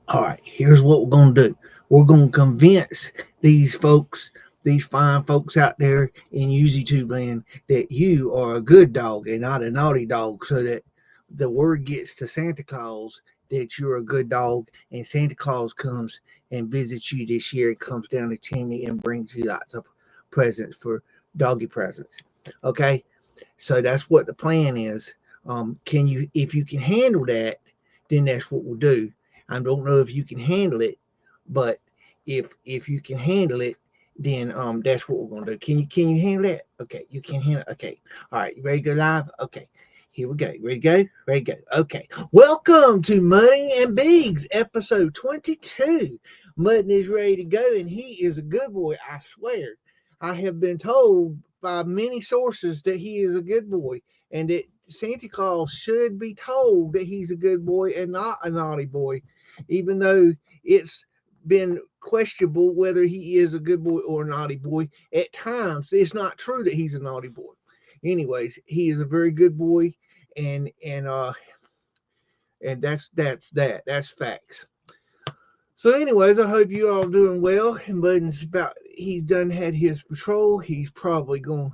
All right, here's what we're going to do. We're going to convince these folks, these fine folks out there in UZ2 land, that you are a good dog and not a naughty dog, so that the word gets to Santa Claus that you're a good dog, and Santa Claus comes and visits you this year and comes down the chimney and brings you lots of presents for doggy presents. Okay, so that's what the plan is. Can you, if you can handle that, then that's what we'll do. I don't know if you can handle it, but if you can handle it, then that's what we're gonna do. Can you handle that? Okay, you can handle. Okay, all right. You ready to go live? Okay, here we go. Ready to go? Ready to go. Okay. Welcome to Money and Beags, episode 22. Muddin is ready to go, and he is a good boy. I swear. I have been told by many sources that he is a good boy, and that Santa Claus should be told that he's a good boy and not a naughty boy, even though it's been questionable whether he is a good boy or a naughty boy. At times, it's not true that he's a naughty boy. Anyways, he is a very good boy, and that's facts. So, anyways, I hope you all doing well. And Budden's about he's done had his patrol. He's probably gonna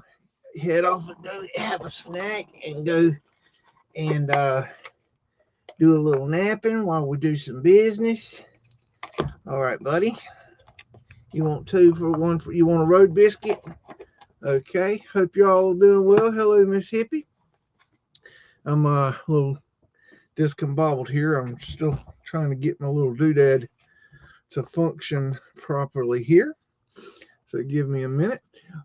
head off and go have a snack and go and do a little napping while we do some business. All right, buddy. You want two for one? For you want a road biscuit? Okay. Hope you're all doing well. Hello, Miss Hippie. I'm a little discombobbled here. I'm still trying to get my little doodad to function properly here. So give me a minute.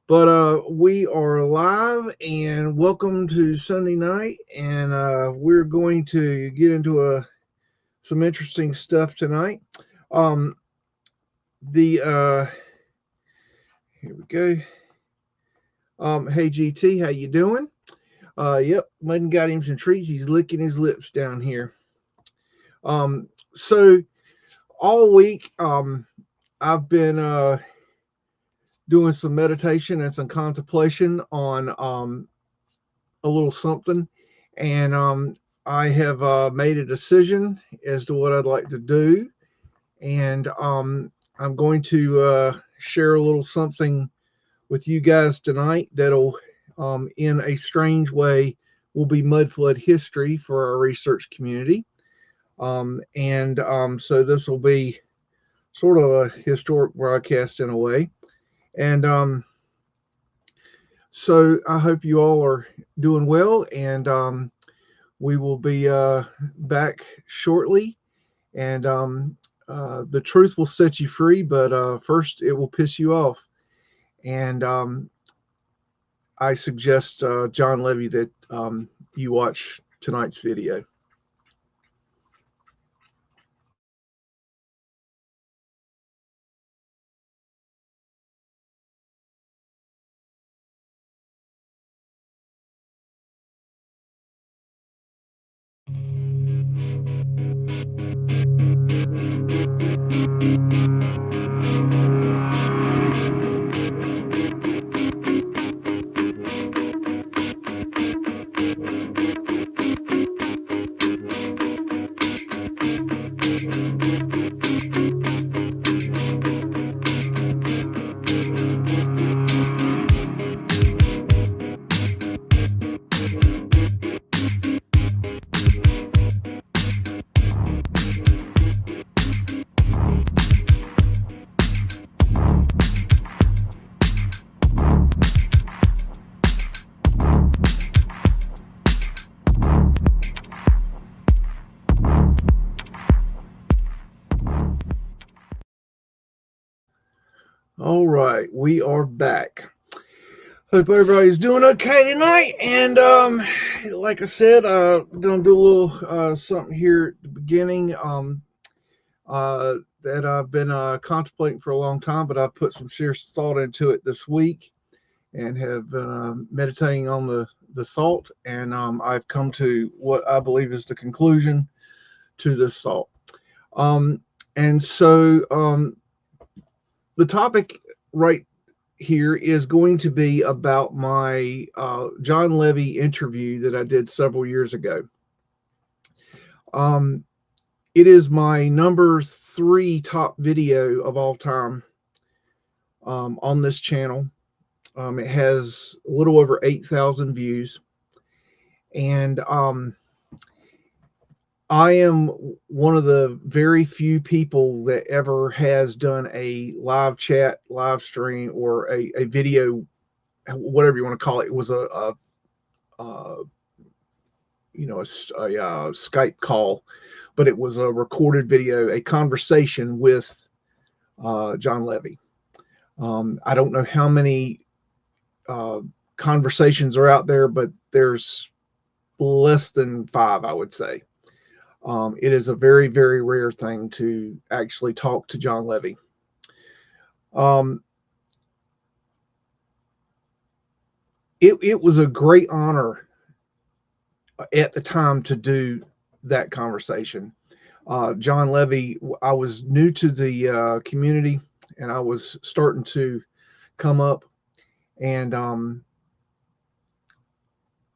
But we are live, and welcome to Sunday night, and we're going to get into some interesting stuff tonight. The here we go. Hey GT, how you doing? Yep, Mudden got him some treats. He's licking his lips down here. So all week, I've been doing some meditation and some contemplation on a little something, and I have made a decision as to what I'd like to do, and I'm going to share a little something with you guys tonight that'll, in a strange way, will be Mudflood history for our research community. So this will be sort of a historic broadcast in a way. And so I hope you all are doing well, and we will be back shortly. And the truth will set you free, but first it will piss you off. And I suggest, John Levy, that you watch tonight's video. All right, we are back. Hope everybody's doing okay tonight. And like I said, I'm gonna do a little something here at the beginning that I've been contemplating for a long time, but I've put some serious thought into it this week, and have been meditating on the salt, and I've come to what I believe is the conclusion to this thought. And so the topic right here is going to be about my John Levy interview that I did several years ago. It is my number 3 top video of all time on this channel. It has a little over 8,000 views. And I am one of the very few people that ever has done a live chat, live stream, or a video, whatever you want to call it. It was a Skype call, but it was a recorded video, a conversation with John Levy. I don't know how many conversations are out there, but there's less than 5, I would say. It is a very, very rare thing to actually talk to John Levy. It was a great honor at the time to do that conversation. John Levy, I was new to the community, and I was starting to come up, and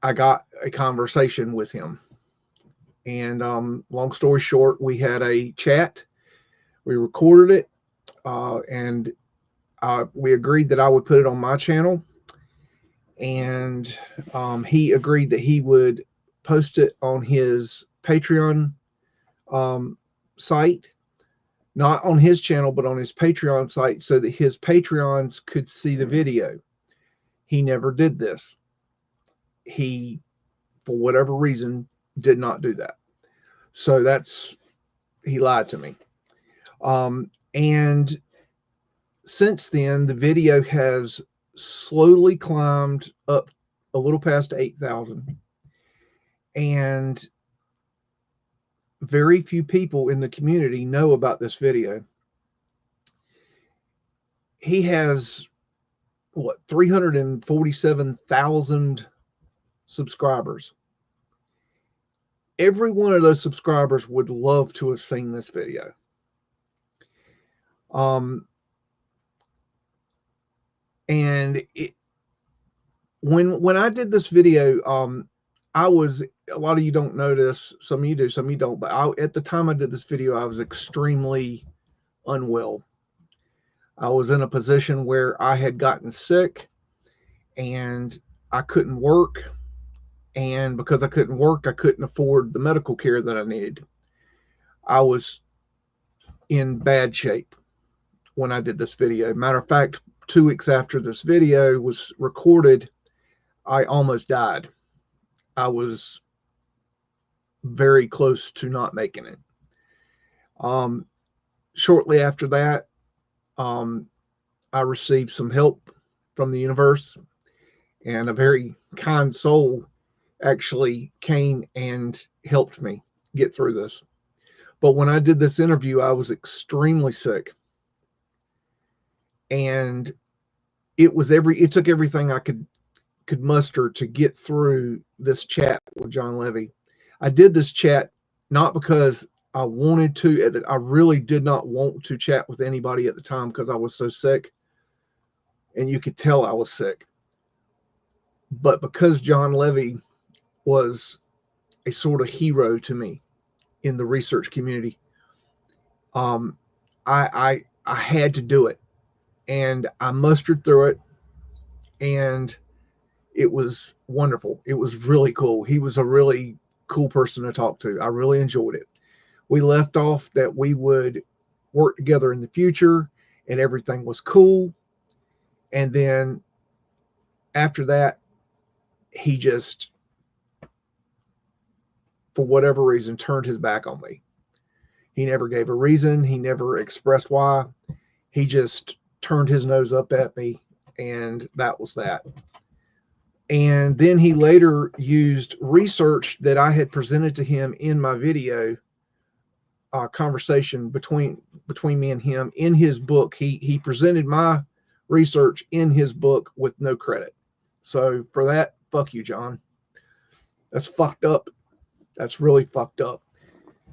I got a conversation with him. And long story short, we had a chat. We recorded it, and we agreed that I would put it on my channel. And he agreed that he would post it on his Patreon site, not on his channel, but on his Patreon site, so that his Patreons could see the video. He never did this. He, for whatever reason, did not do that. So he lied to me. And since then, the video has slowly climbed up a little past 8,000. And very few people in the community know about this video. He has, 347,000 subscribers. Every one of those subscribers would love to have seen this video. And when I did this video, I was, a lot of you don't know this, some of you do, some of you don't, but at the time I did this video, I was extremely unwell. I was in a position where I had gotten sick and I couldn't work. And because I couldn't work, I couldn't afford the medical care that I needed. I was in bad shape when I did this video. Matter of fact, 2 weeks after this video was recorded, I almost died. I was very close to not making it. Shortly after that, I received some help from the universe, and a very kind soul actually came and helped me get through this. But when I did this interview, I was extremely sick, and it took everything I could muster to get through this chat with John Levy. I did this chat not because I wanted to. I really did not want to chat with anybody at the time because I was so sick, and you could tell I was sick. But because John Levy was a sort of hero to me in the research community, I had to do it, and I mustered through it, and it was wonderful. It was really cool. He was a really cool person to talk to. I really enjoyed it. We left off that we would work together in the future, and everything was cool. And then after that, he just, for whatever reason, turned his back on me. He never gave a reason. He never expressed why. He just turned his nose up at me, and that was that. And then he later used research that I had presented to him in my video conversation between me and him in his book. He presented my research in his book with no credit. So for that, fuck you, John. That's fucked up. That's really fucked up.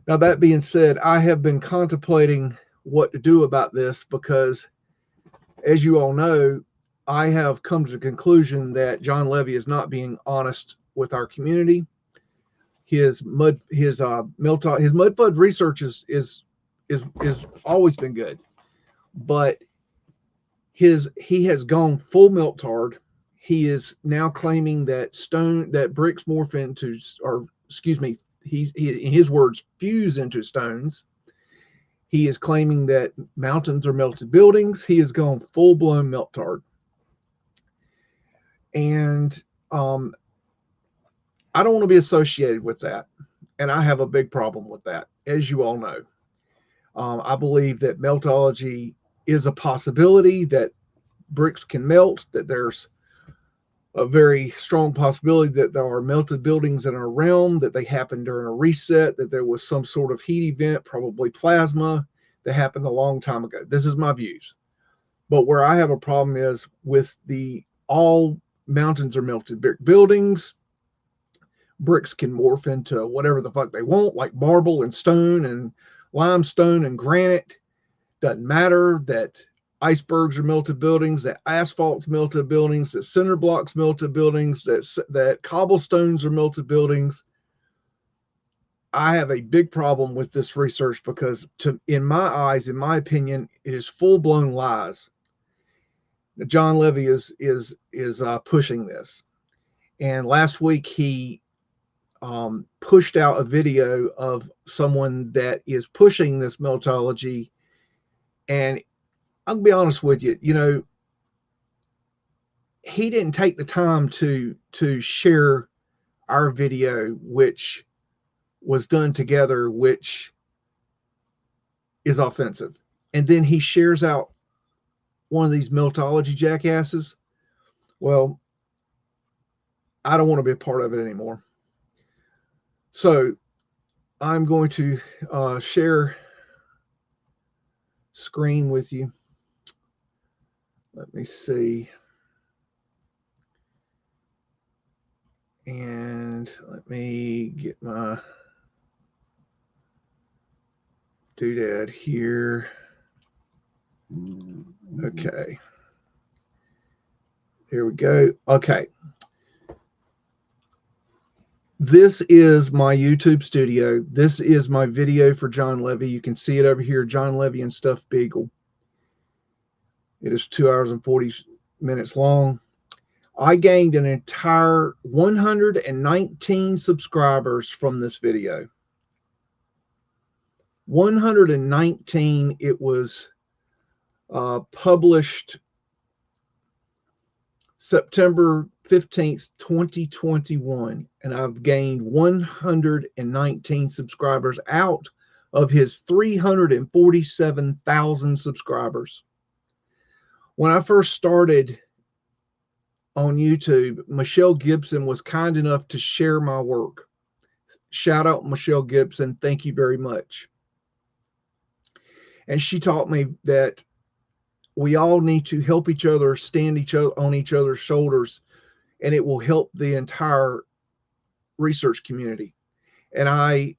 Now, that being said, I have been contemplating what to do about this because, as you all know, I have come to the conclusion that John Levy is not being honest with our community. his Mudflood research is always been good, but he has gone full Meltard. He is now claiming that bricks morph into, or excuse me, he in his words, fuse into stones. He is claiming that mountains are melted buildings. He has gone full blown Meltard, and I don't want to be associated with that, and I have a big problem with that, as you all know. I believe that meltology is a possibility, that bricks can melt, that there's a very strong possibility that there are melted buildings in our realm, that they happened during a reset, that there was some sort of heat event, probably plasma, that happened a long time ago. This is my views. But where I have a problem is with all mountains are melted brick buildings. Bricks can morph into whatever the fuck they want, like marble and stone and limestone and granite. Doesn't matter that icebergs are melted buildings, that asphalt's melted buildings, that cinder blocks melted buildings, that cobblestones are melted buildings. I have a big problem with this research because, in my eyes, in my opinion, it is full-blown lies. John Levy is pushing this, and last week he pushed out a video of someone that is pushing this meltology, and I'll be honest with you, he didn't take the time to share our video, which was done together, which is offensive. And then he shares out one of these meltology jackasses. Well, I don't want to be a part of it anymore. So I'm going to share screen with you. Let me see. And let me get my doodad here. Okay. Here we go. Okay. This is my YouTube studio. This is my video for John Levy. You can see it over here, John Levy and Stuffed Beagle. It is 2 hours and 40 minutes long. I gained an entire 119 subscribers from this video. 119. It was published September 15th, 2021, and I've gained 119 subscribers out of his 347,000 subscribers. When I first started on YouTube, Michelle Gibson was kind enough to share my work. Shout out Michelle Gibson. Thank you very much. And she taught me that we all need to help each other, stand on each other's shoulders, and it will help the entire research community. And I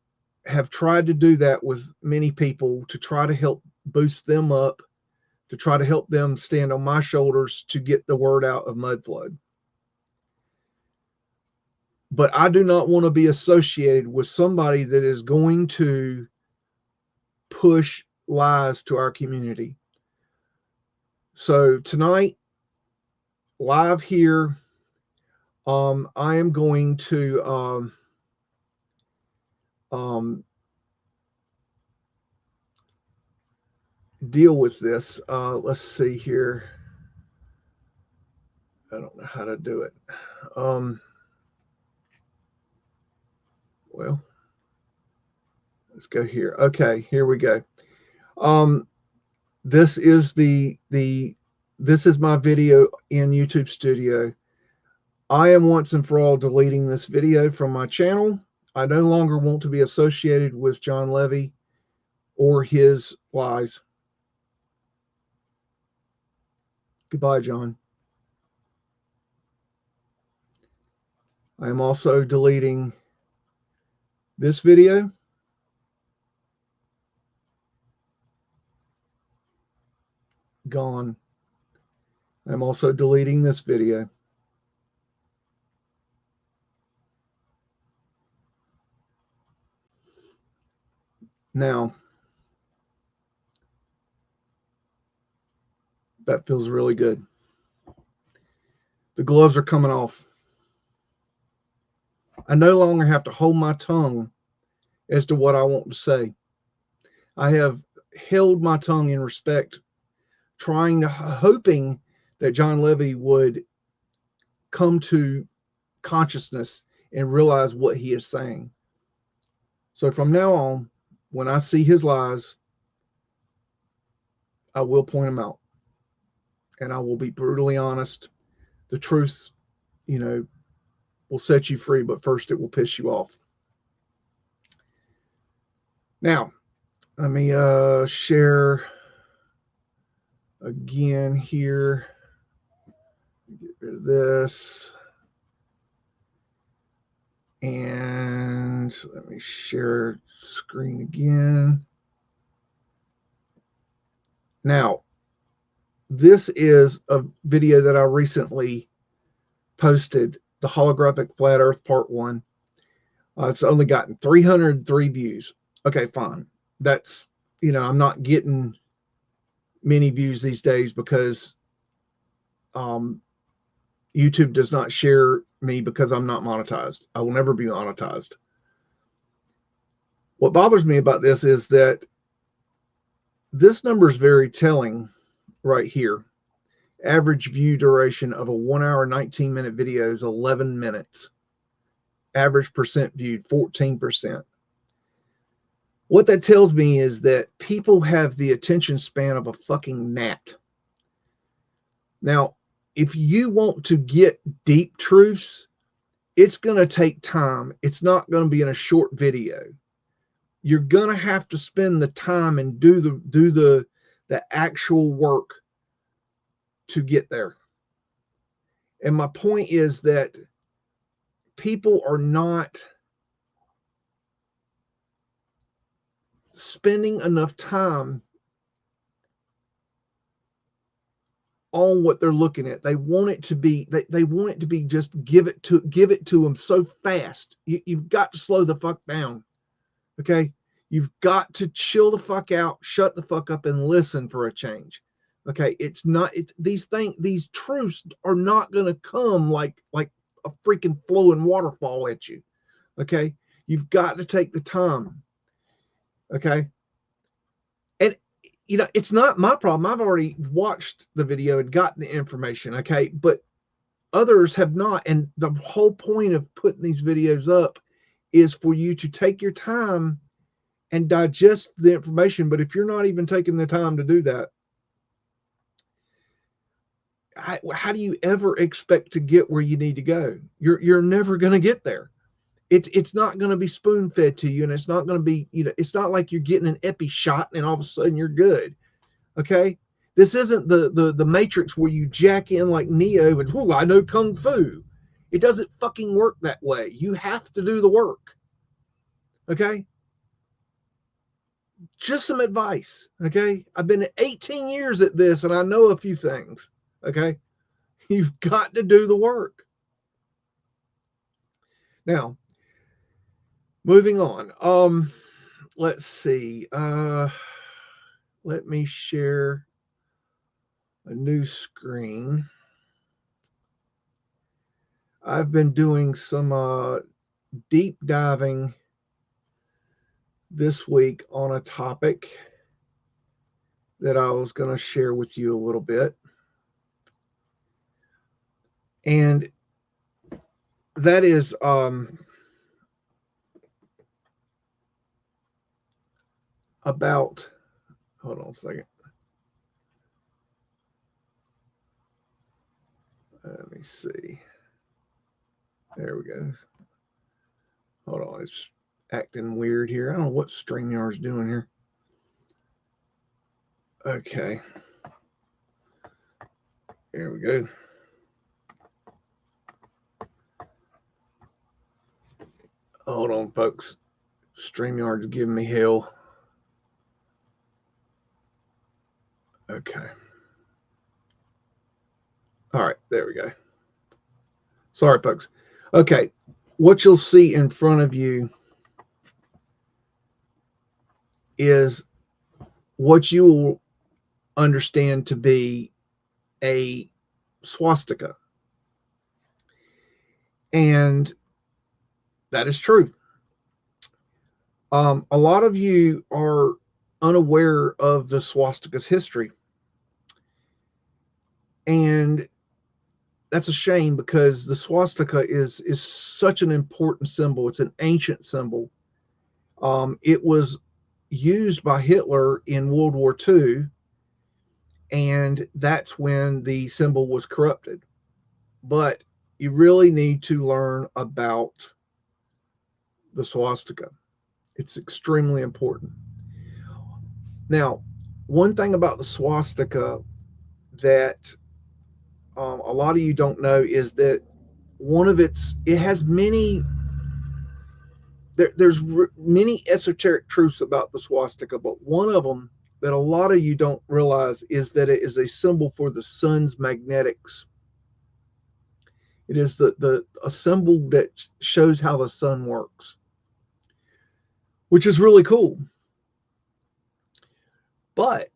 have tried to do that with many people to try to help boost them up, to try to help them stand on my shoulders to get the word out of Mudflood. But I do not want to be associated with somebody that is going to push lies to our community. So tonight, live here, I am going to deal with this. Let's see here. I don't know how to do it. Well, let's go here. Okay, here we go. This is this is my video in YouTube Studio. I am once and for all deleting this video from my channel. I no longer want to be associated with John Levy or his lies. Goodbye, John. I am also deleting this video. Gone. I'm also deleting this video. Now, that feels really good. The gloves are coming off. I no longer have to hold my tongue as to what I want to say. I have held my tongue in respect, hoping that John Levy would come to consciousness and realize what he is saying. So from now on, when I see his lies, I will point them out. And I will be brutally honest. The truth, will set you free, but first it will piss you off. Now, let me share again here. Get rid of this. And let me share screen again. Now, this is a video that I recently posted, the holographic flat earth part 1. It's only gotten 303 views. Okay, fine. That's, I'm not getting many views these days because YouTube does not share me because I'm not monetized. I will never be monetized. What bothers me about this is that this number is very telling right here. Average view duration of a 1 hour, 19-minute video is 11 minutes. Average percent viewed, 14%. What that tells me is that people have the attention span of a fucking gnat. Now, if you want to get deep truths, it's going to take time. It's not going to be in a short video. You're going to have to spend the time and do the actual work to get there. And my point is that people are not spending enough time on what they're looking at. They want it to be, they want it to be just give it to them so fast. You've got to slow the fuck down. Okay. You've got to chill the fuck out, shut the fuck up, and listen for a change. Okay. It's not, these truths are not going to come like a freaking flowing waterfall at you. Okay. You've got to take the time. Okay. And, it's not my problem. I've already watched the video and gotten the information. Okay. But others have not. And the whole point of putting these videos up is for you to take your time and digest the information. But if you're not even taking the time to do that, how do you ever expect to get where you need to go? You're never going to get there. It's not going to be spoon fed to you, and it's not going to be, it's not like you're getting an epi shot and all of a sudden you're good. Okay. This isn't the Matrix where you jack in like Neo and, oh, I know Kung Fu. It doesn't fucking work that way. You have to do the work. Okay. Just some advice. Okay. I've been 18 years at this and I know a few things. Okay. You've got to do the work. Now, moving on. Let's see. Let me share a new screen. I've been doing some deep diving this week on a topic that I was going to share with you a little bit. And that is about, hold on a second. Let me see. There we go. Hold on, it's acting weird here. I don't know what StreamYard's doing here. Okay. There we go. Hold on, folks. StreamYard's giving me hell. Okay. All right, there we go. Sorry, folks. Okay, what you'll see in front of you is what you will understand to be a swastika. And that is true. A lot of you are unaware of the swastika's history. And that's a shame, because the swastika is such an important symbol. It's an ancient symbol. It was used by Hitler in World War II, and that's when the symbol was corrupted. But you really need to learn about the swastika. It's extremely important. Now, one thing about the swastika that a lot of you don't know is that it has many, there's many esoteric truths about the swastika, but one of them that a lot of you don't realize is that it is a symbol for the sun's magnetics. It is a symbol that shows how the sun works, which is really cool. But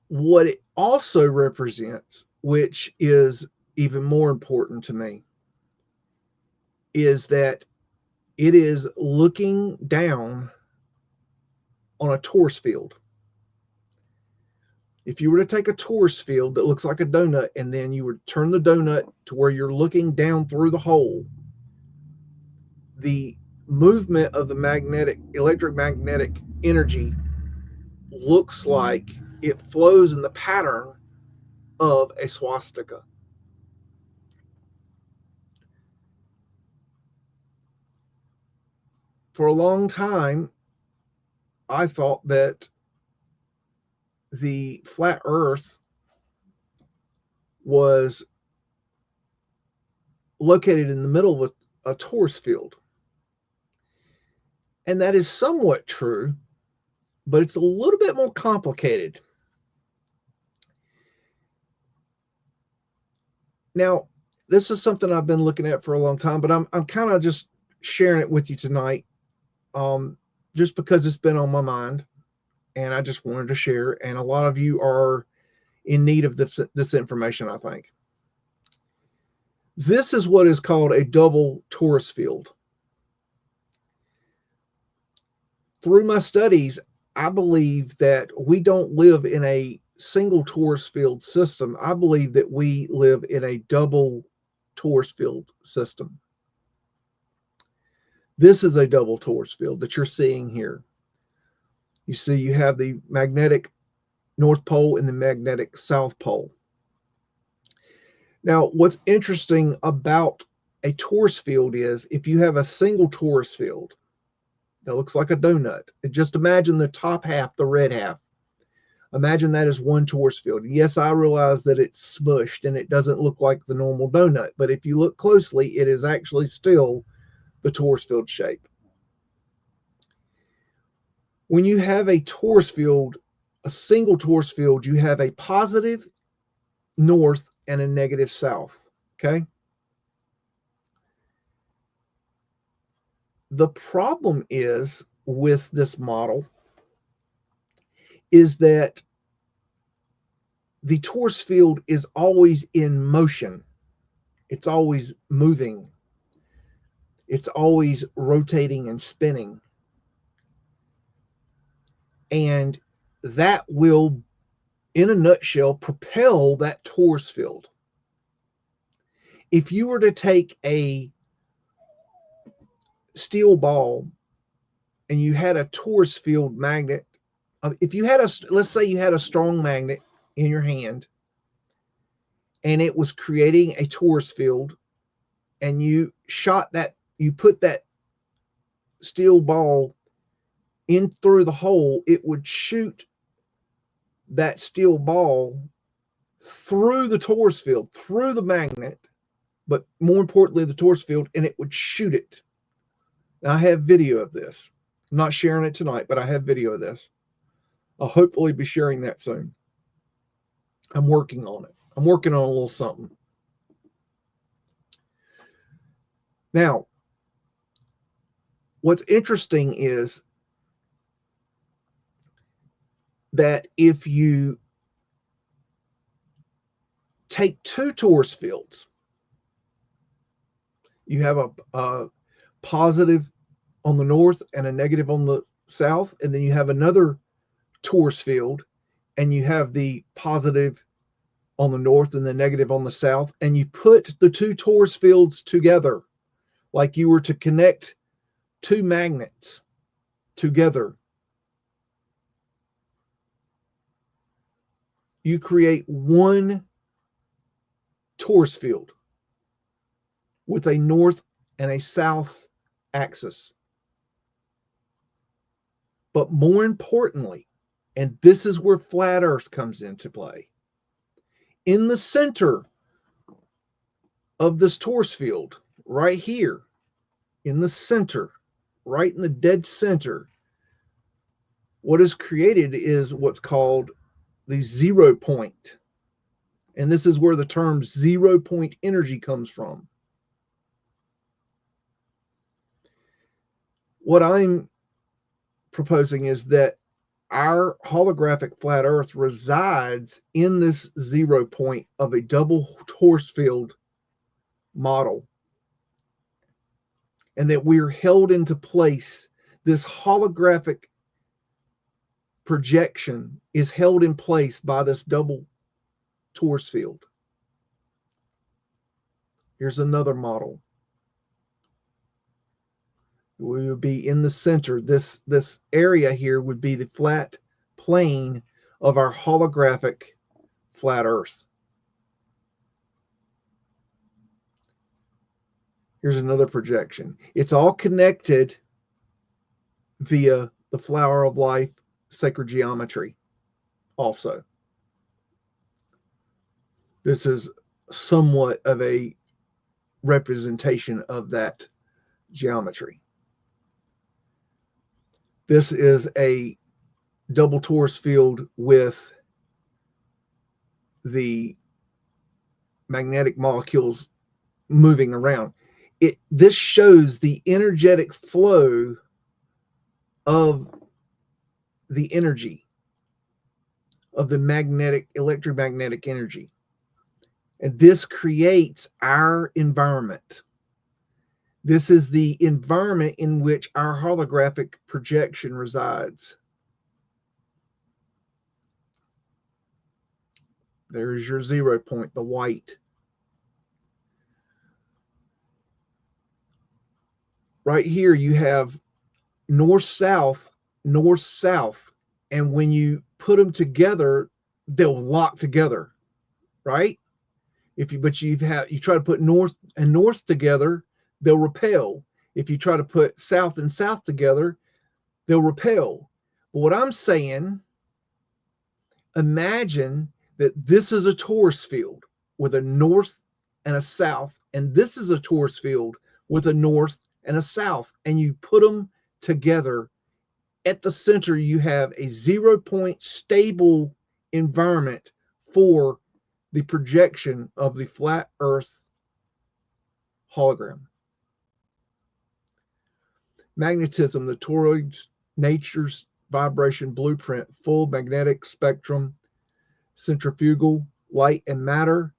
what it also represents, which is even more important to me, is that it is looking down on a torus field. If you were to take a torus field that looks like a donut, and then you would turn the donut to where you're looking down through the hole, the movement of the electromagnetic energy looks like it flows in the pattern of a swastika. For a long time, I thought that the flat earth was located in the middle of a torus field. And that is somewhat true, but it's a little bit more complicated. Now, this is something I've been looking at for a long time, but I'm kind of just sharing it with you tonight, just because it's been on my mind, and I just wanted to share. And a lot of you are in need of this information, I think. This is what is called a double torus field. Through my studies, I believe that we don't live in a single torus field system. I believe that we live in a double torus field system. This is a double torus field that you're seeing here. You see, you have the magnetic North Pole and the magnetic South Pole. Now, what's interesting about a torus field is if you have a single torus field that looks like a donut, just imagine the top half, the red half. Imagine that as one torus field. Yes, I realize that it's smushed and it doesn't look like the normal donut, but if you look closely, it is actually still the torus field shape. When you have a torus field, a single torus field, you have a positive north and a negative south, okay? The problem is with this model is that the torus field is always in motion. It's always moving. It's always rotating and spinning. And that will, in a nutshell, propel that torus field. If you were to take a steel ball and you had a torus field magnet, if you had let's say you had a strong magnet in your hand and it was creating a torus field, and you put that steel ball in through the hole, it would shoot that steel ball through the torus field, through the magnet, but more importantly, the torus field, and it would shoot it. Now, I have video of this. I'm not sharing it tonight, but I have video of this. I'll hopefully be sharing that soon. I'm working on it. I'm working on a little something. Now, what's interesting is that if you take two torus fields, you have a positive on the north and a negative on the south, and then you have another torus field, and you have the positive on the north and the negative on the south, and you put the two torus fields together like you were to connect two magnets together. You create one torus field with a north and a south axis. But more importantly, and this is where flat Earth comes into play, in the center of this torus field, right here, in the center, right in the dead center, what is created is what's called the 0 point. And this is where the term 0 point energy comes from. What I'm proposing is that our holographic flat Earth resides in this 0 point of a double torus field model, and that we're held into place. This holographic projection is held in place by this double torus field. Here's another model. We would be in the center. This area here would be the flat plane of our holographic flat Earth. Here's another projection. It's all connected via the flower of life sacred geometry also. This is somewhat of a representation of that geometry. This is a double torus field with the magnetic molecules moving around. This shows the energetic flow of the energy, of the electromagnetic energy. And this creates our environment. This is the environment in which our holographic projection resides. There's your 0 point, the white. Right here, you have north-south, north-south. And when you put them together, they'll lock together, right? You try to put north and north together, they'll repel. If you try to put south and south together, they'll repel. But what I'm saying, imagine that this is a torus field with a north and a south, and this is a torus field with a north and a south, and you put them together. At the center, you have a 0 point stable environment for the projection of the flat Earth hologram. Magnetism, the toroid's nature's vibration blueprint, full magnetic spectrum, centrifugal, light and matter,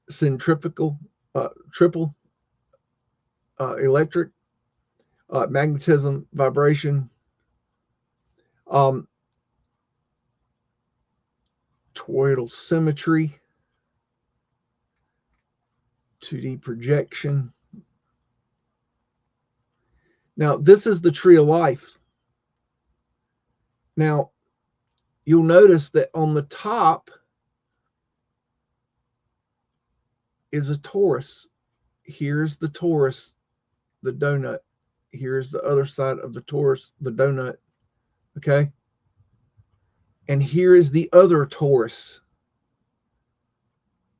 centrifugal, triple, electric, magnetism, vibration, toroidal symmetry, 2D projection. Now, this is the tree of life. Now, you'll notice that on the top is a torus. Here's the torus, the donut. Here's the other side of the torus, the donut. Okay? And here is the other torus.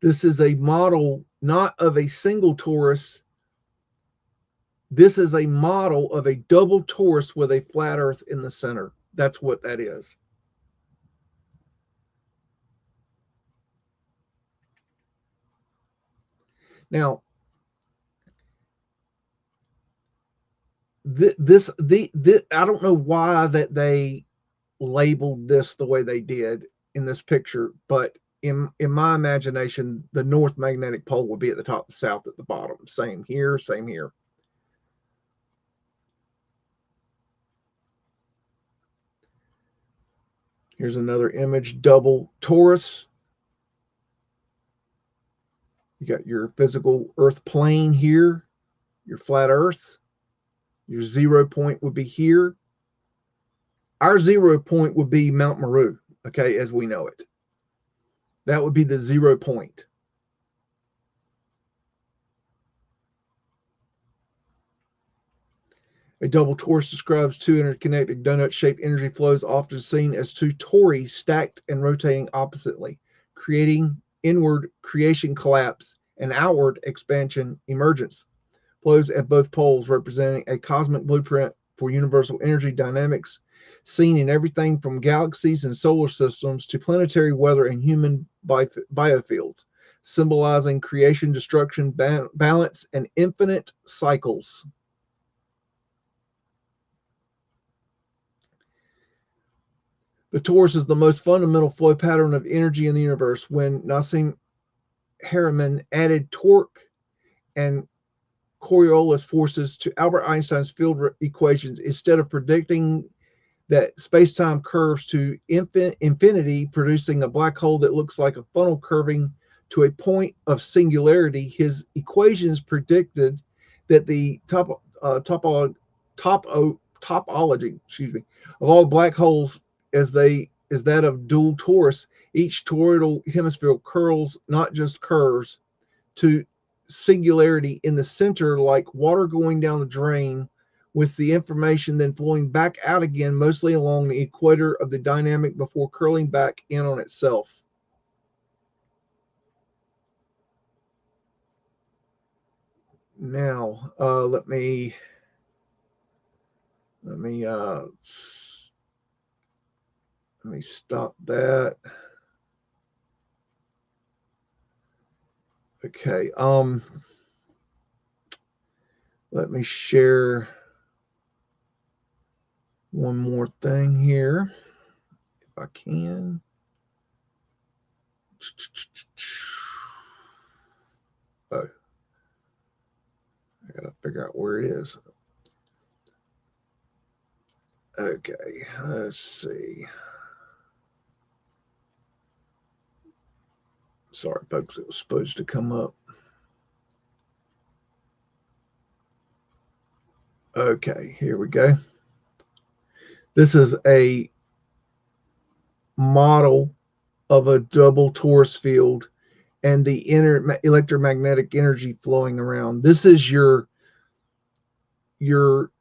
This is a model not of a single torus. This is a model of a double torus with a flat Earth in the center. That's what that is. Now, I don't know why that they labeled this the way they did in this picture, but in my imagination, the North Magnetic Pole would be at the top, the South at the bottom. Same here, same here. Here's another image, double Taurus. You got your physical Earth plane here, your flat Earth. Your 0 point would be here. Our 0 point would be Mount Meru, okay, as we know it. That would be the 0 point. A double torus describes two interconnected donut-shaped energy flows often seen as two tori stacked and rotating oppositely, creating inward creation collapse and outward expansion emergence. Flows at both poles representing a cosmic blueprint for universal energy dynamics seen in everything from galaxies and solar systems to planetary weather and human biofields, symbolizing creation, destruction, balance, and infinite cycles. The torus is the most fundamental flow pattern of energy in the universe. When Nassim Haramein added torque and Coriolis forces to Albert Einstein's field equations, instead of predicting that space-time curves to infinity, producing a black hole that looks like a funnel curving to a point of singularity, his equations predicted that the topology, of all black holes is that of dual torus. Each toroidal hemisphere curls, not just curves, to singularity in the center, like water going down the drain, with the information then flowing back out again, mostly along the equator of the dynamic before curling back in on itself. Now, let me stop that. Okay. Let me share one more thing here, if I can. Oh, I gotta figure out where it is. Okay, let's see. Sorry, folks, it was supposed to come up. Okay, here we go. This is a model of a double torus field and the inner electromagnetic energy flowing around. This is your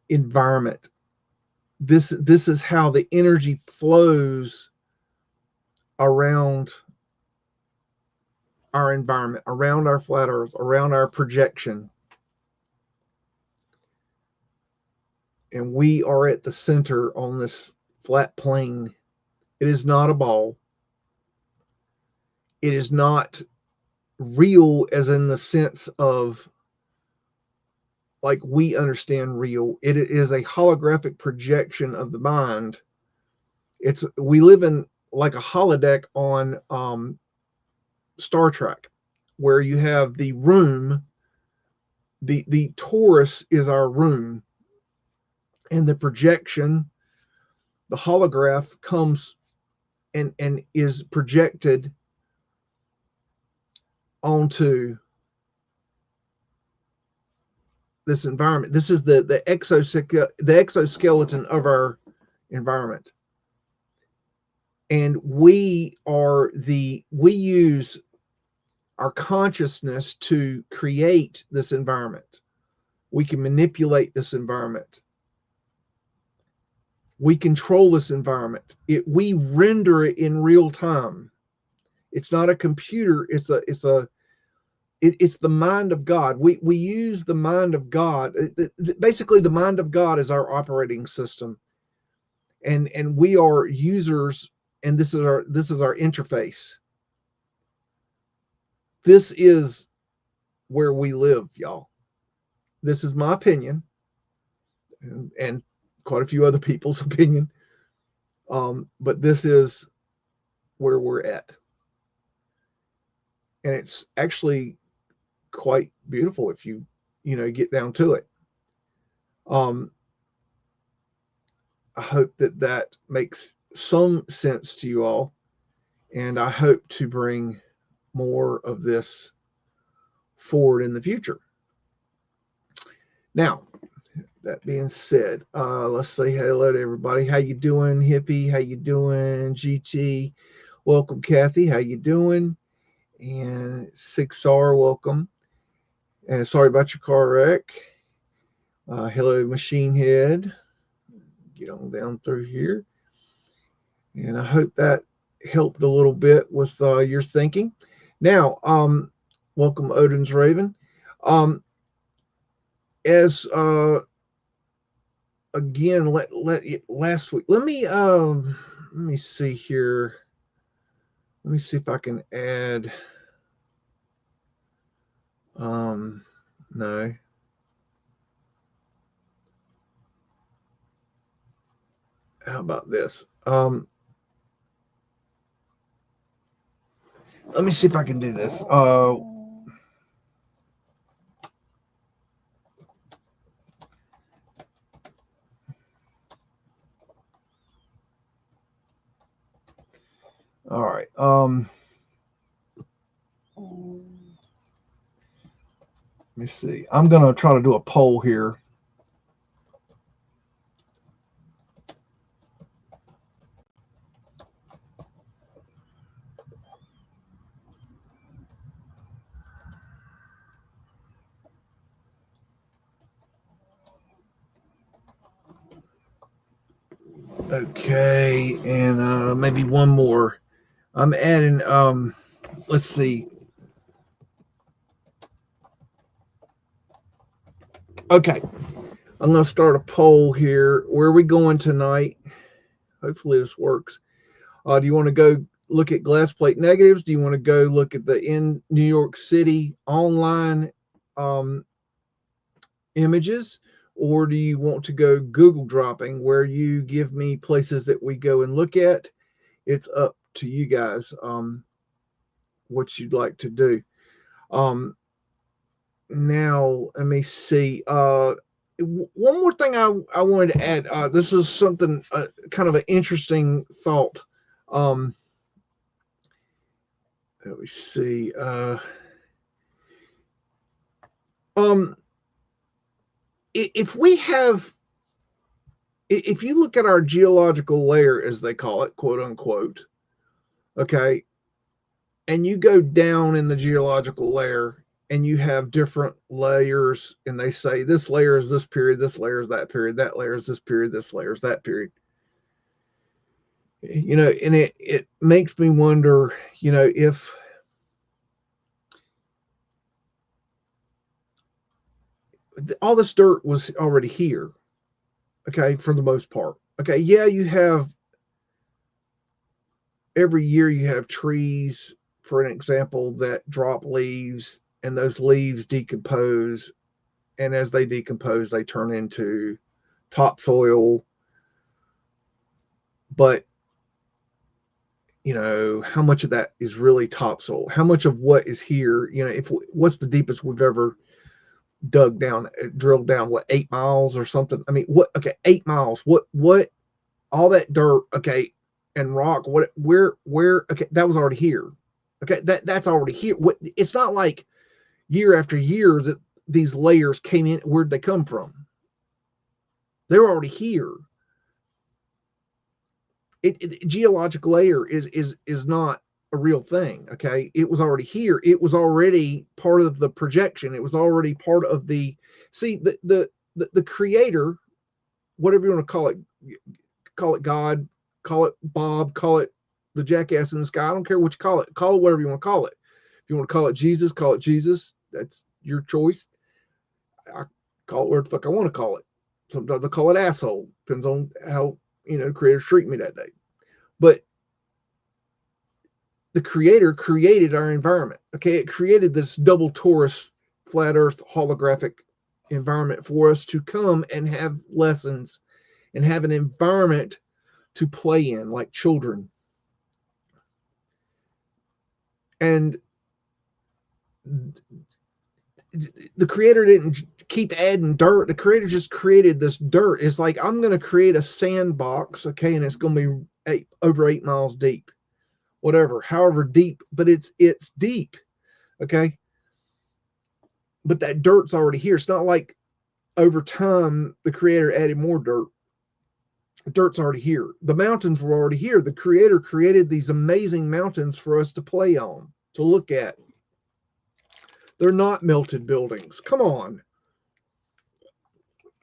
environment. This is how the energy flows around our environment, around our flat earth, around our projection. And we are at the center on this flat plane. It is not a ball. It is not real as in the sense of like we understand real. It is a holographic projection of the mind. We live in like a holodeck on Star Trek, where you have the room. The torus is our room, and the projection, the holograph comes and is projected onto this environment. This is the exoskeleton of our environment. And we use our consciousness to create this environment. We can manipulate this environment. We control this environment. We render it in real time. It's not a computer. It's the mind of God. We use the mind of God. Basically, the mind of God is our operating system, and we are users. And this is our interface. This is where we live, y'all. This is my opinion, and quite a few other people's opinion. But this is where we're at. And it's actually quite beautiful if you get down to it. Um, I hope that that makes some sense to you all, and I hope to bring more of this forward in the future. Now, that being said, let's say hello to everybody. How you doing, Hippie? How you doing, GT? Welcome, Kathy. How you doing? And 6R, welcome. And sorry about your car wreck. Hello, Machine Head. Get on down through here. And I hope that helped a little bit with your thinking. Now, welcome, Odin's Raven. As again, last week. Let me see here. Let me see if I can add. No. How about this? Let me see if I can do this. All right. Let me see. I'm gonna try to do a poll here. Okay, and maybe one more. I'm adding. Let's see. Okay, I'm gonna start a poll here. Where are we going tonight? Hopefully this works. Do you want to go look at glass plate negatives? Do you want to go look at the in New York City online images? Or do you want to go Google dropping where you give me places that we go and look at? It's up to you guys what you'd like to do. Now, let me see. One more thing I wanted to add. This is something kind of an interesting thought. Let me see. If we have, if you look at our geological layer, as they call it, quote unquote, okay, and you go down in the geological layer and you have different layers, and they say this layer is this period, this layer is that period, that layer is this period, this layer is that period. And it makes me wonder, if all this dirt was already here, okay, for the most part. Okay, yeah, you have every year you have trees, for an example, that drop leaves, and those leaves decompose, and as they decompose, they turn into topsoil. But how much of that is really topsoil? How much of what is here? If what's the deepest we've ever dug down, drilled down? What, 8 miles or something? I mean, what? Okay, 8 miles. What? All that dirt, okay, and rock. What? Where? Okay, that was already here. Okay, that's already here. It's not like year after year that these layers came in. Where'd they come from? They're already here. Geological layer is not a real thing. Okay, it was already here. It was already part of the projection. It was already part of the the creator, whatever you want to call it God, call it Bob, call it the jackass in the sky. I don't care what you call it. Call it whatever you want to call it. If you want to call it Jesus, call it Jesus. That's your choice. I call it whatever the fuck I want to call it. Sometimes I call it asshole. Depends on how creators treat me that day. But the creator created our environment. Okay, it created this double torus, flat Earth holographic environment for us to come and have lessons and have an environment to play in like children. And the creator didn't keep adding dirt. The creator just created this dirt. It's like, I'm going to create a sandbox, okay, and it's going to be over 8 miles deep, whatever, however deep, but it's deep, okay? But that dirt's already here. It's not like over time the creator added more dirt. The dirt's already here. The mountains were already here. The creator created these amazing mountains for us to play on, to look at. They're not melted buildings. Come on.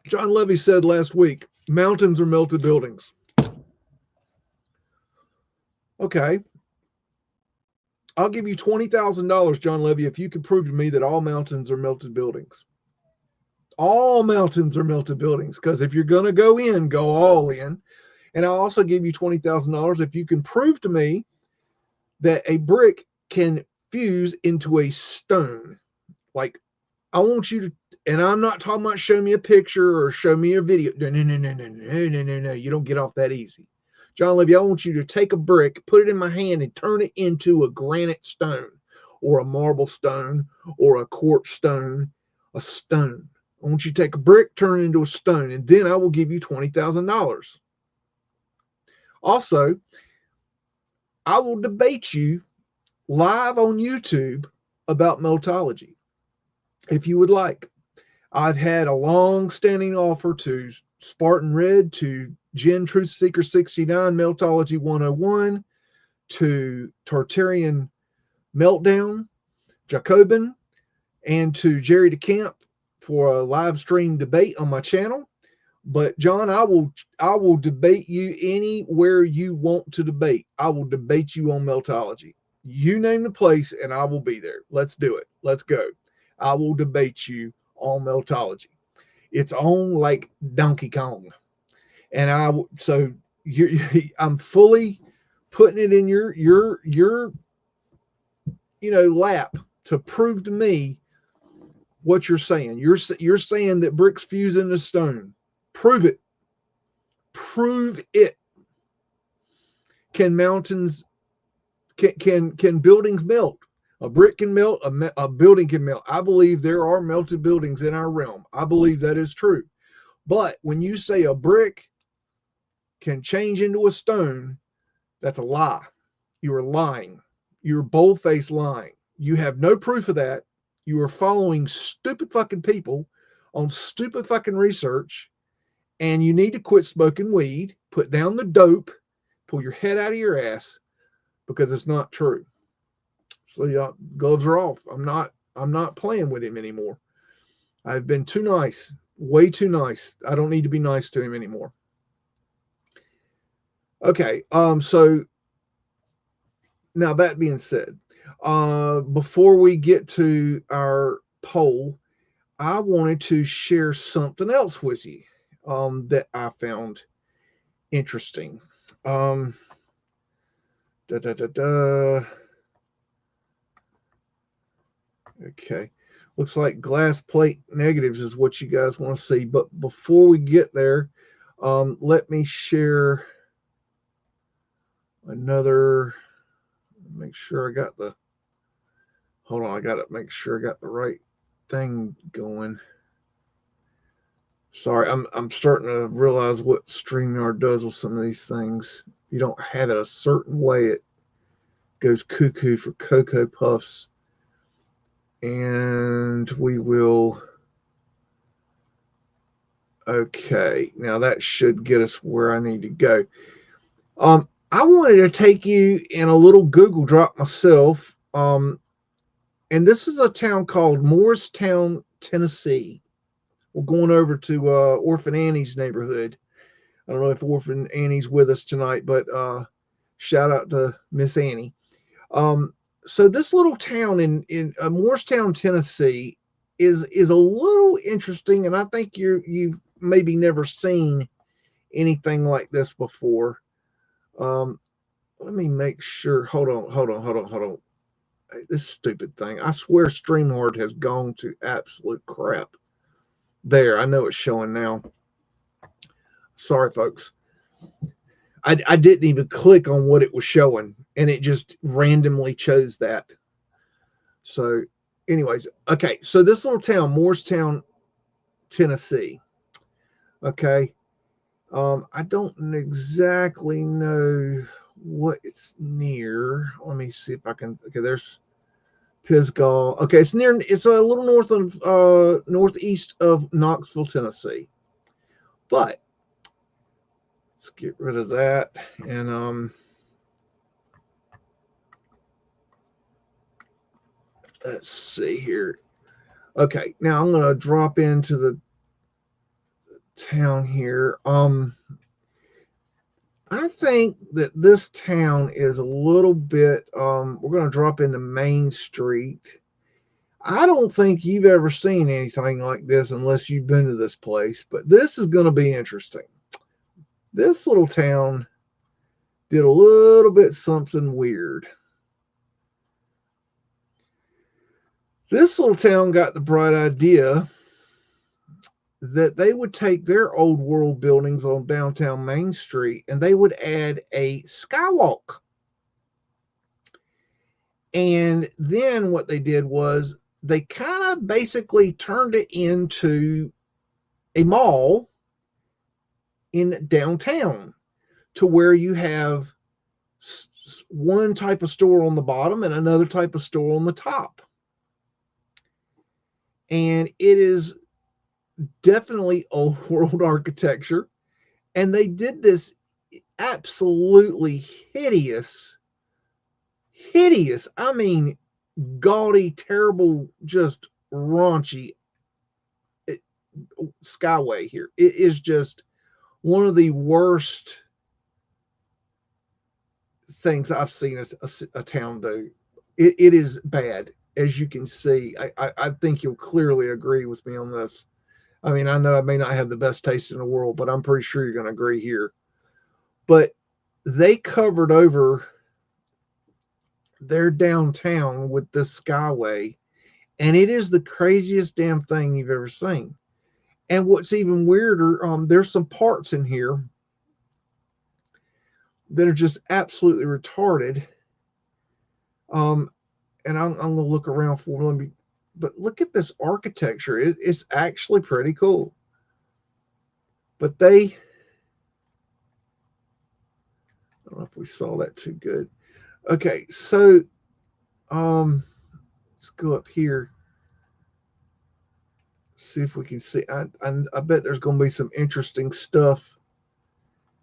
John Levy said last week, mountains are melted buildings. Okay. I'll give you $20,000, John Levy, if you can prove to me that all mountains are melted buildings. All mountains are melted buildings, because if you're going to go in, go all in. And I'll also give you $20,000 if you can prove to me that a brick can fuse into a stone. Like, I want you to, and I'm not talking about show me a picture or show me a video. No. You don't get off that easy. John Levy, I want you to take a brick, put it in my hand, and turn it into a granite stone or a marble stone or a quartz stone, a stone. I want you to take a brick, turn it into a stone, and then I will give you $20,000. Also, I will debate you live on YouTube about Meltology, if you would like. I've had a long-standing offer to Spartan Red, to Jen Truth Seeker 69, Meltology 101, to Tartarian Meltdown, Jacobin, and to Jerry DeCamp for a live stream debate on my channel. But John, I will debate you anywhere you want to debate. I will debate you on Meltology. You name the place and I will be there. Let's do it. Let's go. I will debate you on Meltology. It's on like Donkey Kong. And I'm fully putting it in your lap to prove to me what you're saying. You're saying that bricks fuse into stone. Prove it. Prove it. Can mountains, can buildings melt? A brick can melt, a building can melt. I believe there are melted buildings in our realm. I believe that is true. But when you say a brick can change into a stone, that's a lie. You are lying. You're bold-faced lying. You have no proof of that. You are following stupid fucking people on stupid fucking research, and you need to quit smoking weed, put down the dope, pull your head out of your ass, because it's not true. So yeah, gloves are off. I'm not playing with him anymore. I've been too nice, way too nice. I don't need to be nice to him anymore. Okay, so now that being said, before we get to our poll, I wanted to share something else with you that I found interesting. Okay, looks like glass plate negatives is what you guys want to see. But before we get there, let me share another. Make sure I got the. Hold on, I got to make sure I got the right thing going. Sorry, I'm starting to realize what StreamYard does with some of these things. If you don't have it a certain way, it goes cuckoo for Cocoa Puffs. And we will. Okay, now that should get us where I need to go. I wanted to take you in a little Google drop myself. And this is a town called Morristown, Tennessee. We're going over to Orphan Annie's neighborhood. I don't know if Orphan Annie's with us tonight, but shout out to Miss Annie. So this little town in Morristown, Tennessee, is a little interesting, and I think you've maybe never seen anything like this before. Let me make sure. Hold on. This stupid thing. I swear StreamYard has gone to absolute crap. There, I know it's showing now. Sorry, folks. I didn't even click on what it was showing, and it just randomly chose that. So, anyways, okay. So this little town, Morristown, Tennessee. Okay. I don't exactly know what it's near. Let me see if I can. Okay, there's Pisgah. Okay, it's near. It's a little north of northeast of Knoxville, Tennessee. But let's get rid of that and let's see here. Okay, now I'm gonna drop into the town here. I think that this town is a little bit. We're gonna drop into Main Street. I don't think you've ever seen anything like this unless you've been to this place, but this is going to be interesting. This little town did a little bit something weird. This little town got the bright idea that they would take their old world buildings on downtown Main Street and they would add a skywalk. And then what they did was they kind of basically turned it into a mall in downtown to where you have one type of store on the bottom and another type of store on the top. And it is definitely old world architecture. And they did this absolutely hideous, I mean, gaudy, terrible, just raunchy skyway here. It is just one of the worst things I've seen a town do. It is bad, as you can see. I think you'll clearly agree with me on this. I mean, I know I may not have the best taste in the world, but I'm pretty sure you're going to agree here. But they covered over their downtown with this skyway, and it is the craziest damn thing you've ever seen. And what's even weirder, there's some parts in here that are just absolutely retarded. And I'm going to look around for them. But look at this architecture. It's actually pretty cool. But I don't know if we saw that too good. Okay, so let's go up here. See if we can see. I bet there's going to be some interesting stuff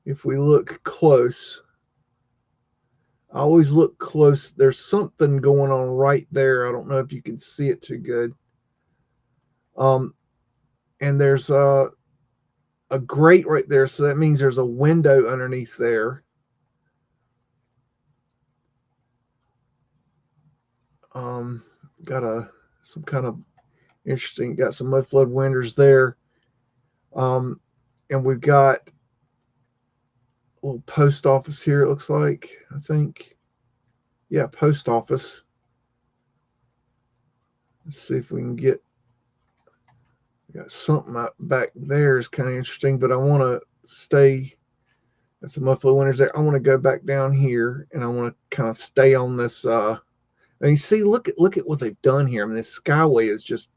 if we look close. I always look close. There's something going on right there. I don't know if you can see it too good. And there's a grate right there, so that means there's a window underneath there. Got some kind of interesting. Got some Mudflood windows there. And we've got a little post office here. It looks like, I think, yeah, post office. Let's see if we can get. Got something out back there is kind of interesting, but I want to stay. That's some Mudflood windows there. I want to go back down here, and I want to kind of stay on this. I mean, see, look at what they've done here. I mean, this skyway is just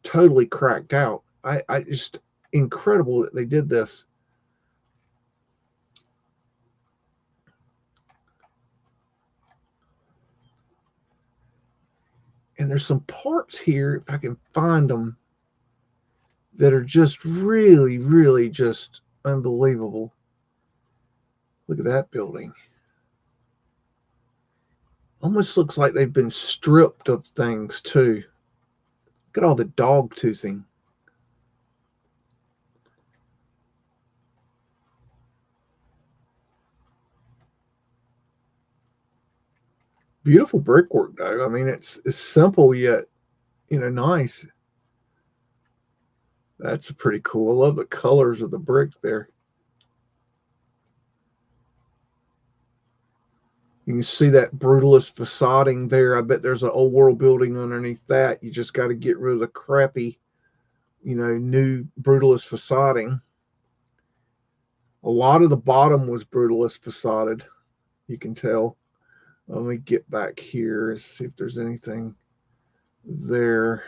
totally cracked out. I just incredible that they did this. And there's some parts here, if I can find them, that are just really, really just unbelievable. Look at that building. Almost looks like they've been stripped of things too. Look at all the dog toothing. Beautiful brickwork though. I mean, it's simple yet, nice. That's pretty cool. I love the colors of the brick there. You can see that brutalist facading there. I bet there's an old world building underneath that. You just got to get rid of the crappy, new brutalist facading. A lot of the bottom was brutalist facaded. You can tell. Let me get back here and see if there's anything there.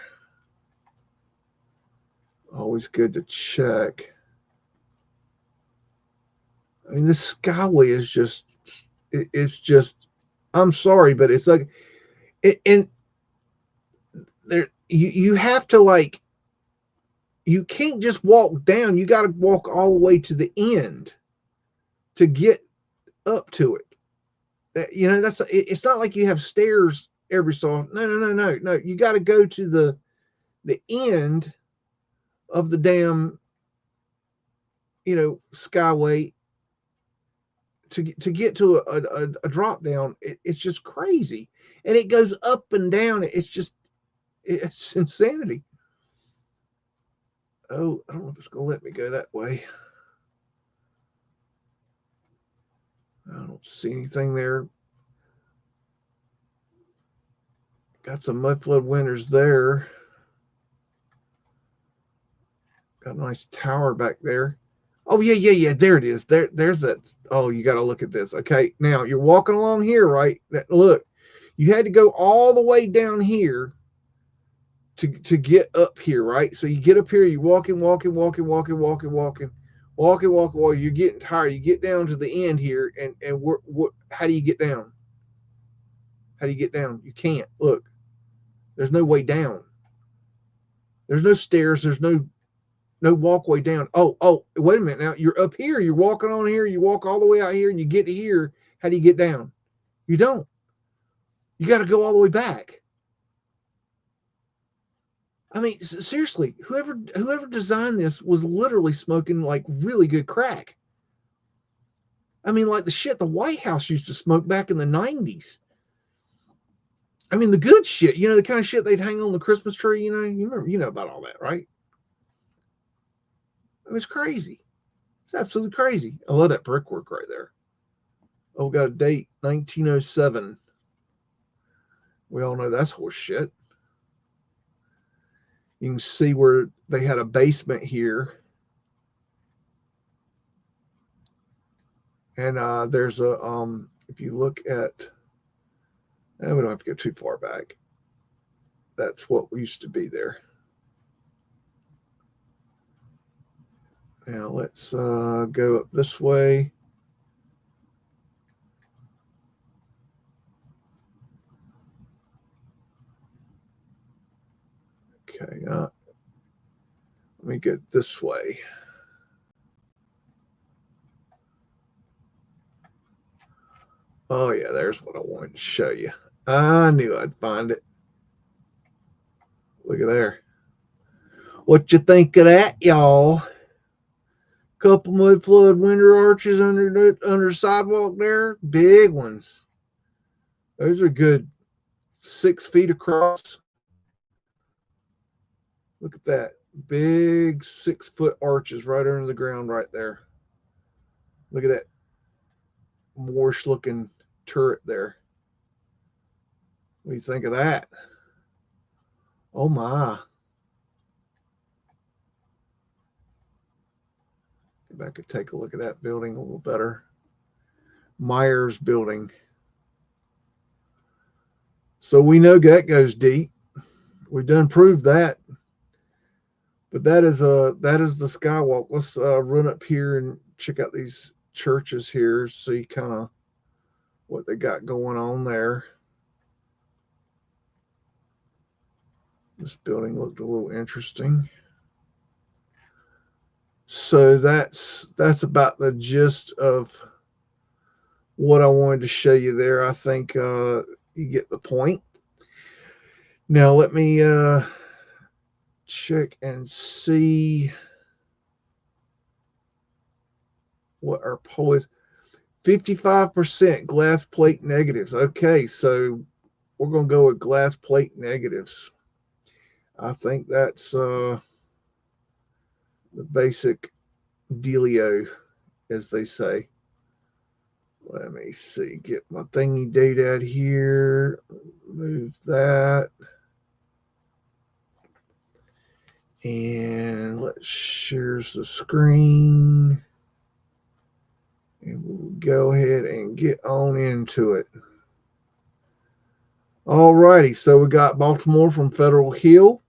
Always good to check. I mean, this Skyway is just, it's just, I'm sorry, but it's like, and there, you have to like, you can't just walk down. You got to walk all the way to the end to get up to it. You know, it's not like you have stairs every so often. No. You got to go to the end of the damn, Skyway to get to a drop down. It's just crazy, and it goes up and down. It's insanity. Oh, I don't know if it's gonna let me go that way. I don't see anything there. Got some Mudflood winters there. Got a nice tower back there. Oh yeah. There it is. There's that. Oh, you got to look at this. Okay, now you're walking along here, right? Look, you had to go all the way down here to get up here, right? So you get up here, you're walking. You're getting tired. You get down to the end here, and how do you get down? How do you get down? You can't. Look, there's no way down. There's no stairs. There's no walkway down. Oh, wait a minute. Now you're up here. You're walking on here. You walk all the way out here, and you get to here. How do you get down? You don't. You got to go all the way back. I mean, seriously, whoever designed this was literally smoking like really good crack. I mean, like the shit the White House used to smoke back in the 90s. I mean, the good shit, the kind of shit they'd hang on the Christmas tree, you remember, about all that, right? It was crazy. It's absolutely crazy. I love that brickwork right there. Oh, we got a date, 1907. We all know that's horse shit. You can see where they had a basement here. And there's if you look at, we don't have to go too far back. That's what used to be there. Now let's go up this way. Okay, let me go this way. Oh yeah, there's what I wanted to show you. I knew I'd find it. Look at there. What you think of that, y'all? Couple Mudflood winter arches under sidewalk there. Big ones. Those are good 6 feet across. Look at that. Big 6-foot arches right under the ground right there. Look at that Moorish looking turret there. What do you think of that? Oh my. Go back and take a look at that building a little better. Myers building. So we know that goes deep. We've done proved that. But that is the skywalk. Let's run up here and check out these churches here, see kind of what they got going on there. This building looked a little interesting. So that's about the gist of what I wanted to show you there. I think you get the point. Now let me check and see what our poll is. 55% glass plate negatives. Okay, so we're going to go with glass plate negatives. I think that's the basic dealio, as they say. Let me see, get my thingy date out here, move that. And let's share the screen. And we'll go ahead and get on into it. Alrighty, so we got Baltimore from Federal Hill.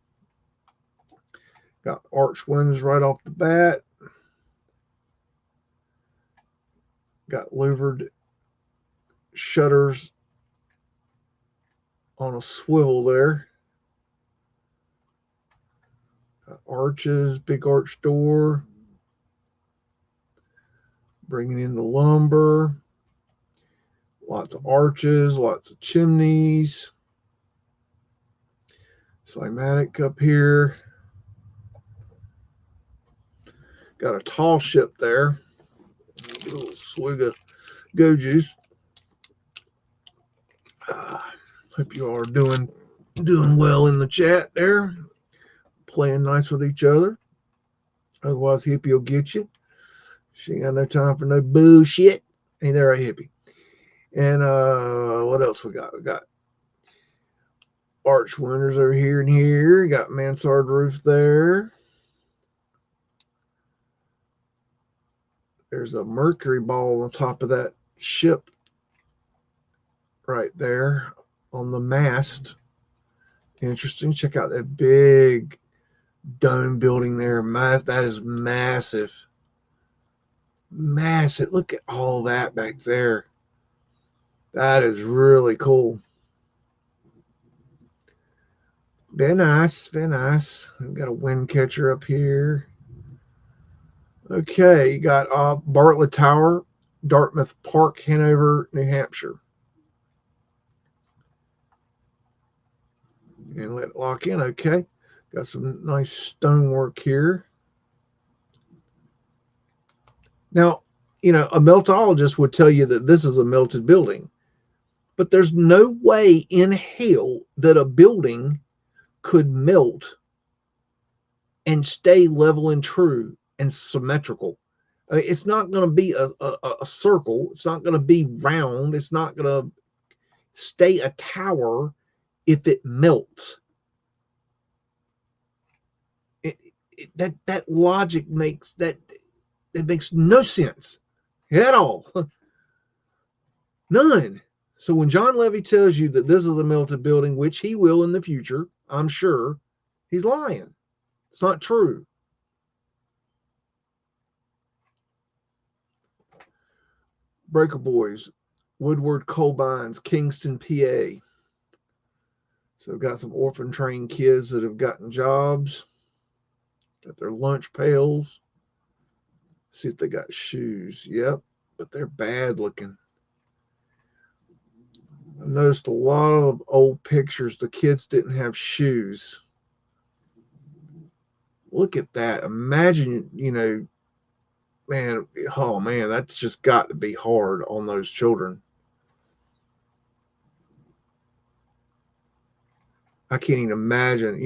Got arch windows right off the bat. Got louvered shutters on a swivel there. Got arches, big arch door. Bringing in the lumber. Lots of arches, lots of chimneys. Cymatic up here. Got a tall ship there. Get a little swig of go juice. Hope you all are doing well in the chat there. Playing nice with each other. Otherwise, Hippie will get you. She ain't got no time for no bullshit. Ain't there, a Hippie? And what else we got? We got arch windows over here and here. Got mansard roof there. There's a mercury ball on top of that ship right there on the mast. Interesting. Check out that big dome building there. That is massive. Massive. Look at all that back there. That is really cool. Very nice. Very nice. We've got a wind catcher up here. Okay, you got Bartlett Tower, Dartmouth Park, Hanover, New Hampshire. And let it lock in. Okay. Got some nice stonework here. Now, you know, a meltologist would tell you that this is a melted building, but there's no way in hell that a building could melt and stay level and true and symmetrical. I mean, it's not going to be a circle. It's not going to be round. It's not going to stay a tower if it melts. That logic makes no sense at all. None. So when John Levy tells you that this is a melted building, which he will in the future, I'm sure, he's lying. It's not true. Breaker Boys, Woodward Coal-Mines, Kingston, PA. So we've got some orphan trained kids that have gotten jobs. Got their lunch pails. See if they got shoes. Yep, but they're bad looking. I noticed a lot of old pictures. The kids didn't have shoes. Look at that. Imagine, you know, man, oh man, that's just got to be hard on those children. I can't even imagine,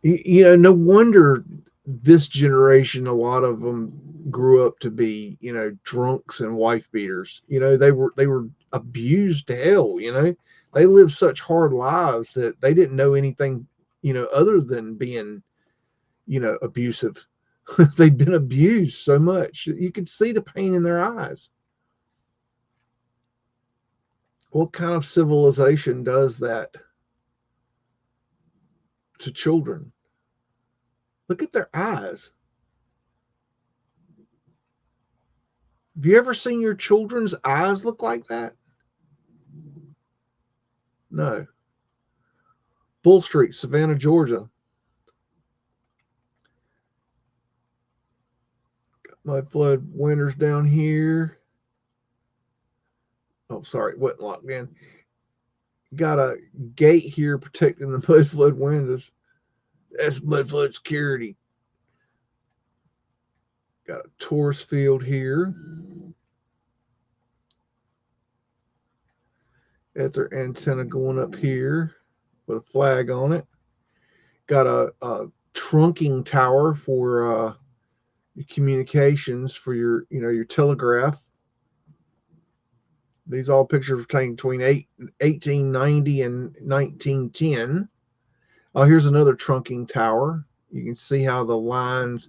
no wonder this generation, a lot of them grew up to be, drunks and wife beaters. They were abused to hell. They lived such hard lives that they didn't know anything, other than being, abusive. They'd been abused so much. You could see the pain in their eyes. What kind of civilization does that to children? Look at their eyes. Have you ever seen your children's eyes look like that? No. Bull Street, Savannah, Georgia. Got Mudflood winters down here. Oh, sorry, it wasn't locked in. Got a gate here protecting the Mudflood windows. That's Mudflood security. Got a tourist field here. That's their antenna going up here with a flag on it. Got a trunking tower for your communications for your telegraph. These all pictures taken between 1890 and 1910. Oh, here's another trunking tower. You can see how the lines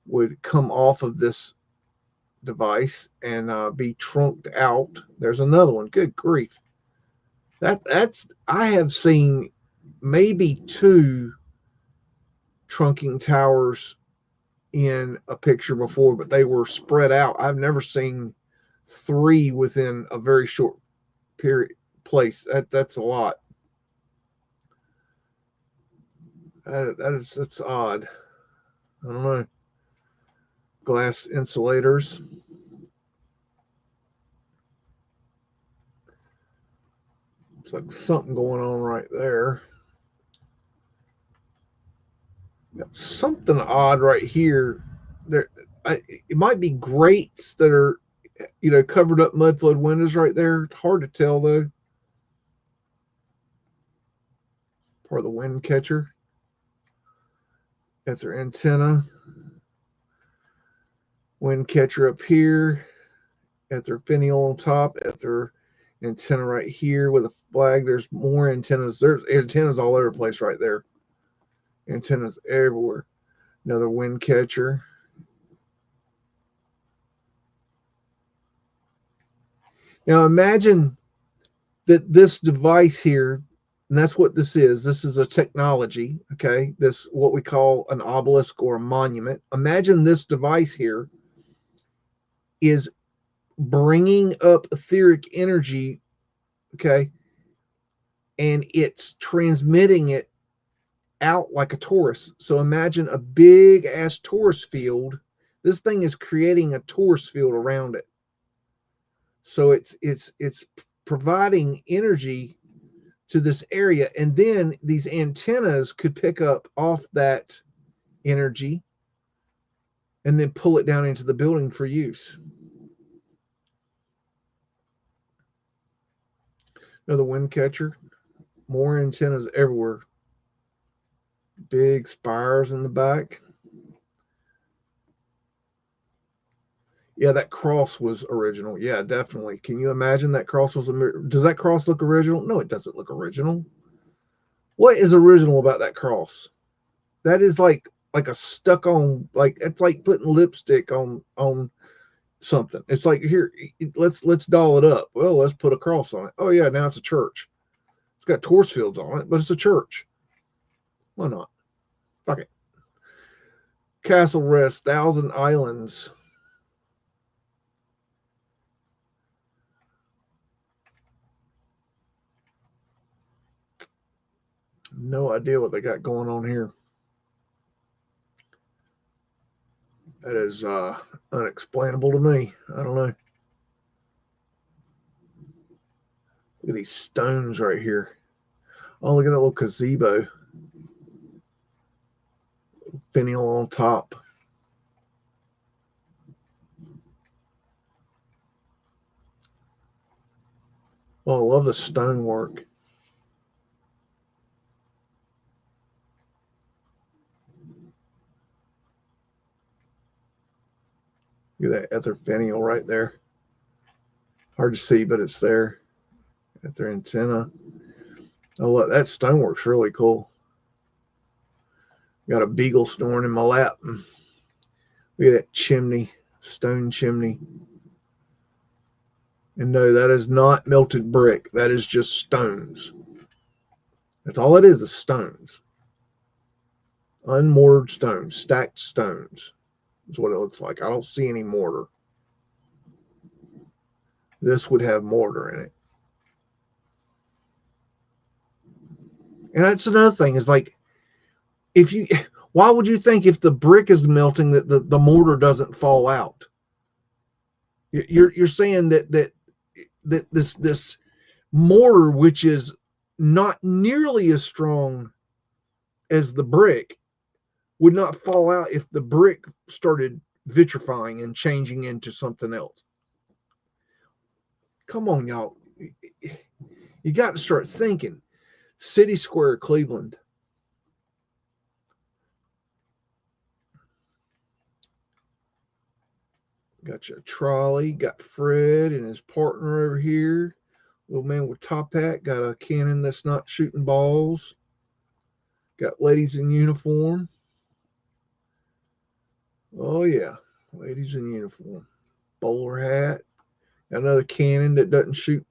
would come off of this device and be trunked out. There's another one. Good grief. That's I have seen maybe 2 trunking towers in a picture before, but they were spread out. I've never seen 3 within a very short period place. That's a lot. That's odd. I don't know. Glass insulators. It's like something going on right there. Got something odd right here. There, it might be grates that are, covered up mud flood windows right there. Hard to tell though. Part of the wind catcher. That's their antenna. Wind catcher up here. At their finial on top. At their antenna right here with a flag. There's more antennas. There's antennas all over the place right there. Antennas everywhere. Another wind catcher. Now imagine that this device here, and that's what this is. This is a technology, okay? This what we call an obelisk or a monument. Imagine this device here is bringing up etheric energy, okay? And it's transmitting it out like a torus. So imagine a big ass torus field. This thing is creating a torus field around it. So it's providing energy to this area, and then these antennas could pick up off that energy and then pull it down into the building for use. Another wind catcher. More antennas everywhere. Big spires in the back. Yeah, that cross was original. Yeah, definitely. Can you imagine that cross was does that cross look original? No, it doesn't look original. What is original about that cross? That is like a stuck on, like it's like putting lipstick on something. It's like, here, let's doll it up. Well, let's put a cross on it. Oh yeah, now it's a church. It's got torch fields on it, but it's a church. Why not? Fuck it. Castle Rest, Thousand Islands. No idea what they got going on here. That is unexplainable to me. I don't know. Look at these stones right here. Oh, look at that little gazebo. Finial on top. Oh, I love the stonework. Look at that ether finial right there. Hard to see, but it's there. At their antenna. Oh, look, that stonework's really cool. Got a beagle snoring in my lap. Look at that chimney, stone chimney. And no, that is not melted brick. That is just stones. That's all it is stones. Unmortared stones, stacked stones. That's what it looks like. I don't see any mortar. This would have mortar in it. And that's another thing, is like, why would you think if the brick is melting that the mortar doesn't fall out? You're saying that this mortar, which is not nearly as strong as the brick, would not fall out if the brick started vitrifying and changing into something else. Come on, y'all. You got to start thinking. City Square, Cleveland. Got you a trolley. Got Fred and his partner over here. Little man with top hat. Got a cannon that's not shooting balls. Got ladies in uniform. Oh, yeah. Ladies in uniform. Bowler hat. Another cannon that doesn't shoot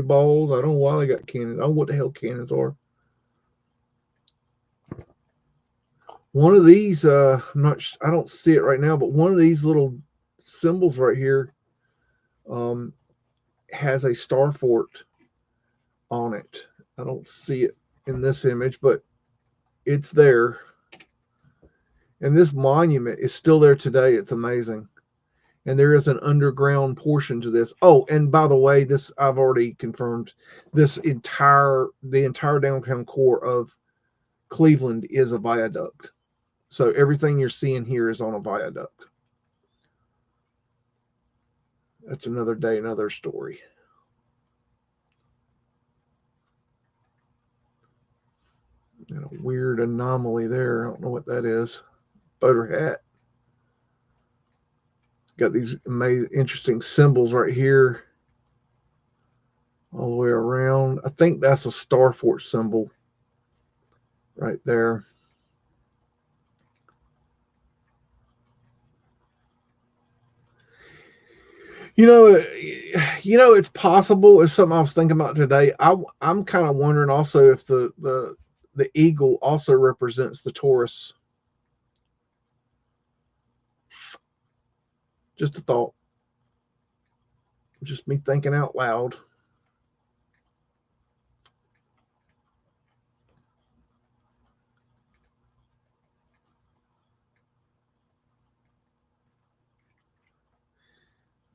balls. I don't know why they got cannons. I don't know what the hell cannons are. One of these, I don't see it right now, but one of these little symbols right here um, has a star fort on it. I don't see it in this image, but it's there. And this monument is still there today. It's amazing. And there is an underground portion to this. Oh, and by the way, this I've already confirmed. The entire downtown core of Cleveland is a viaduct. So everything you're seeing here is on a viaduct. That's another day, another story. And a weird anomaly there. I don't know what that is. Boater hat. Got these amazing, interesting symbols right here, all the way around. I think that's a Star Fort symbol right there. You know, it's possible. It's something I was thinking about today. I'm kind of wondering also if the eagle also represents the Taurus. Just a thought. Just me thinking out loud.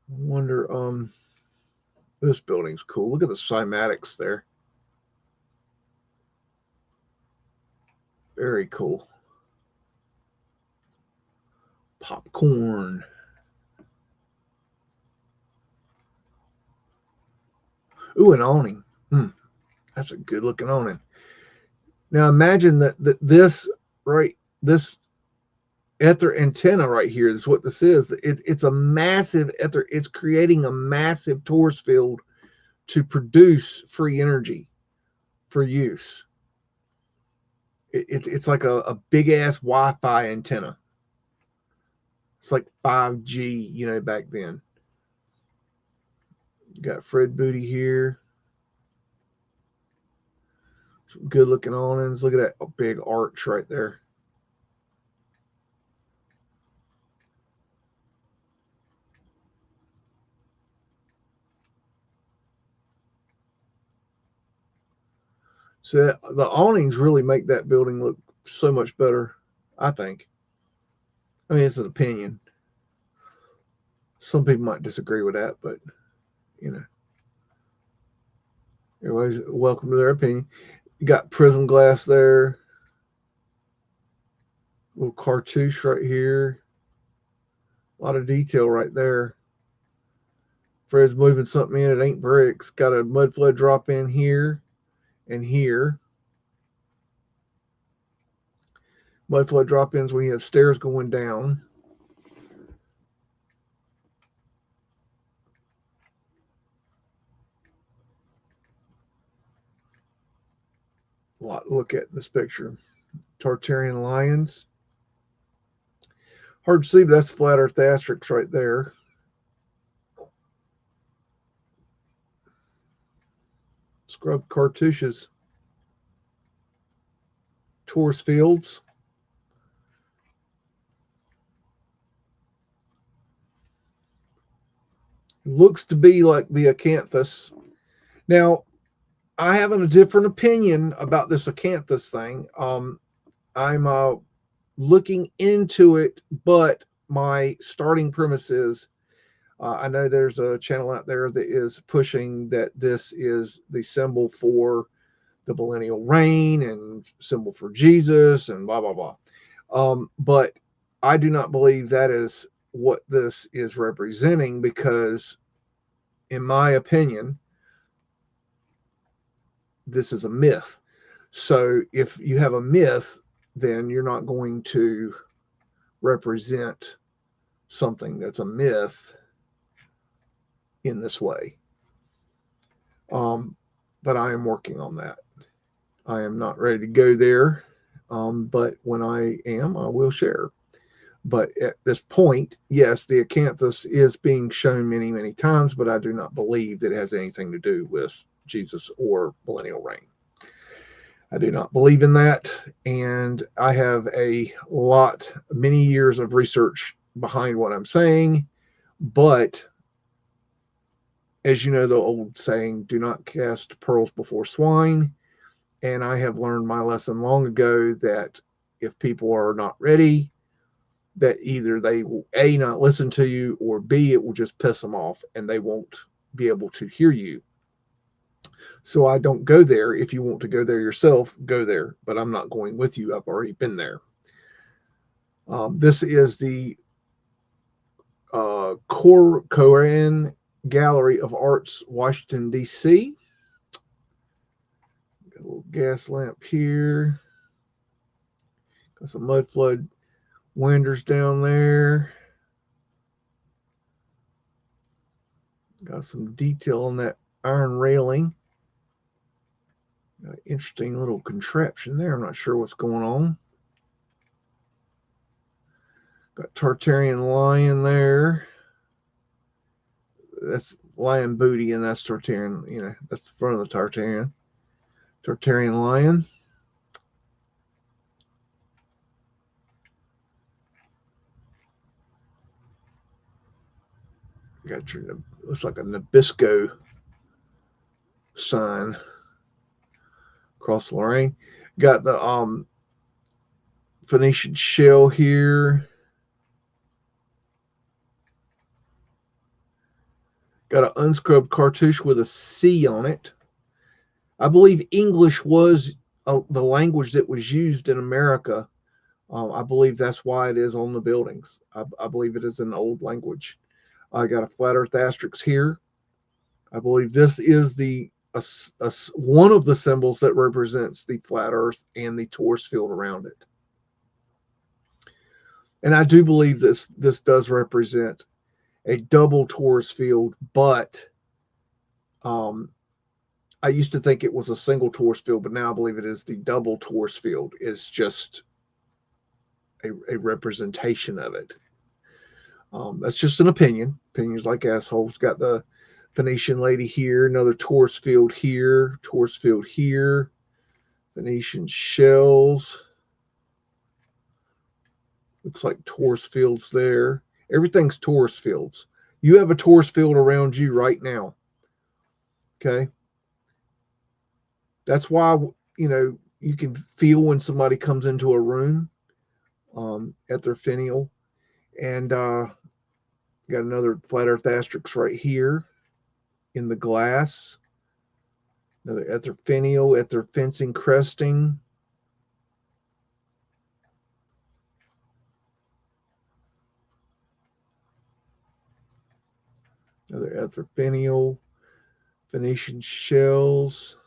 I wonder. This building's cool. Look at the cymatics there. Very cool. Popcorn. Ooh, an awning. That's a good looking awning. Now imagine that this ether antenna right here is what this is. It's a massive ether. It's creating a massive torus field to produce free energy for use. It's like a big ass Wi-Fi antenna. It's like 5G, back then. You got Fred Booty here. Some good looking awnings. Look at that big arch right there. So the awnings really make that building look so much better, I think. I mean, it's an opinion. Some people might disagree with that, but you know, everybody's welcome to their opinion. You got prism glass there, little cartouche right here, a lot of detail right there. Fred's moving something in. It ain't bricks. Got a mud flood drop in here and here. Mud flood drop ins when you have stairs going down. A lot to look at in this picture. Tartarian lions. Hard to see, but that's flat earth asterisks right there. Scrub cartouches. Torus fields. Looks to be like the acanthus. Now, I have a different opinion about this acanthus thing. I'm looking into it, but my starting premise is I know there's a channel out there that is pushing that this is the symbol for the millennial reign and symbol for Jesus and blah, blah, blah. But I do not believe that is what this is representing because, in my opinion, this is a myth. So if you have a myth, then you're not going to represent something that's a myth in this way. But I am working on that. I am not ready to go there, but when I am, I will share. But at this point, yes, the acanthus is being shown many, many times, but I do not believe that it has anything to do with Jesus or millennial reign. I do not believe in that. And I have many years of research behind what I'm saying. But as you know, the old saying, do not cast pearls before swine. And I have learned my lesson long ago that if people are not ready, that either they will A, not listen to you, or B, it will just piss them off and they won't be able to hear you. So I don't go there. If you want to go there yourself, go there, but I'm not going with you. I've already been there. This is the Korean Gallery of Arts, Washington, D.C. Got a little gas lamp here. Got some Mudflood windows down there. Got some detail on that iron railing. Got an interesting little contraption there. I'm not sure what's going on. Got Tartarian lion there. That's lion booty, and that's Tartarian. You know, that's the front of the Tartarian. Tartarian lion. Got your, looks like a Nabisco sign across Lorraine. Got the Phoenician shell here. Got an unscrubbed cartouche with a C on it. I believe English was the language that was used in America. I believe that's why it is on the buildings. I believe it is an old language. I got a flat earth asterisk here. I believe this is one of the symbols that represents the flat earth and the torus field around it. And I do believe this does represent a double torus field, but I used to think it was a single torus field, but now I believe it is the double torus field. It's just a representation of it. That's just an opinion. Opinions like assholes. Got the Phoenician lady here, another torus field here, Phoenician shells. Looks like torus fields there. Everything's torus fields. You have a torus field around you right now. Okay. That's why, you can feel when somebody comes into a room at their finial. And got another flat earth asterisk right here in the glass. Another ether finial, ether fencing cresting. Another ether finial, Phoenician shells.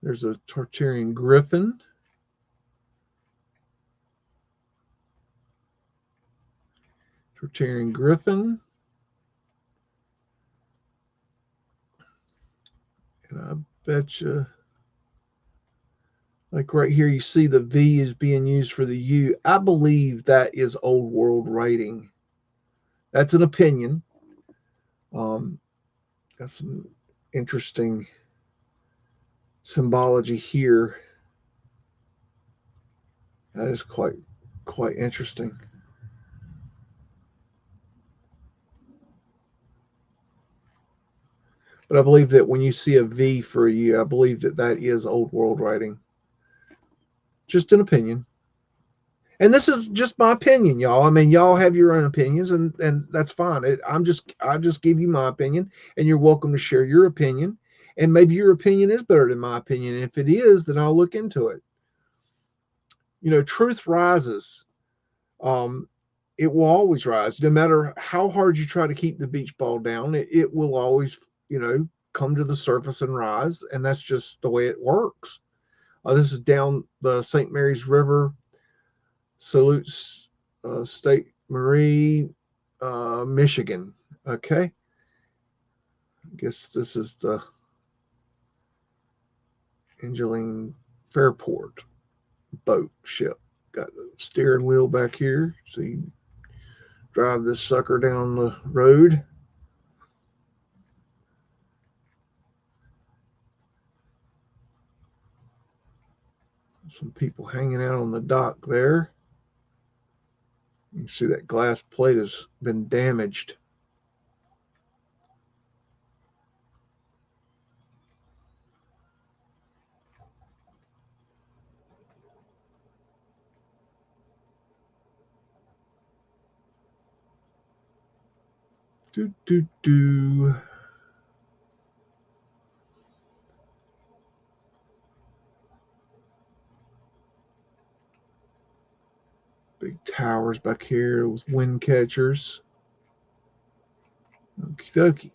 There's a Tartarian griffin. Tartarian griffin. And I bet you, like right here, you see the V is being used for the U. I believe that is old world writing. That's an opinion. Got some interesting symbology here. That is quite interesting. But I believe that when you see a V for a U, I believe that is old world writing. Just an opinion. And this is just my opinion, y'all. I mean, y'all have your own opinions, and that's fine. I just give you my opinion, and you're welcome to share your opinion. And maybe your opinion is better than my opinion. And if it is, then I'll look into it. Truth rises. It will always rise, no matter how hard you try to keep the beach ball down. It will always, come to the surface and rise, and that's just the way it works. This is down the St. Mary's River. Salutes State Marie, Michigan. Okay. I guess this is the Angeline Fairport. boat ship. Got the steering wheel back here, so you drive this sucker down the road. Some people hanging out on the dock there. You can see that glass plate has been damaged. Do, do, do. Big towers back here with wind catchers. Okie dokie.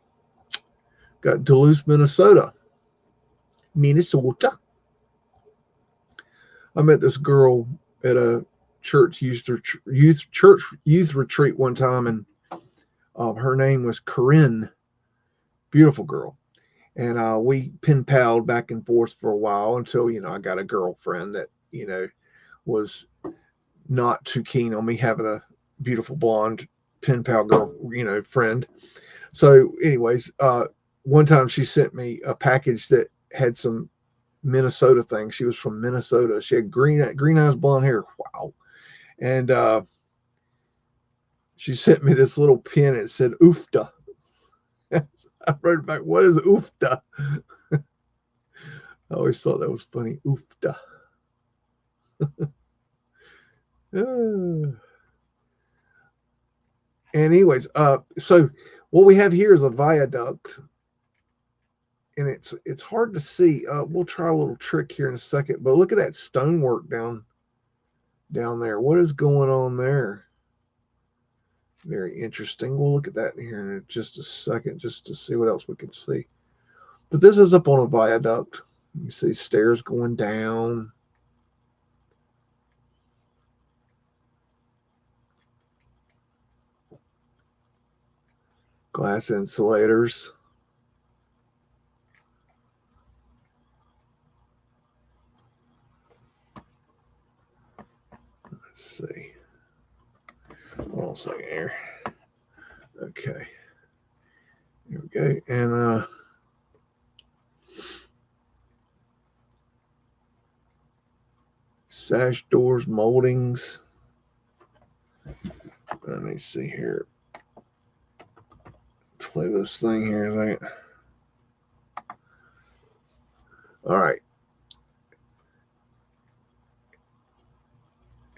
Got Duluth, Minnesota. Minnesota. I met this girl at a church youth retreat one time, and her name was Corinne. Beautiful girl. And we pen palled back and forth for a while until, I got a girlfriend that, was not too keen on me having a beautiful blonde pen pal girl, friend. So anyways, one time she sent me a package that had some Minnesota things. She was from Minnesota. She had green eyes, blonde hair. Wow. And she sent me this little pin. It said oofta. I wrote back, what is oofta? I always thought that was funny. Oofta. Anyways, so what we have here is a viaduct, and it's hard to see. We'll try a little trick here in a second, but look at that stonework down there. What is going on there? Very interesting. We'll look at that here in just a second, just to see what else we can see. But this is up on a viaduct. You see stairs going down. Glass insulators. Let's see. Hold on a second here. Okay. Here we go. And sash doors, moldings. Let me see here. Play this thing here a second. All right.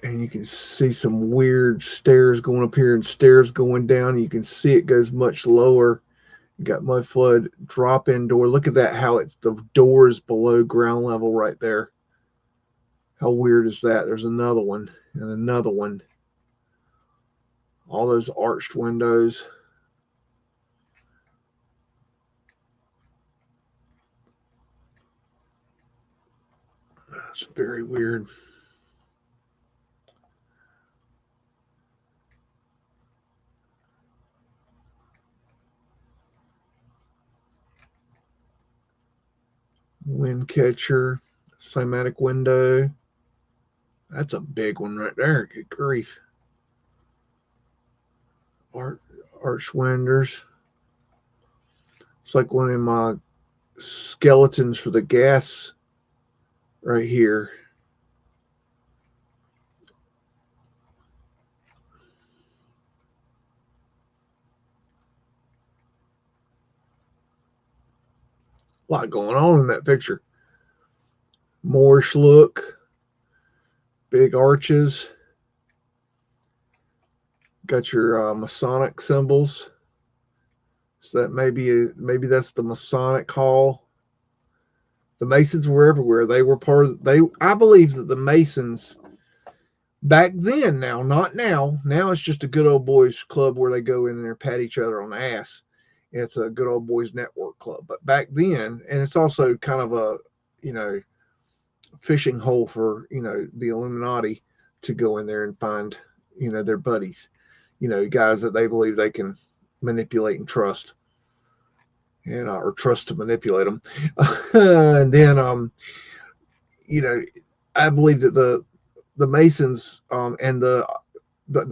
And you can see some weird stairs going up here and stairs going down. You can see it goes much lower. You got Mudflood drop-in door. Look at that, how it's the door is below ground level right there. How weird is that? There's another one and another one. All those arched windows. That's very weird. Wind catcher, cymatic window. That's a big one right there. Good grief. Arch windows. It's like one of my skeletons for the gas right here. A lot going on in that picture. Moorish look. Big arches. Got your Masonic symbols. So that maybe that's the Masonic hall. The Masons were everywhere. They were part of I believe that the Masons back then, now, not now. Now it's just a good old boys club where they go in there, pat each other on the ass. It's a good old boys network club. But back then, and it's also kind of a, fishing hole for, the Illuminati to go in there and find, their buddies, guys that they believe they can manipulate and trust, and or trust to manipulate them. And then, I believe that the Masons and the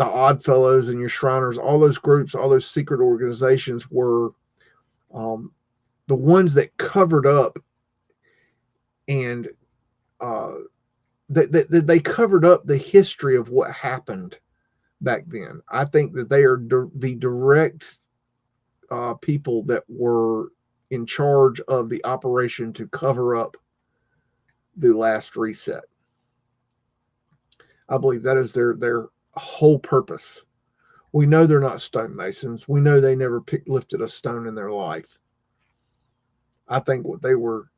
Odd Fellows and your Shriners, all those groups, all those secret organizations were the ones that covered up and they covered up the history of what happened back then. I think that they are the direct people that were in charge of the operation to cover up the last reset. I believe that is their whole purpose. We know they're not stonemasons. We know they never lifted a stone in their life. I think what they were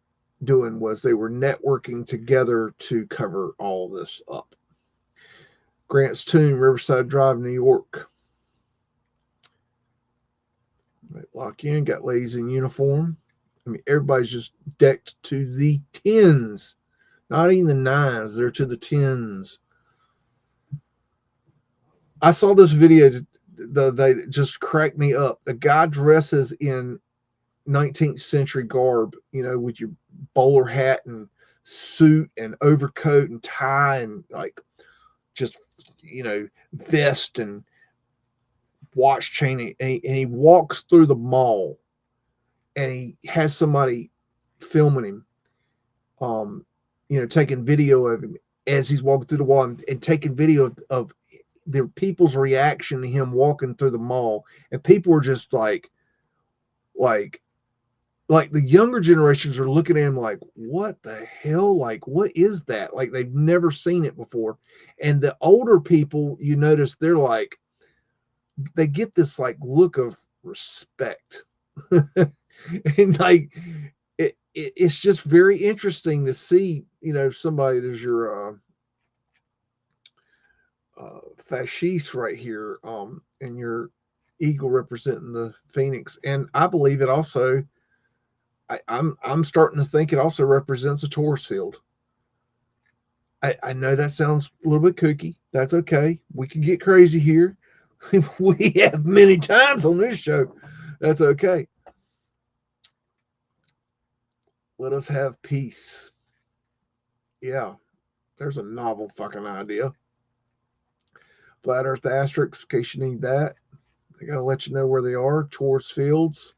doing was they were networking together to cover all this up. Grant's Tomb, Riverside Drive, New York. Lock in, got ladies in uniform. I mean, everybody's just decked to the tens. Not even the nines, they're to the tens. I saw this video that just cracked me up. The guy dresses in 19th century garb, with your bowler hat and suit and overcoat and tie and like just, vest and watch chain. And he walks through the mall and he has somebody filming him, taking video of him as he's walking through the wall and taking video of the people's reaction to him walking through the mall. And people were just like the younger generations are looking at him like, what the hell? Like, what is that? Like, they've never seen it before. And the older people, you notice they're like, they get this like look of respect. And like, it's just very interesting to see, somebody, there's your fasciste right here, and your eagle representing the phoenix. And I believe it also, I'm starting to think it also represents a Taurus field. I know that sounds a little bit kooky. That's okay. We can get crazy here. We have many times on this show. That's okay. Let us have peace. Yeah, there's a novel fucking idea. Flat Earth asterisks, in case you need that. I gotta let you know where they are. Taurus fields,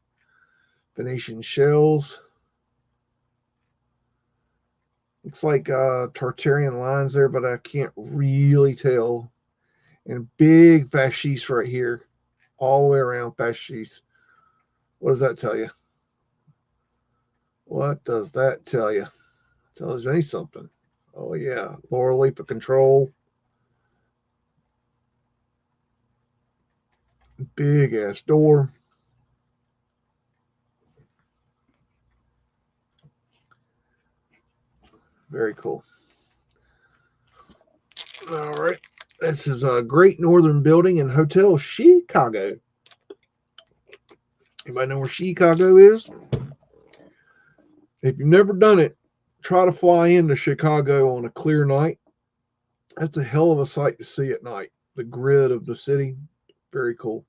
Venetian shells. Looks like Tartarian lines there, but I can't really tell. And big fasciste right here, all the way around fasciste. What does that tell you? What does that tell you? Tells me something. Oh yeah, lower leap of control. Big ass door. Very cool. All right. This is a Great Northern Building and Hotel Chicago. Anybody know where Chicago is? If you've never done it, try to fly into Chicago on a clear night. That's a hell of a sight to see at night. The grid of the city, very cool.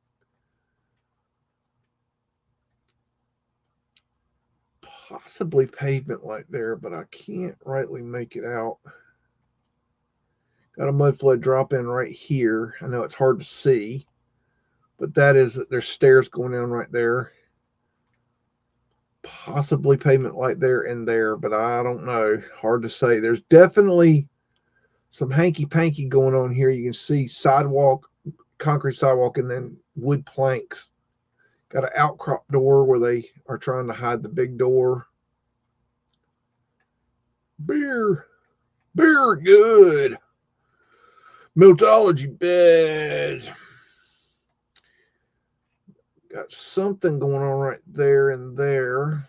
Possibly pavement right there, but I can't rightly make it out. Got a mudflood drop in right here. I know it's hard to see, but there's stairs going down right there. Possibly pavement light there and there, but I don't know. Hard to say. There's definitely some hanky-panky going on here. You can see sidewalk, concrete sidewalk, and then wood planks. Got an outcrop door where they are trying to hide the big door. Beer good. Meltology bed. Got something going on right there and there.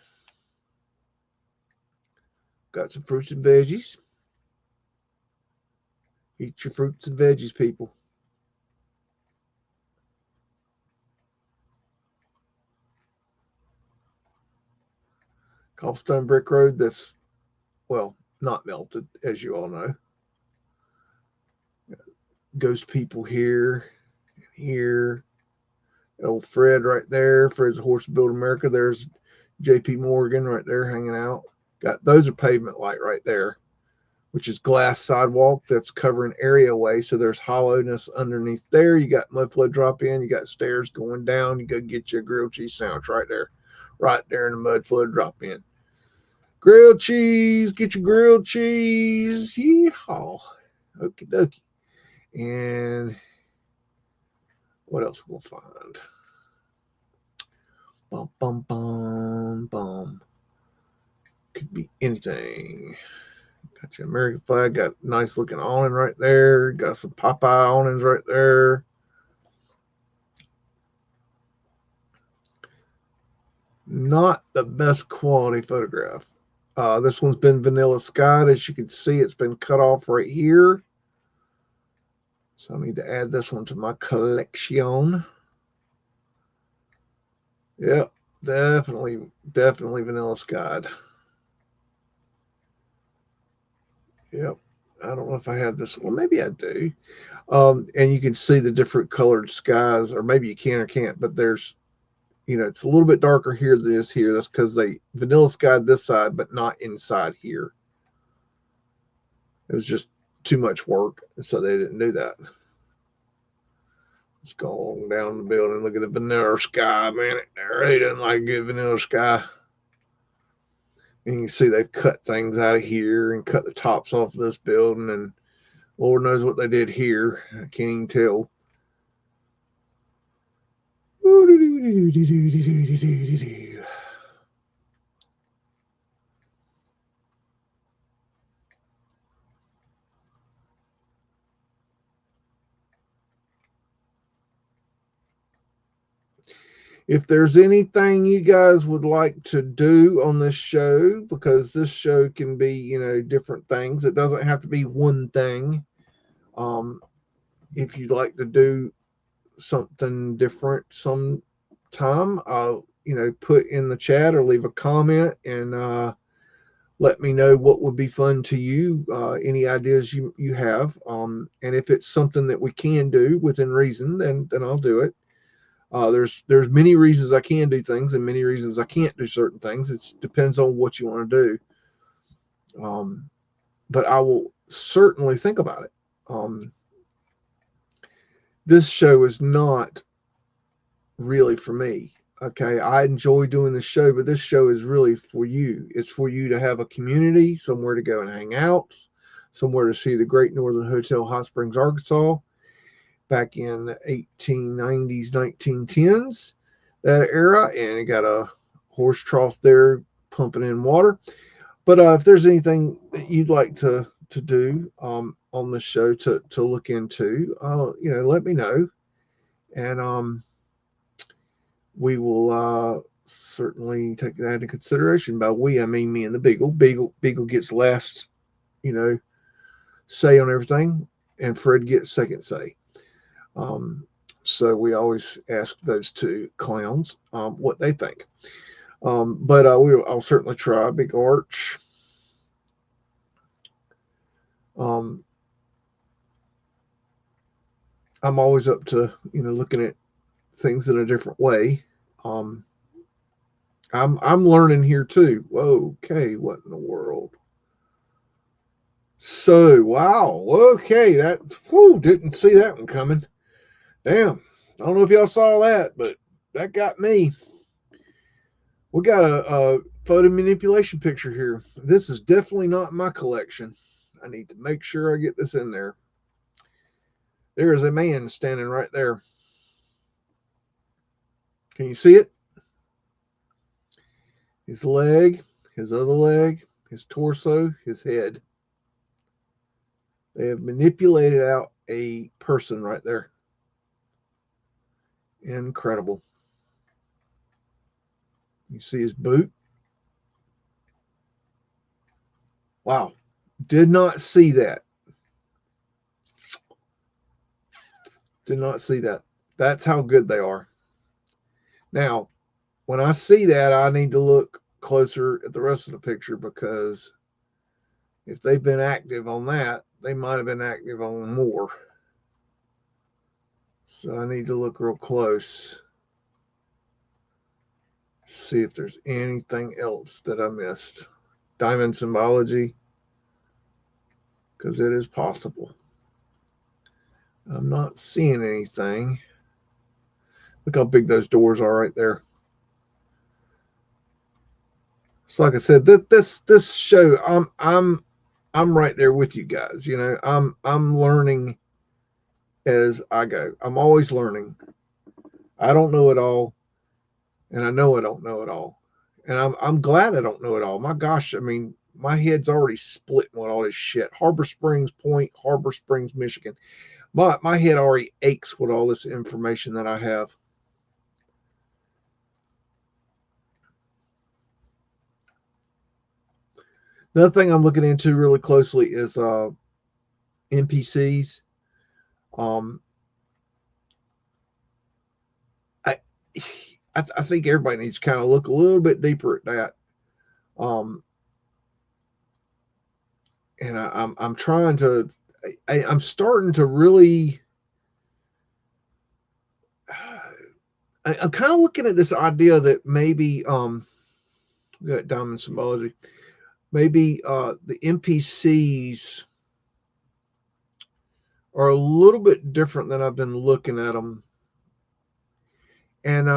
Got some fruits and veggies. Eat your fruits and veggies, people. Cobblestone brick road that's, well, not melted, as you all know. Ghost people here, here. Old Fred right there. Fred's a Horse Build America. There's JP Morgan right there hanging out. Those are pavement light right there. which is glass sidewalk that's covering areaway. So there's hollowness underneath there. You got Mudflood drop in. You got stairs going down. You go get your grilled cheese sandwich right there in the Mudflood drop in. Grilled cheese, get your grilled cheese. Yeehaw. Okie dokie. And what else we'll find? Bum, bum, bum, bum. Could be anything. Got your American flag. Got nice looking awning right there. Got some Popeye awnings right there. Not the best quality photograph. This one's been vanilla skied. As you can see, it's been cut off right here. So I need to add this one to my collection. Yep, definitely vanilla skied. Yep. I don't know if I have this. Well, maybe I do. And you can see the different colored skies, or maybe you can or can't, but there's, it's a little bit darker here than it is here. That's because they vanilla skied this side, but not inside here. It was just too much work, so they didn't do that. Let's go on down the building. Look at the vanilla sky, man. It really doesn't like good vanilla sky. And you can see they've cut things out of here and cut the tops off of this building, and Lord knows what they did here. I can't even tell. If there's anything you guys would like to do on this show, because this show can be, different things. It doesn't have to be one thing. If you'd like to do something different sometime, put in the chat or leave a comment and let me know what would be fun to you, any ideas you have. And if it's something that we can do within reason, then I'll do it. There's many reasons I can do things and many reasons I can't do certain things. It depends on what you want to do. But I will certainly think about it. This show is not really for me. Okay, I enjoy doing the show, but this show is really for you. It's for you to have a community, somewhere to go and hang out, somewhere to see the Great Northern Hotel, Hot Springs, Arkansas, back in the 1890s, 1910s, that era, and it got a horse trough there pumping in water. But if there's anything that you'd like to do on the show to look into, let me know, and we will certainly take that into consideration. By we, I mean me and the Beagle. Beagle gets last, say on everything, and Fred gets second say. So we always ask those two clowns what they think. But I'll certainly try Big Arch. I'm always up to looking at things in a different way. I'm learning here too. Whoa, okay, what in the world? So wow, okay, didn't see that one coming. Damn, I don't know if y'all saw that, but that got me. We got a photo manipulation picture here. This is definitely not my collection. I need to make sure I get this in there. There is a man standing right there. Can you see it? His leg, his other leg, his torso, his head. They have manipulated out a person right there. Incredible. You see his boot? Wow. Did not see that. Did not see that. That's how good they are. Now, when I see that, I need to look closer at the rest of the picture, because if they've been active on that, they might have been active on more. So I need to look real close. See if there's anything else that I missed. Diamond symbology. because it is possible. I'm not seeing anything. Look how big those doors are right there. So like I said, this show, I'm right there with you guys. You know, I'm learning as I go. I'm always learning. I don't know it all, and I know I don't know it all, and I'm glad I don't know it all. My gosh, I mean, my head's already split with all this shit. Harbor Springs Point, Harbor Springs, Michigan. My head already aches with all this information that I have. Another thing I'm looking into really closely is NPCs. Um, I, I think everybody needs to kind of look a little bit deeper at that. Um, and I'm trying to, I'm starting to really, I'm kind of looking at this idea that maybe, we got diamond symbology, maybe the NPCs are a little bit different than I've been looking at them. And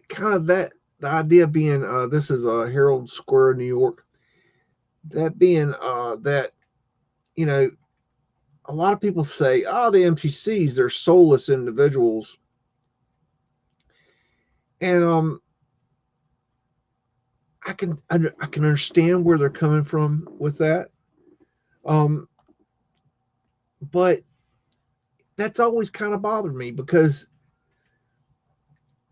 kind of that, the idea being, this is Herald Square, New York. That being that, you know, a lot of people say, oh, the NPCs, they're soulless individuals. And I can understand where they're coming from with that. Um, but that's always kind of bothered me because,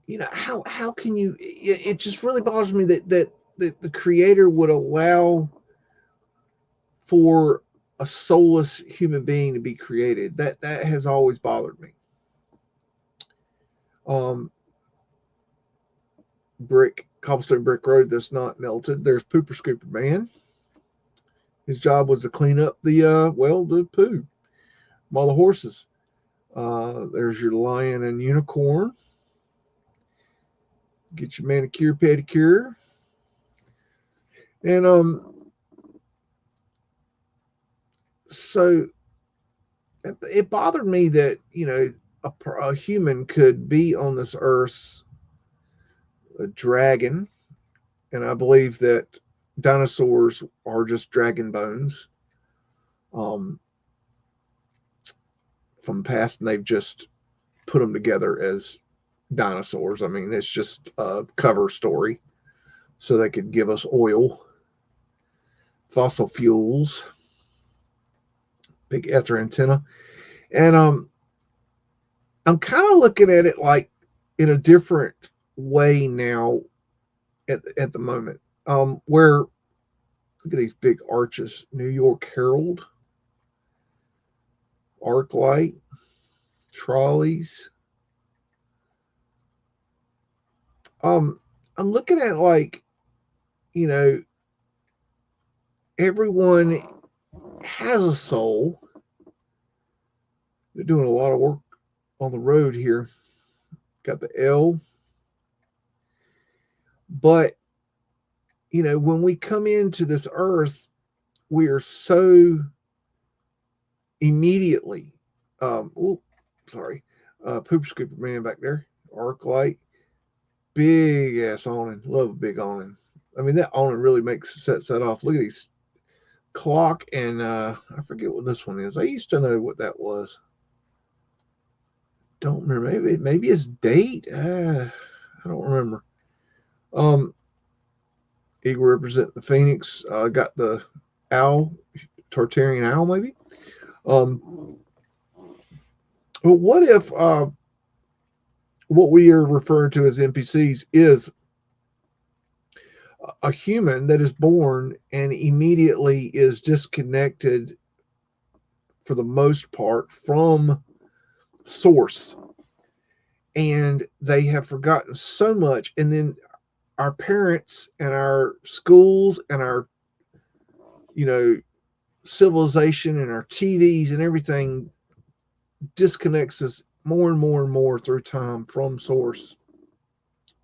you know, how can you, it just really bothers me that the creator would allow for a soulless human being to be created. That has always bothered me. Um, Cobblestone brick road that's not melted. There's Pooper Scooper Man. His job was to clean up the poo, all the horses. There's your lion and unicorn. Get your manicure, pedicure, and so it bothered me that, you know, a human could be on this earth, a dragon, and I believe that dinosaurs are just dragon bones um, from the past, and they've just put them together as dinosaurs. I mean, it's just a cover story so they could give us oil, fossil fuels, big ether antenna, and I'm kind of looking at it like in a different way now at the moment. Where look at these big arches, New York Herald, ArcLight, trolleys. Um, I'm looking at like, you know, everyone has a soul. They're doing a lot of work on the road here. Got the L, but you know, when we come into this earth, we are so immediately. Oh, sorry, Pooper Scooper Man back there, arc light, big ass awning. Love a big awning. I mean, that awning really sets that off. Look at these clock and I forget what this one is. I used to know what that was. Don't remember. Maybe it's date. I don't remember. Um, Eagle represent the Phoenix. Got the owl, Tartarian owl, maybe. Um, but what if what we are referring to as NPCs is a human that is born and immediately is disconnected for the most part from source, and they have forgotten so much, and then our parents and our schools and our, you know, civilization and our TVs and everything disconnects us more and more and more through time from source,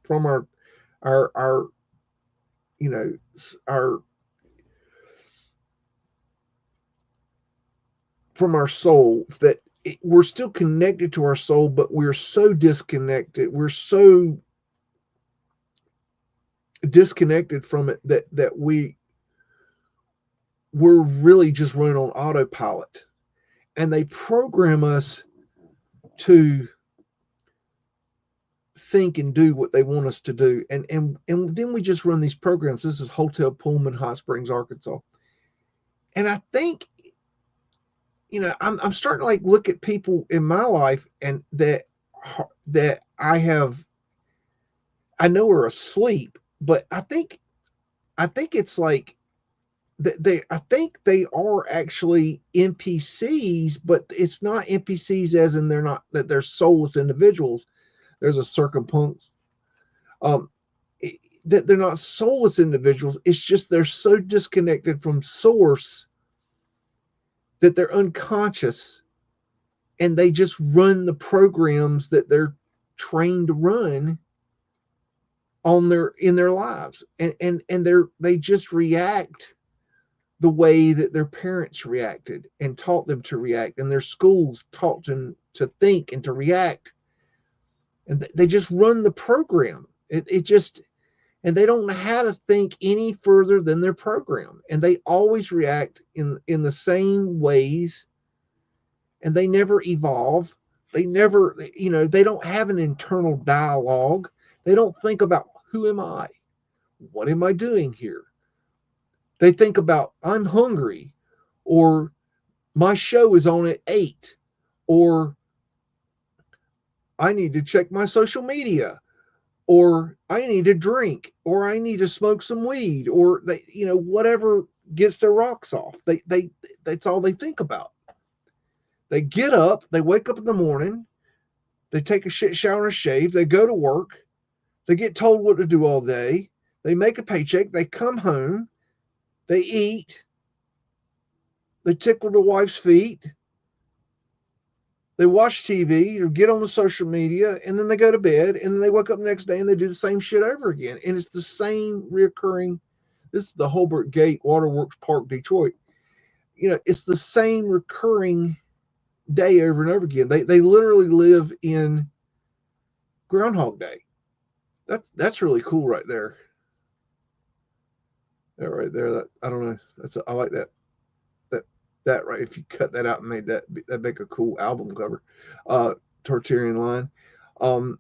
from our you know, our from our soul, that we're still connected to our soul, but we're so disconnected. We're so disconnected from it that we're really just running on autopilot, and they program us to think and do what they want us to do, and then we just run these programs. This is Hotel Pullman, Hot Springs, Arkansas. And I think, I'm starting to like look at people in my life, and that I know are asleep, but I think it's like I think they are actually NPCs, but it's not NPCs as in they're not, that they're soulless individuals. There's a circumpunct. Um, that they're not soulless individuals. It's just they're so disconnected from source that they're unconscious, and they just run the programs that they're trained to run on in their lives, and they just react the way that their parents reacted and taught them to react, and their schools taught them to think and to react, and they just run the program. It just, and they don't know how to think any further than their program, and they always react in the same ways, and they never evolve. They never, they don't have an internal dialogue. They don't think about, who am I, what am I doing here. They think about, I'm hungry, or my show is on at 8, or I need to check my social media, or I need to drink, or I need to smoke some weed, or whatever gets their rocks off. They That's all they think about. They get up, they wake up in the morning, they take a shit shower and a shave, they go to work, they get told what to do all day, they make a paycheck, they come home, they eat, they tickle their wife's feet, they watch TV or get on the social media, and then they go to bed, and then they wake up the next day and they do the same shit over again. And it's the same reoccurring. This is the Holbert Gate Waterworks Park, Detroit. It's the same recurring day over and over again. They literally live in Groundhog Day. That's really cool right there. That right there. That, I don't know. I like that. That right. If you cut that out and made that make a cool album cover. Tartarian line. Um,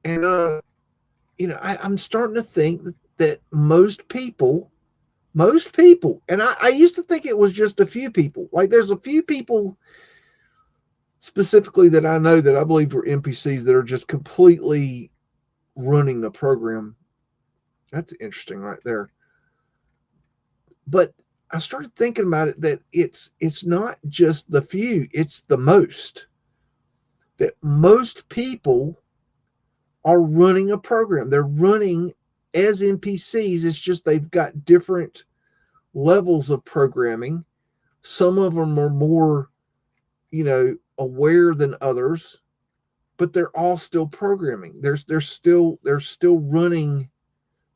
and I'm starting to think that most people, and I used to think it was just a few people. Like, there's a few people specifically that I know that I believe were NPCs that are just completely running the program. That's interesting right there. But I started thinking about it, that it's not just the few, it's the most. That most people are running a program. They're running as NPCs. It's just they've got different levels of programming. Some of them are more, aware than others, but they're all still programming. They're still running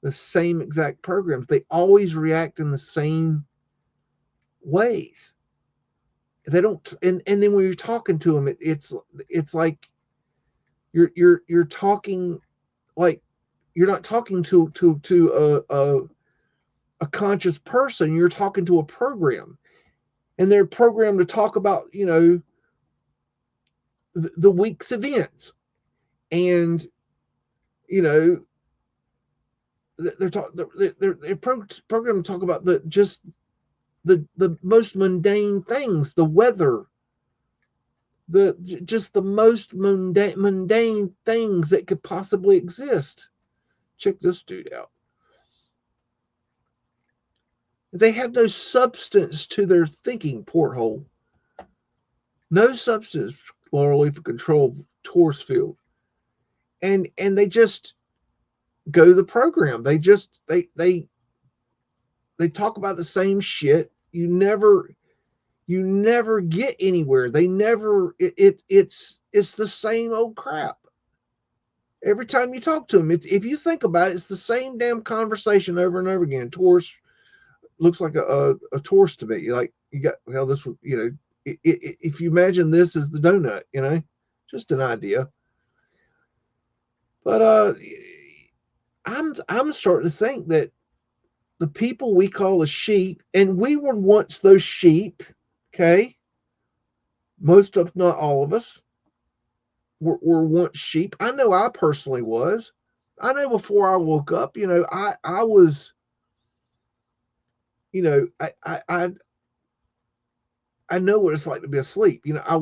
the same exact programs. They always react in the same ways. They don't, and then when you're talking to them, it's like you're talking, like, you're not talking to a conscious person. You're talking to a program, and they're programmed to talk about the week's events, and you know they're programmed to talk about the most mundane things, the weather, the most mundane things that could possibly exist. Check this dude out. They have no substance to their thinking porthole. No substance, laurel leaf of control, Taurus field. And they just go to the program. They talk about the same shit. You never get anywhere. It's the same old crap. Every time you talk to them, if you think about it, it's the same damn conversation over and over again. Taurus looks like a tourist to me. Like you got, well, this, if you imagine this as the donut, just an idea. But I'm starting to think that the people we call the sheep, and we were once those sheep, okay? Most of, not all of us, were once sheep. I know I personally was. I know before I woke up, I was, I know what it's like to be asleep. I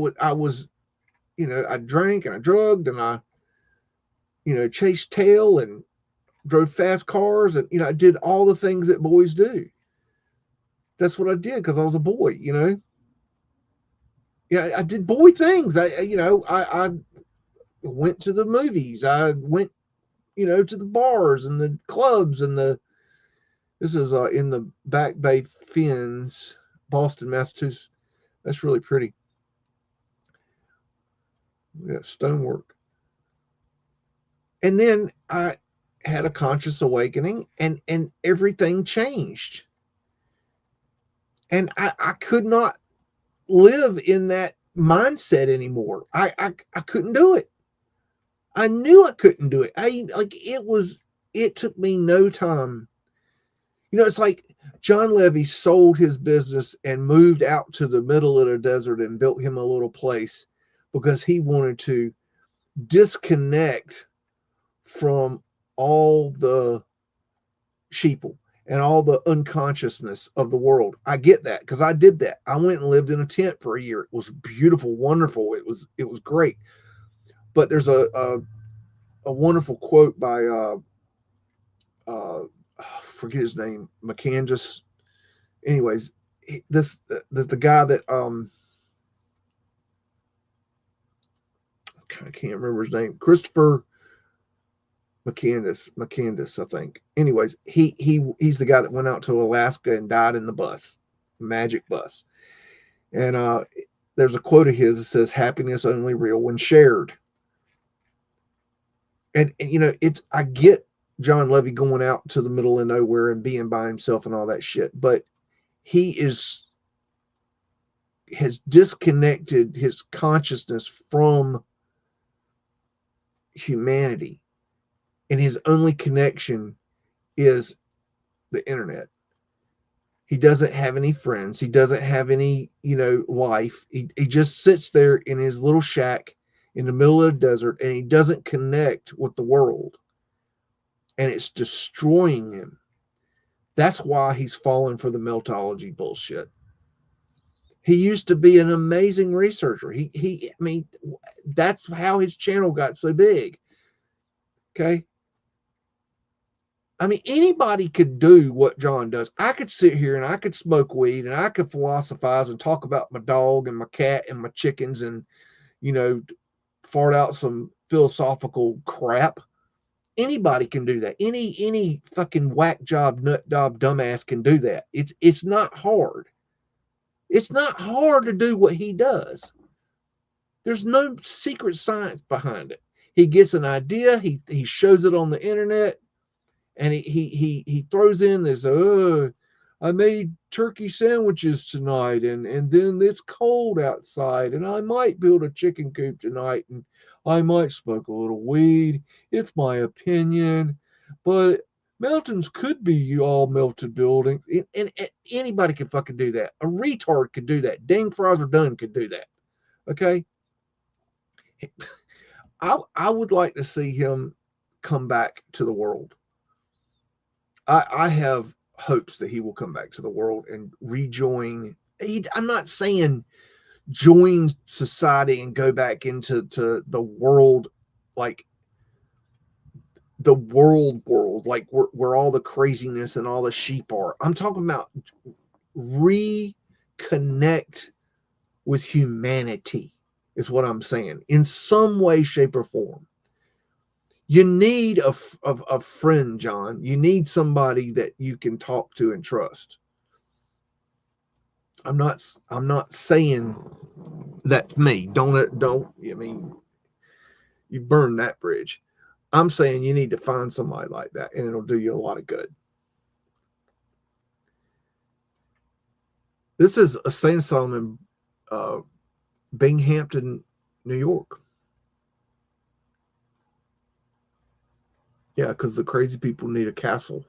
drank and I drugged and I, chased tail and drove fast cars and, I did all the things that boys do. That's what I did because I was a boy. Yeah, I did boy things. I went to the movies. I went, to the bars and the clubs and this is in the Back Bay Fens, Boston, Massachusetts. That's really pretty. Yeah, stonework. And then I had a conscious awakening and everything changed. And I could not live in that mindset anymore. I couldn't do it. I knew I couldn't do it. It took me no time. It's like John Levy sold his business and moved out to the middle of the desert and built him a little place because he wanted to disconnect from all the sheeple and all the unconsciousness of the world. I get that because I did that. I went and lived in a tent for a year. It was beautiful, wonderful. It was great. But there's a wonderful quote by uh forget his name, McCandless. Anyways, the guy that I can't remember his name, Christopher McCandless, I think. Anyways, he's the guy that went out to Alaska and died in the bus, magic bus. And there's a quote of his that says, "Happiness only real when shared." And it's I get John Levy going out to the middle of nowhere and being by himself and all that shit, but he has disconnected his consciousness from humanity, and his only connection is the internet. He doesn't have any friends. He doesn't have any, life. He just sits there in his little shack in the middle of the desert and he doesn't connect with the world. And it's destroying him. That's why he's fallen for the Meltology bullshit. He used to be an amazing researcher. I mean, that's how his channel got so big. Okay. I mean, anybody could do what John does. I could sit here and I could smoke weed and I could philosophize and talk about my dog and my cat and my chickens and, you know, fart out some philosophical crap. Anybody can do that. Any fucking whack job, nut job, dumbass can do that. It's not hard. It's not hard to do what he does. There's no secret science behind it. He gets an idea, he shows it on the internet, and he throws in this, I made turkey sandwiches tonight, and then it's cold outside, and I might build a chicken coop tonight, and I might smoke a little weed. It's my opinion, but mountains could be all melted buildings, and anybody can fucking do that. A retard could do that. Dane Fraser Dunn could do that. Okay, I would like to see him come back to the world. I have hopes that he will come back to the world and rejoin. I'm not saying join society and go back into the world, like the world, like where all the craziness and all the sheep are. I'm talking about reconnect with humanity, is what I'm saying, in some way, shape, or form. You need a friend, John. You need somebody that you can talk to and trust. I'm not saying that's me. Don't I mean, you burn that bridge. I'm saying you need to find somebody like that and it'll do you a lot of good. This is a sane asylum in Binghamton, New York. Yeah, because the crazy people need a castle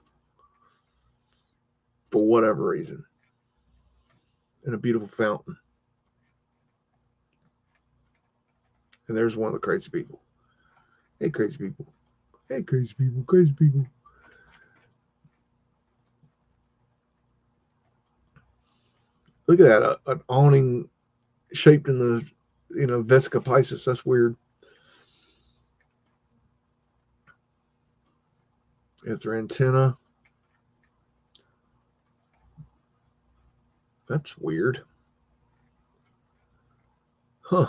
for whatever reason, and a beautiful fountain. And there's one of the crazy people. Hey, crazy people. Hey, crazy people. Crazy people. Look at that. An awning shaped in the, Vesica Pisces. That's weird. It's their antenna. That's weird. Huh.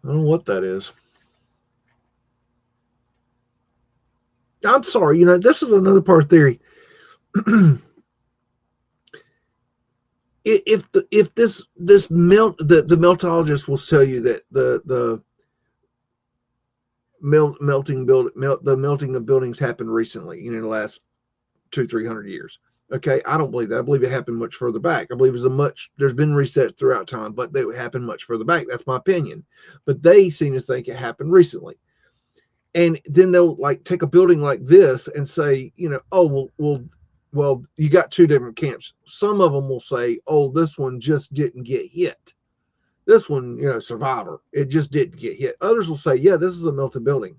I don't know what that is. I'm sorry. This is another part of theory. If this the meltologist will tell you that the the melting of buildings happened recently, in the last 200-300 years. Okay, I don't believe that. I believe it happened much further back. I believe there's been resets throughout time, but they happened much further back. That's my opinion. But they seem to think it happened recently. And then they'll like take a building like this and say, oh, well, you got two different camps. Some of them will say, oh, this one just didn't get hit. This one, survivor, it just didn't get hit. Others will say, yeah, this is a melted building.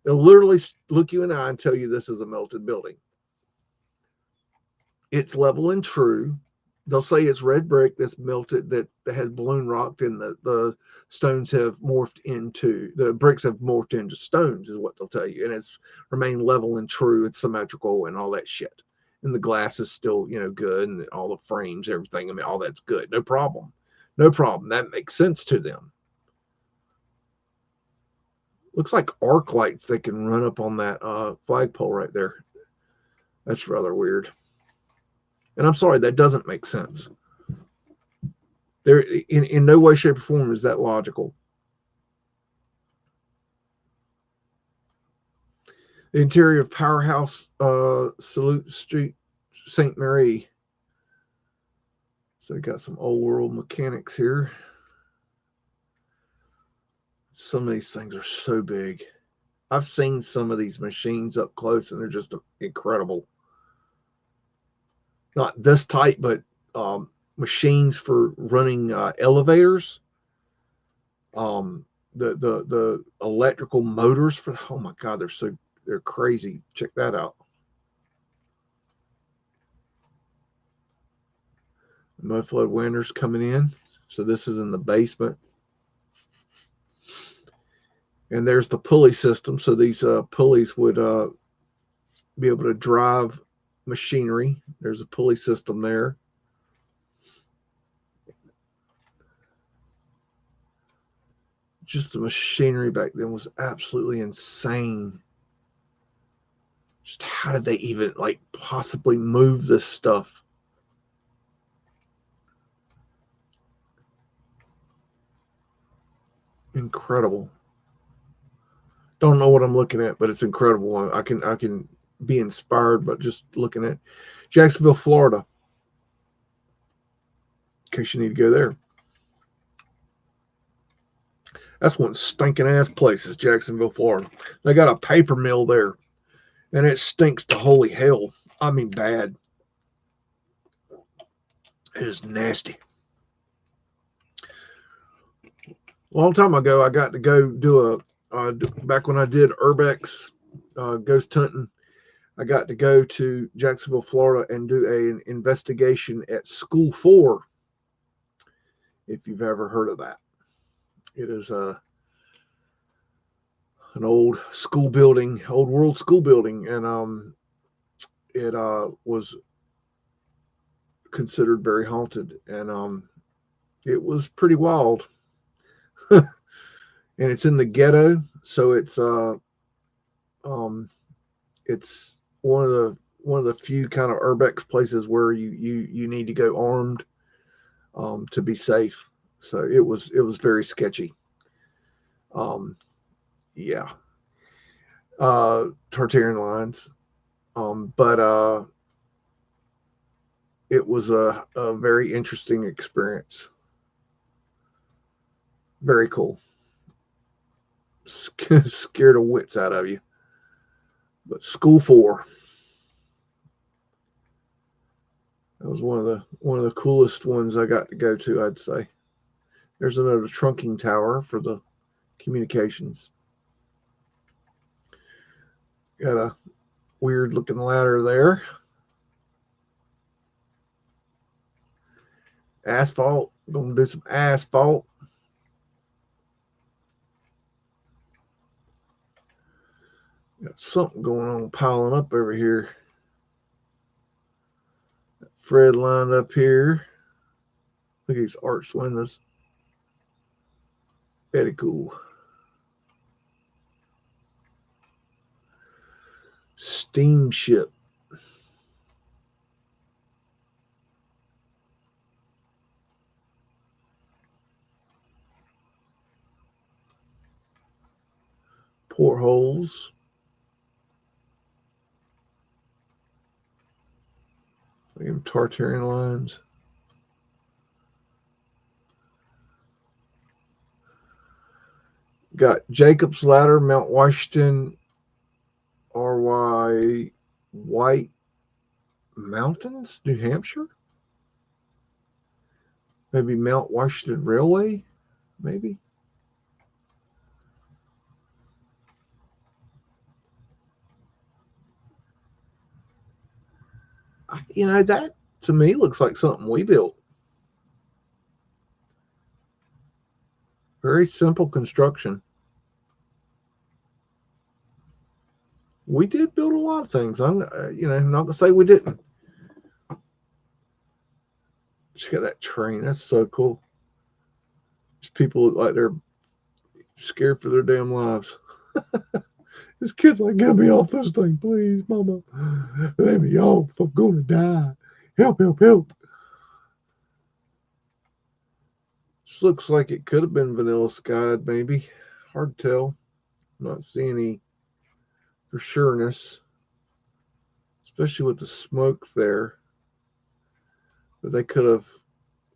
They'll literally look you in the eye and tell you this is a melted building. It's level and true. They'll say it's red brick that's melted, that has balloon rocked, and the stones have morphed into, the bricks have morphed into stones, is what they'll tell you. And it's remained level and true. It's symmetrical and all that shit. And the glass is still, good, and all the frames, everything. I mean, all that's good. No problem. No problem. That makes sense to them. Looks like arc lights they can run up on that flagpole right there. That's rather weird. And I'm sorry, that doesn't make sense. There, in no way, shape, or form is that logical. The interior of Powerhouse, Salute Street, St. Mary. So we got some old world mechanics here. Some of these things are so big. I've seen some of these machines up close, and they're just incredible. Not this tight, but machines for running elevators. The electrical motors for, oh my god, they're crazy. Check that out. Mudflood winders coming in. So this is in the basement. And there's the pulley system. So these pulleys would be able to drive machinery. There's a pulley system there. Just the machinery back then was absolutely insane. Just how did they even like possibly move this stuff? Incredible. Don't know what I'm looking at, but it's incredible. I can be inspired, but just looking at Jacksonville, Florida. In case you need to go there. That's one stinking ass place is Jacksonville, Florida. They got a paper mill there, and it stinks to holy hell. I mean, bad. It is nasty. A long time ago, I got to go do back when I did urbex ghost hunting. I got to go to Jacksonville, Florida, and do an investigation at School 4. If you've ever heard of that, it is an old school building, old world school building, and it was considered very haunted, and it was pretty wild. And it's in the ghetto, so um, it's one of the few kind of urbex places where you need to go armed to be safe. So it was very sketchy. Um, yeah, Tartarian lines, but it was a very interesting experience. Very cool. Scared the wits out of you. But School 4, that was one of the coolest ones I got to go to, I'd say. There's another trunking tower for the communications. Got a weird looking ladder there. Asphalt. Gonna do some asphalt. Got something going on piling up over here. Fred lined up here. Look at these arched windows. Very cool. Steamship. Portholes. Look at Tartarian lines. Got Jacob's Ladder, Mount Washington, RY White Mountains, New Hampshire. Maybe Mount Washington Railway, maybe. That to me looks like something we built. Very simple construction. We did build a lot of things. I'm, not gonna say we didn't. Check out that train. That's so cool. These people look like they're scared for their damn lives. This kid's like, get me off this thing, please, mama. Let me off. I'm gonna die. Help, help, help. This looks like it could have been vanilla skied, maybe. Hard to tell. I'm not seeing any for sureness, especially with the smoke there. But they could have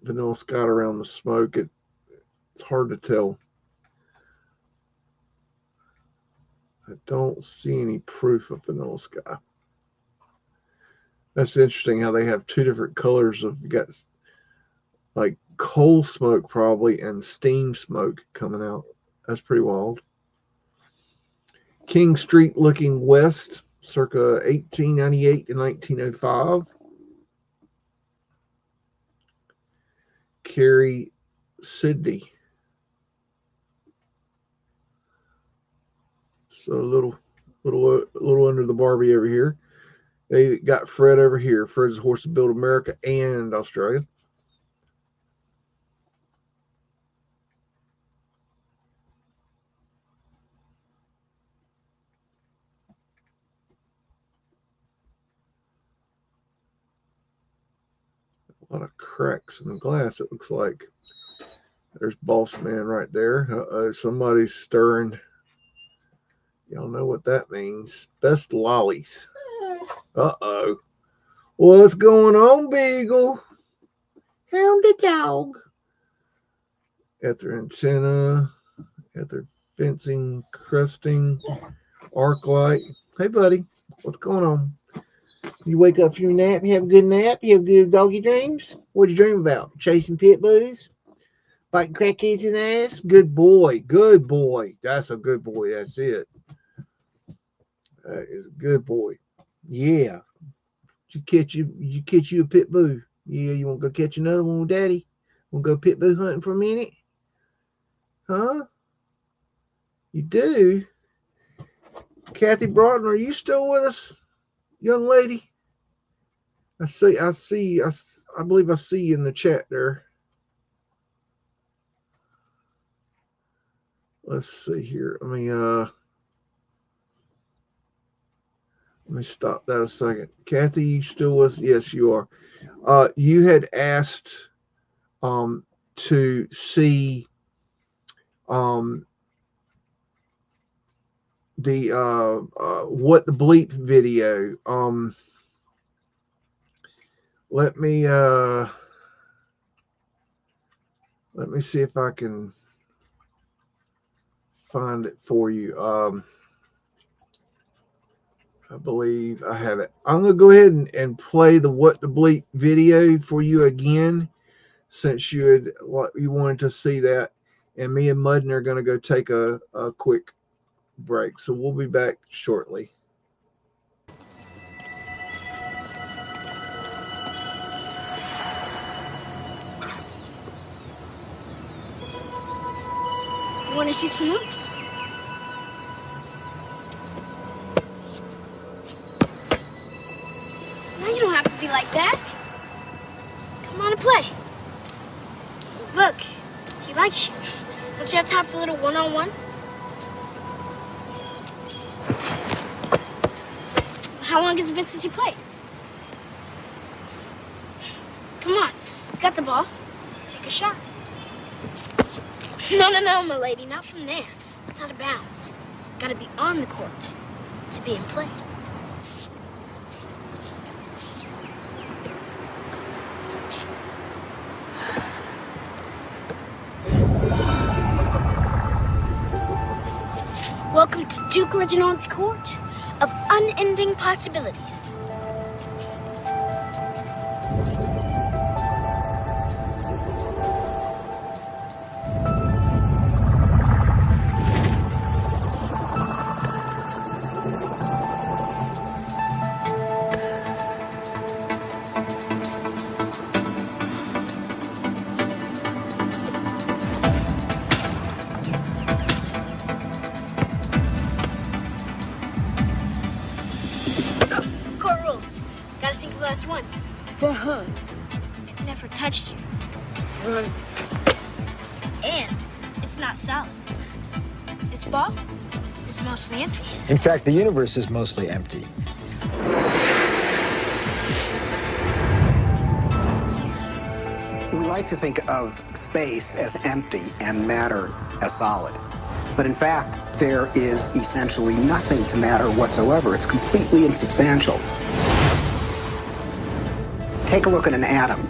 vanilla skied around the smoke. It's hard to tell. I don't see any proof of vanilla sky. That's interesting how they have two different colors of, you got like coal smoke probably and steam smoke coming out. That's pretty wild. King Street looking west, circa 1898 to 1905. Cary, Sydney. So a little under the Barbie over here. They got Fred over here. Fred's a horse to build America and Australia. A lot of cracks in the glass, it looks like. There's Boss Man right there. Somebody's stirring. Y'all know what that means. Best lollies. Uh-oh. What's going on, Beagle? Hound the dog. At their antenna, at their fencing, crusting, arc light. Hey, buddy. What's going on? You wake up from your nap, you have a good nap, you have good doggy dreams? What'd you dream about? Chasing pit bulls? Biting crackheads in the ass? Good boy. Good boy. That's a good boy. That's it. That is a good boy. Yeah. You catch you a pit bull. Yeah, you want to go catch another one with daddy? Want to go pit bull hunting for a minute? Huh? You do? Kathy Broughton, are you still with us, young lady? I believe I see you in the chat there. Let's see here. Let me stop that a second. Kathy, you still with us? Yes, you are. You had asked to see the what the bleep video. let me see if I can find it for you. I believe I have it. I'm gonna go ahead and play the What the Bleep video for you again, since you wanted to see that, and me and Muddin are gonna go take a quick break. So we'll be back shortly. You want to shoot some hoops? No, you don't have to be like that. Come on and play. Look, he likes you. Don't you have time for a little one-on-one? How long has it been since you played? Come on, you got the ball. Take a shot. No, my lady, not from there. It's out of bounds. Gotta be on the court to be in play. Welcome to Duke Reginald's court of unending possibilities. Gotta sink the last one. For her. It never touched you. Right. And it's not solid. This ball is mostly empty. In fact, the universe is mostly empty. We like to think of space as empty and matter as solid. But in fact, there is essentially nothing to matter whatsoever. It's completely insubstantial. Take a look at an atom.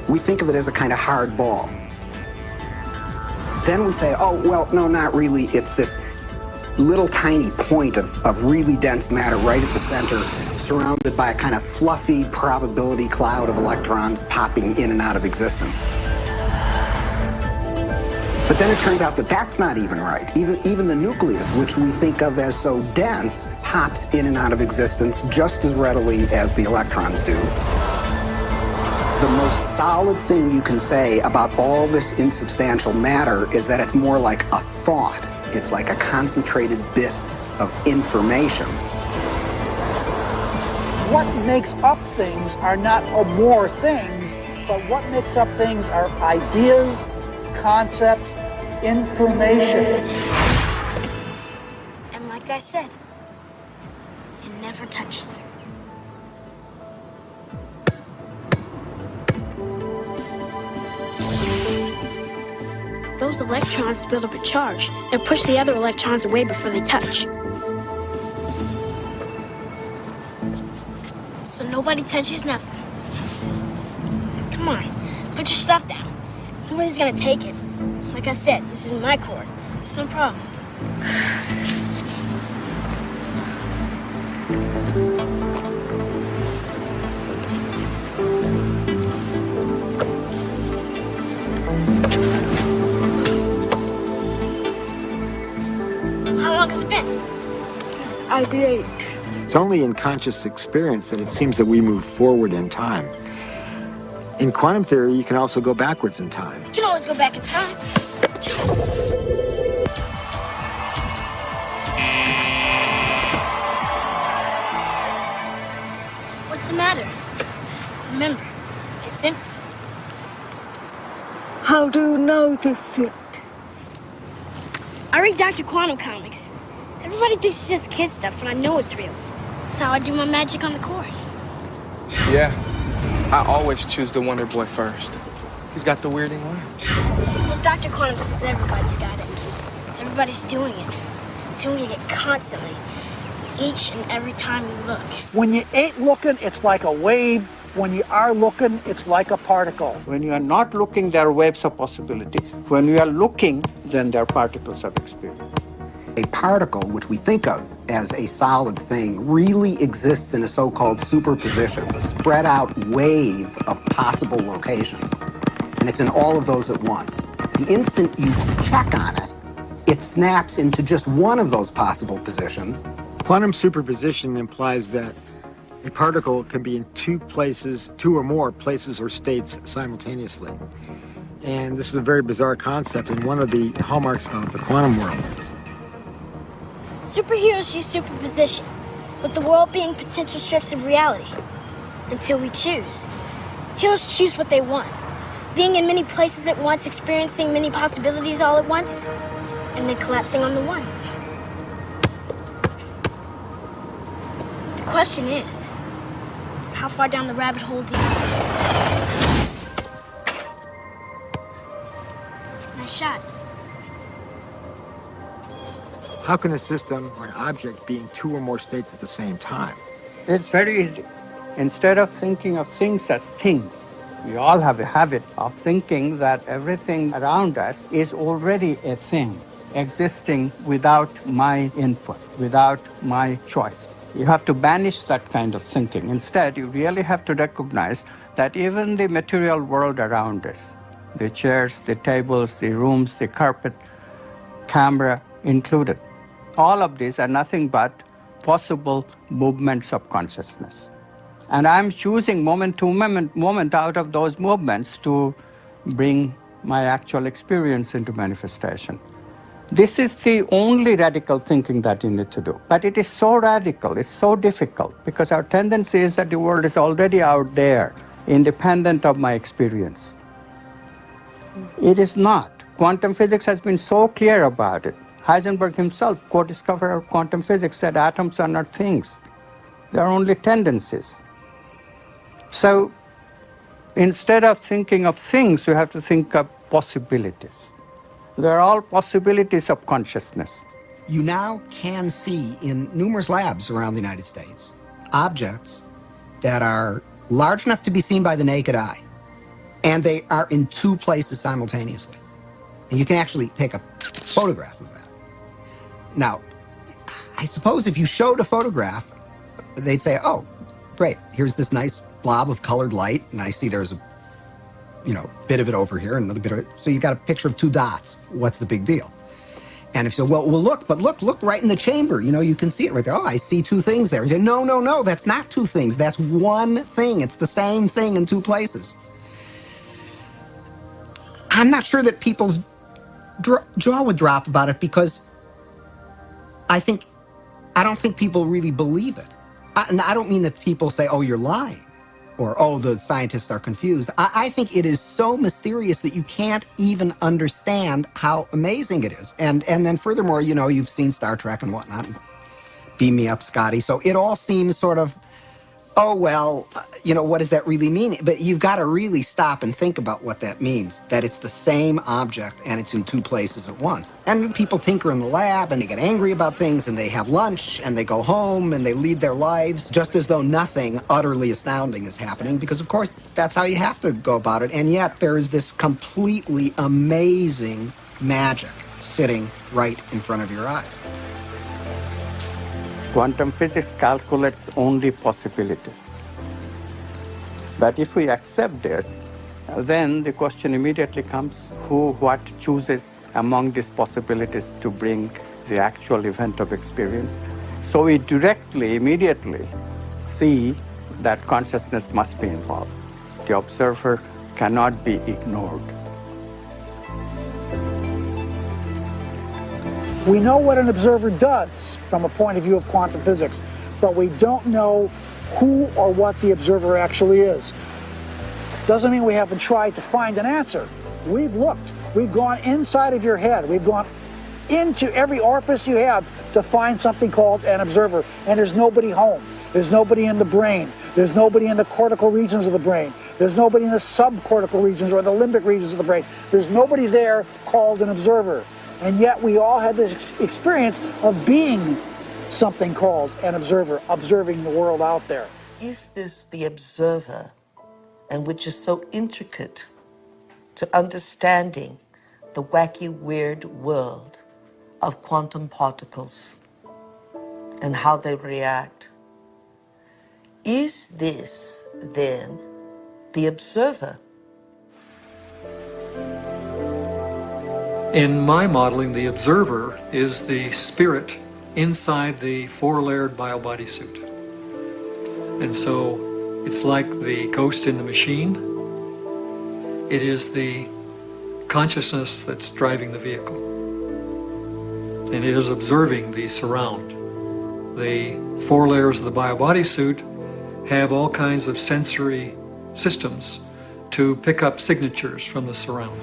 We think of it as a kind of hard ball. Then we say, oh, well, no, not really. It's this little tiny point of really dense matter right at the center, surrounded by a kind of fluffy probability cloud of electrons popping in and out of existence. But then it turns out that that's not even right. Even the nucleus, which we think of as so dense, pops in and out of existence just as readily as the electrons do. The most solid thing you can say about all this insubstantial matter is that it's more like a thought. It's like a concentrated bit of information. What makes up things are not more things, but what makes up things are ideas, concepts, information. And like I said, it never touches. Those electrons build up a charge and push the other electrons away before they touch. So nobody touches nothing. Come on, put your stuff down. Nobody's gonna take it. Like I said, this is my court. It's no problem. How long has it been? I blink. It's only in conscious experience that it seems that we move forward in time. In quantum theory, you can also go backwards in time. You can always go back in time. What's the matter? Remember, it's empty. How do you know this yet? I read Dr. Quantum comics. Everybody thinks it's just kid stuff, but I know it's real. That's how I do my magic on the court. Yeah, I always choose the Wonder Boy first. He's got the weirding way. Well, Dr. Quantum says everybody's got it. Everybody's doing it. Doing it constantly. Each and every time you look. When you ain't looking, it's like a wave When you are looking, it's like a particle. When you are not looking, there are waves of possibility. When you are looking, then there are particles of experience. A particle, which we think of as a solid thing, really exists in a so-called superposition, a spread out wave of possible locations. And it's in all of those at once. The instant you check on it, it snaps into just one of those possible positions. Quantum superposition implies that a particle can be in two places, two or more places or states simultaneously. And this is a very bizarre concept and one of the hallmarks of the quantum world. Superheroes use superposition, with the world being potential strips of reality. Until we choose. Heroes choose what they want. Being in many places at once, experiencing many possibilities all at once, and then collapsing on the one. The question is, how far down the rabbit hole do you go? Nice shot. How can a system or an object be in two or more states at the same time? It's very easy. Instead of thinking of things as things, we all have a habit of thinking that everything around us is already a thing, existing without my input, without my choice. You have to banish that kind of thinking. Instead, you really have to recognize that even the material world around us, the chairs, the tables, the rooms, the carpet, camera included, all of these are nothing but possible movements of consciousness. And I'm choosing moment to moment out of those movements to bring my actual experience into manifestation. This is the only radical thinking that you need to do. But it is so radical, it's so difficult, because our tendency is that the world is already out there, independent of my experience. It is not. Quantum physics has been so clear about it. Heisenberg himself, co-discoverer of quantum physics, said atoms are not things. They are only tendencies. So instead of thinking of things, you have to think of possibilities. They're all possibilities of consciousness. You now can see in numerous labs around the United States objects that are large enough to be seen by the naked eye, and they are in two places simultaneously. And you can actually take a photograph of that. Now, I suppose if you showed a photograph, they'd say, oh, great, here's this nice blob of colored light, and I see there's a bit of it over here, and another bit of it. So you got a picture of two dots. What's the big deal? And if you say, well, look right in the chamber. You can see it right there. Oh, I see two things there. You say, no, that's not two things. That's one thing. It's the same thing in two places. I'm not sure that people's jaw would drop about it, because I don't think people really believe it. And I don't mean that people say, oh, you're lying, or, oh, the scientists are confused. I think it is so mysterious that you can't even understand how amazing it is. And then furthermore, you've seen Star Trek and whatnot. Beam me up, Scotty. So it all seems sort of, oh, well, what does that really mean? But you've got to really stop and think about what that means, that it's the same object and it's in two places at once. And people tinker in the lab and they get angry about things and they have lunch and they go home and they lead their lives just as though nothing utterly astounding is happening, because, of course, that's how you have to go about it. And yet there is this completely amazing magic sitting right in front of your eyes. Quantum physics calculates only possibilities. But if we accept this, then the question immediately comes, what chooses among these possibilities to bring the actual event of experience? So we immediately see that consciousness must be involved. The observer cannot be ignored. We know what an observer does from a point of view of quantum physics, but we don't know who or what the observer actually is. Doesn't mean we haven't tried to find an answer. We've looked. We've gone inside of your head. We've gone into every orifice you have to find something called an observer, and there's nobody home. There's nobody in the brain. There's nobody in the cortical regions of the brain. There's nobody in the subcortical regions or the limbic regions of the brain. There's nobody there called an observer. And yet we all had this experience of being something called an observer, observing the world out there. Is this the observer and which is so intricate to understanding the wacky, weird world of quantum particles and how they react. Is this, then, the observer? In my modeling, the observer is the spirit inside the four-layered biobody suit. And so it's like the ghost in the machine. It is the consciousness that's driving the vehicle. And it is observing the surround. The four layers of the biobody suit have all kinds of sensory systems to pick up signatures from the surround.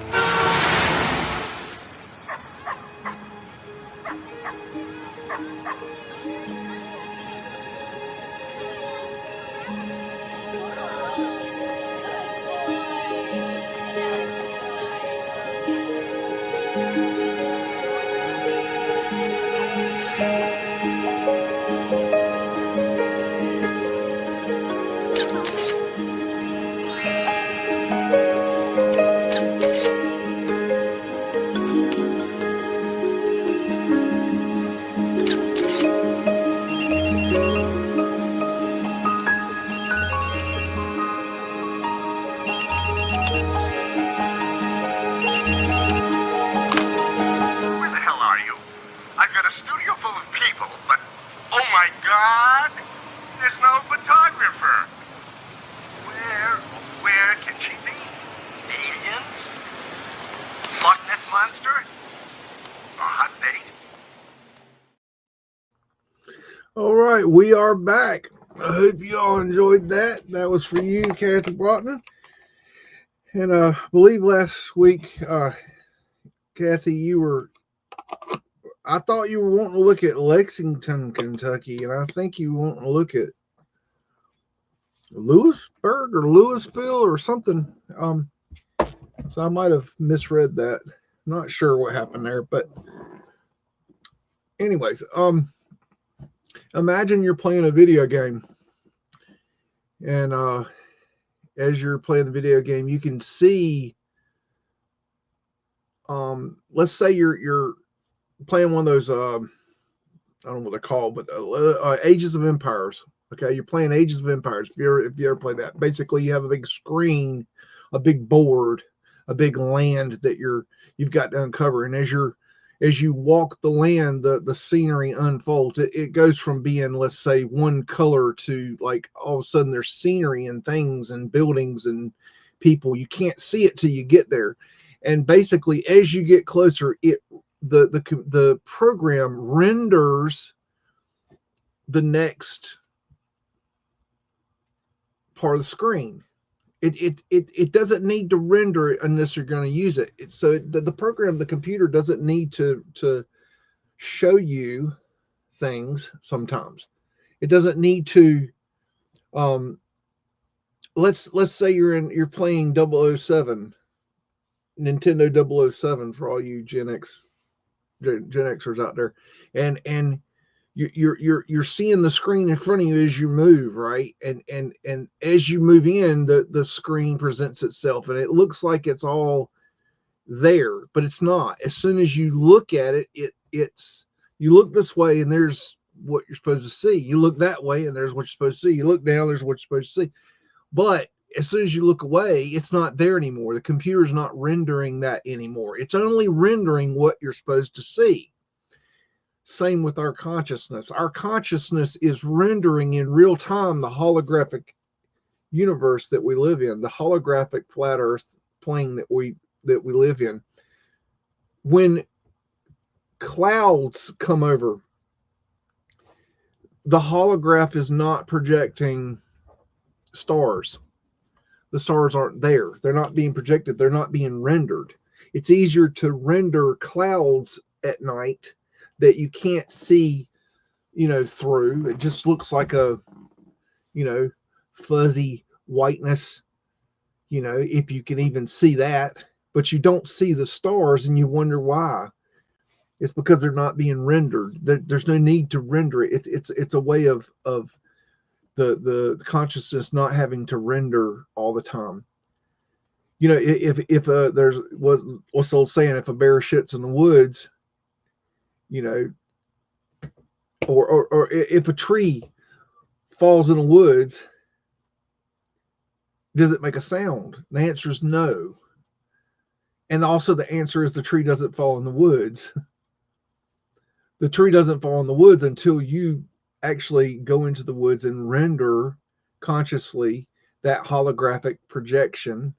All right, we are back. I hope you all enjoyed that. That was for you, Kathy Broughton. And I believe last week, Kathy, I thought you were wanting to look at Lexington, Kentucky, and I think you want to look at Lewisburg or Louisville or something. So I might have misread that. I'm not sure what happened there, but anyways, imagine you're playing a video game, and as you're playing the video game, you can see, let's say you're playing one of those, I don't know what they're called, but Ages of Empires. Okay, you're playing Ages of Empires. If you ever played that, basically you have a big screen, a big board, a big land that you've got to uncover, and as you walk the land, the scenery unfolds. It goes from being, let's say, one color to like all of a sudden there's scenery and things and buildings and people. You can't see it till you get there. And basically, as you get closer, the program renders the next part of the screen. It doesn't need to render it unless you're going to use it. The program, the computer, doesn't need to show you things sometimes. It doesn't need to. Let's say you're playing 007, Nintendo 007, for all you Gen Xers out there, and you're seeing the screen in front of you as you move, right? And as you move in, the screen presents itself, and it looks like it's all there, but it's not. As soon as you look at it, it's you look this way, and there's what you're supposed to see. You look that way, and there's what you're supposed to see. You look down, there's what you're supposed to see. But as soon as you look away, it's not there anymore. The computer's not rendering that anymore. It's only rendering what you're supposed to see. Same with our consciousness. Our consciousness is rendering in real time the holographic universe that we live in, the holographic flat earth plane that we live in. When clouds come over, the holograph is not projecting stars. The stars aren't there. They're not being projected. They're not being rendered. It's easier to render clouds at night that you can't see, through. It just looks like a, fuzzy whiteness, if you can even see that, but you don't see the stars, and you wonder why. It's because they're not being rendered. There's no need to render it. It's a way of the consciousness not having to render all the time. You know, if there's what's the old saying, if a bear shits in the woods, you know, or if a tree falls in the woods, does it make a sound? The answer is no. And also the answer is the tree doesn't fall in the woods. The tree doesn't fall in the woods until you actually go into the woods and render consciously that holographic projection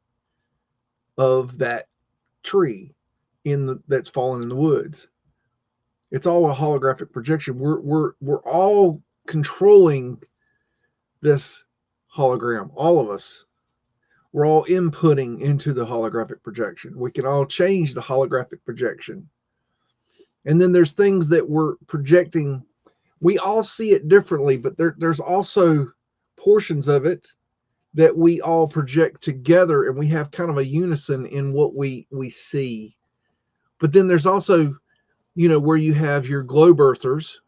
of that tree that's fallen in the woods. It's all a holographic projection. We're all controlling this hologram, all of us. We're all inputting into the holographic projection. We can all change the holographic projection. And then there's things that we're projecting. We all see it differently, but there's also portions of it that we all project together, and we have kind of a unison in what we see. But then there's also, you know, where you have your globe earthers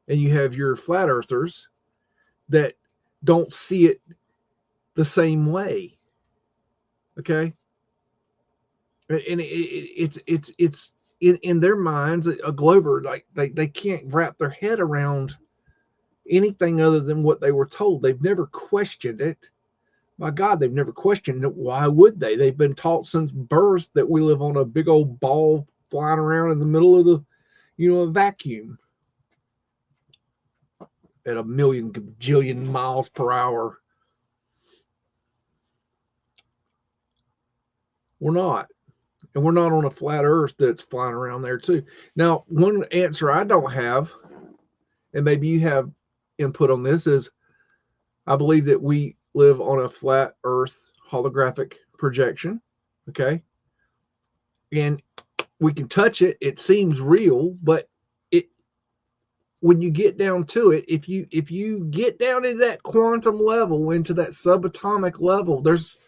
and you have your flat earthers that don't see it the same way. Okay. And it's in their minds, a glober, like they can't wrap their head around anything other than what they were told. They've never questioned it. My God, they've never questioned it. Why would they? They've been taught since birth that we live on a big old ball flying around in the middle of the, you know, a vacuum at a million gajillion miles per hour. We're not. And we're not on a flat earth that's flying around there too. Now, one answer I don't have, and maybe you have input on this, is I believe that we live on a flat earth holographic projection. Okay. And we can touch it. It seems real, but when you get down to it, if you get down into that quantum level, into that subatomic level, there's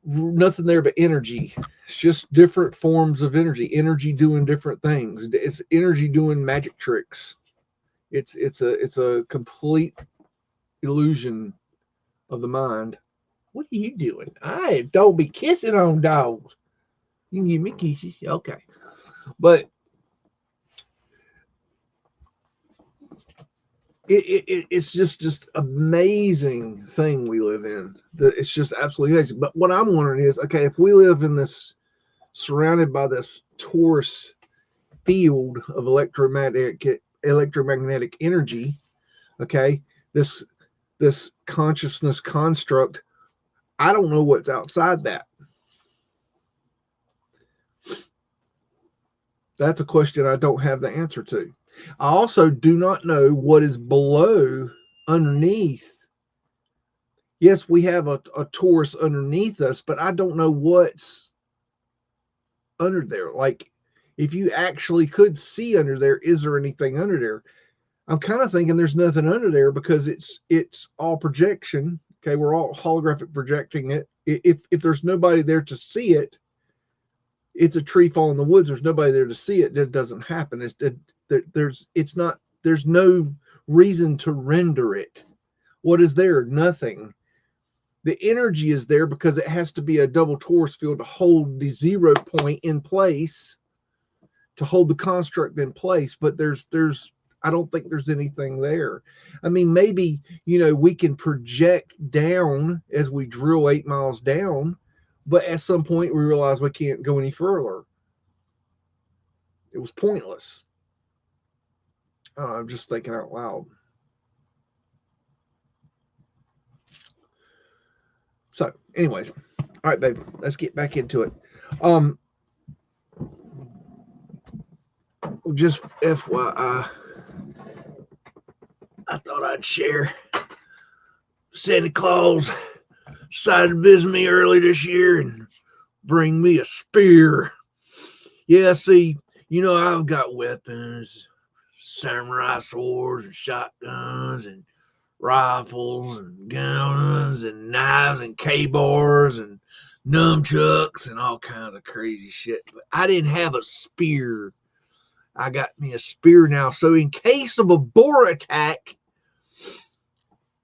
nothing there but energy. It's just different forms of energy doing different things. It's energy doing magic tricks. It's a complete illusion of the mind. What are you doing? Don't be kissing on dogs. You can give me kisses, okay? But it's just amazing thing we live in. It's just absolutely amazing. But what I'm wondering is, okay, if we live in this, surrounded by this torus field of electromagnetic energy, okay, this consciousness construct, I don't know what's outside that. That's a question I don't have the answer to. I also do not know what is below, underneath. Yes, we have a torus underneath us, but I don't know what's under there. Like, if you actually could see under there, is there anything under there? I'm kind of thinking there's nothing under there because it's all projection. Okay, we're all holographic projecting it. If there's nobody there to see it, it's a tree fall in the woods. There's nobody there to see it. It doesn't happen. There's no reason to render it. What is there? Nothing. The energy is there because it has to be a double torus field to hold the 0 point in place, to hold the construct in place. But I don't think there's anything there. I mean, maybe, you know, we can project down as we drill 8 miles down, but at some point we realize we can't go any further. It was pointless. I'm just thinking out loud. So, anyways, all right, babe, let's get back into it. Just FYI, I thought I'd share. Santa Claus decided to visit me early this year and bring me a spear. Yeah, see, you know, I've got weapons, samurai swords and shotguns and rifles and guns and knives and K-bars and nunchucks and all kinds of crazy shit. But I didn't have a spear. I got me a spear now. So in case of a boar attack,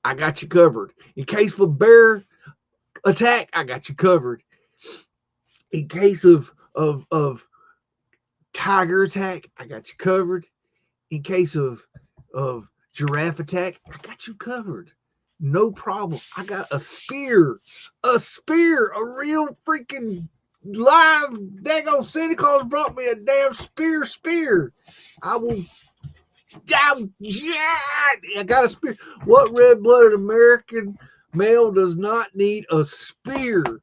I got you covered. In case of a bear attack, I got you covered. In case of tiger attack, I got you covered. In case of giraffe attack, I got you covered. No problem. I got a spear, a real freaking live daggone Santa Claus brought me a damn spear. I will. I got a spear. What red-blooded American male does not need a spear?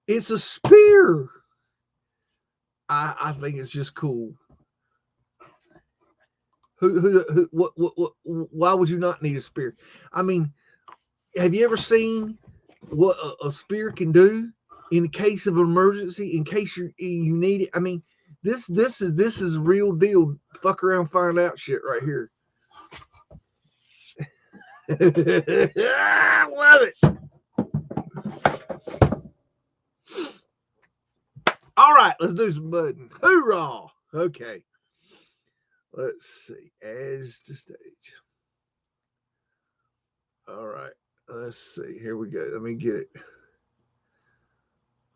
It's a spear. I think it's just cool. What, why would you not need a spear? I mean, have you ever seen what a spear can do in case of an emergency, in case you need it? I mean, this is real deal. Fuck around, find out shit right here. I love it. All right, let's do some mudding. Hoorah! Okay. Let's see. As the stage. All right. Let's see. Here we go. Let me get it.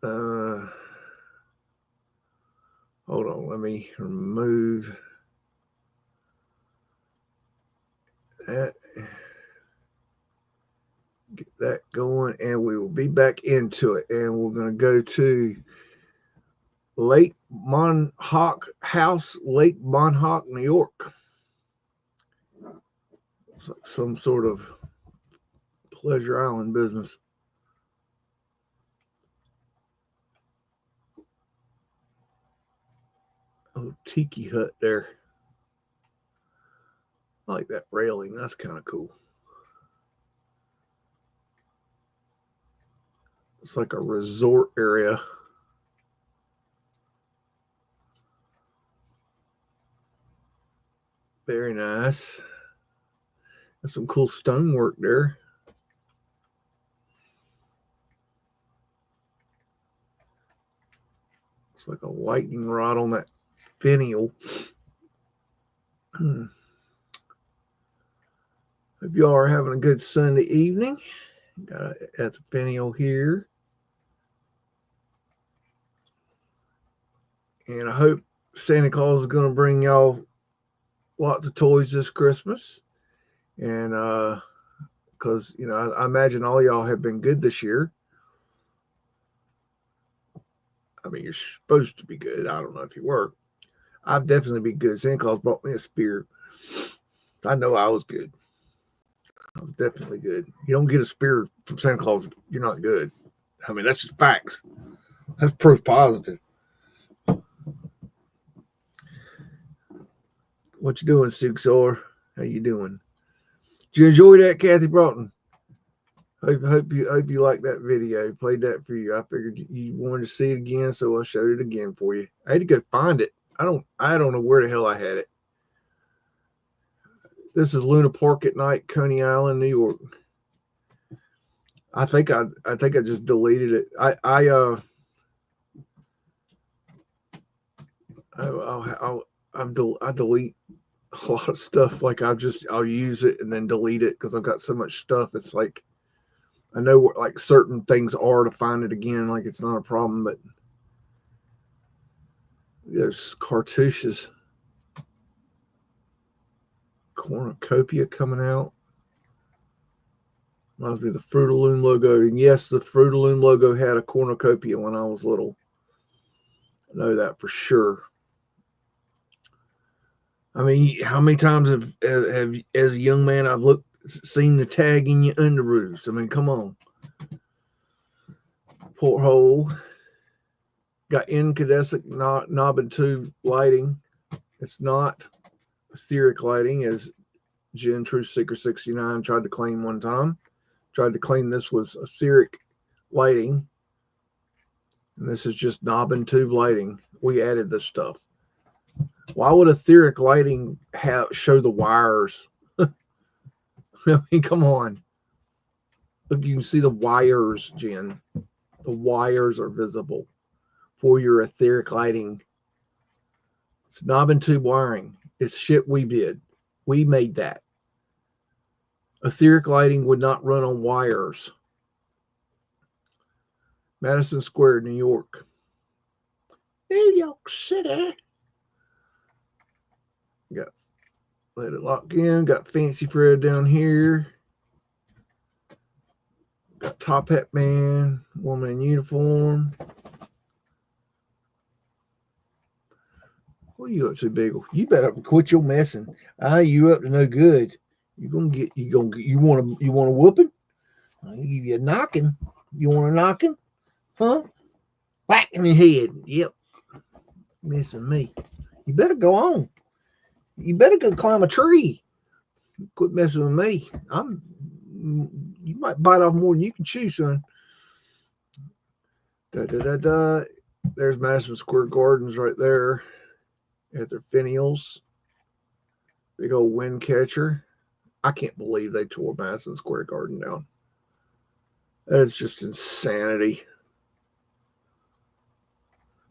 Hold on. Let me remove that. Get that going, and we will be back into it. And we're going to go to Lake Montauk House, Lake Montauk, New York. It's like some sort of Pleasure Island business. Oh, tiki hut there. I like that railing. That's kind of cool. It's like a resort area. Very nice. There's some cool stonework there. It's like a lightning rod on that finial. Hope y'all are having a good Sunday evening. That's a finial here. And I hope Santa Claus is going to bring y'all lots of toys this Christmas. And because, you know, I imagine all y'all have been good this year. I mean, you're supposed to be good. I don't know if you were. I've definitely been good. Santa Claus brought me a spear. I know I was good. I was definitely good. You don't get a spear from Santa Claus, you're not good. I mean, that's just facts. That's proof positive. What you doing, Sixor? How you doing? Did you enjoy that, Kathy Broughton? Hope you like that video. Played that for you. I figured you wanted to see it again, so I showed it again for you. I had to go find it. I don't know where the hell I had it. This is Luna Park at night, Coney Island, New York. I think I just deleted it. I delete a lot of stuff. Like I'll use it and then delete it because I've got so much stuff. It's like I know what like certain things are to find it again. Like it's not a problem, but there's cartouches. Cornucopia coming out. Reminds me of the Fruit of the Loom logo. And yes, the Fruit of the Loom logo had a cornucopia when I was little. I know that for sure. I mean, how many times have as a young man I've seen the tag in your underoos? I mean, come on. Porthole. Got incandescent knob and tube lighting. It's not etheric lighting, as Jen True Seeker 69 tried to claim one time. Tried to claim this was etheric lighting. And this is just knob and tube lighting. We added this stuff. Why would etheric lighting show the wires? I mean, come on. Look, you can see the wires, Jen. The wires are visible for your etheric lighting. It's knob and tube wiring. It's shit we did. We made that. Etheric lighting would not run on wires. Madison Square, New York. New York City. Got let it lock in. Got Fancy Fred down here. Got Top Hat Man, woman in uniform. What are you up to, Beagle? You better quit your messing. You up to no good. You want a whooping? I'll give you a knocking. You want a knocking? Huh? Whack in the head. Yep. Missing me. You better go on. You better go climb a tree. Quit messing with me. You might bite off more than you can chew, son. There's Madison Square Gardens right there at their finials. Big old wind catcher. I can't believe they tore Madison Square Garden down. That is just insanity.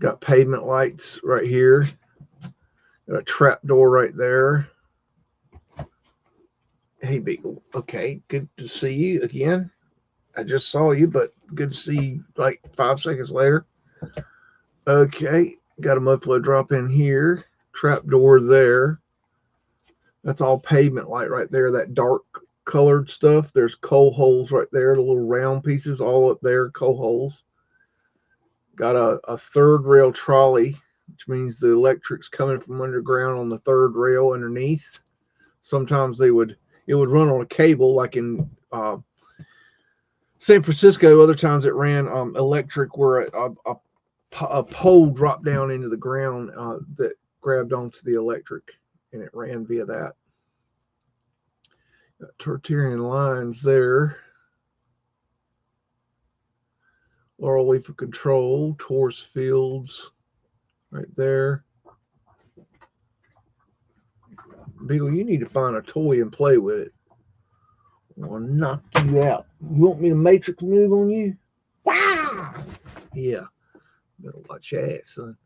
Got pavement lights right here. Got a trap door right there. Hey, Beagle. Okay, good to see you again. I just saw you, but good to see you like 5 seconds later. Okay, got a Mudflood drop in here. Trap door there. That's all pavement light right there. That dark colored stuff. There's coal holes right there. The little round pieces all up there. Coal holes. Got a third rail trolley, which means the electric's coming from underground on the third rail underneath. Sometimes it would run on a cable, like in San Francisco. Other times it ran electric, where a pole dropped down into the ground that grabbed onto the electric, and it ran via that. Got Tartarian lines there. Laurel Leaf of Control, Taurus Fields, right there. Beagle, you need to find a toy and play with it. I'll knock you out. You want me to matrix move on you? Wow! Yeah. Better watch your ass, son.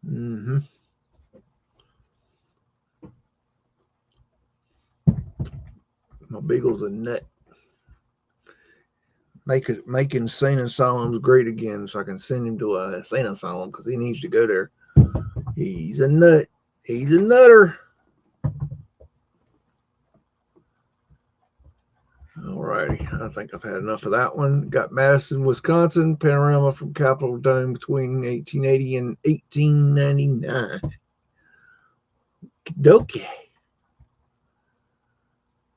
Mm-hmm. My Beagle's a nut. Make insane asylums great again, so I can send him to a insane asylum because he needs to go there. He's a nut. He's a nutter. Alrighty, I think I've had enough of that one. Got Madison, Wisconsin, panorama from Capitol Dome between 1880 and 1899. Okey-dokey.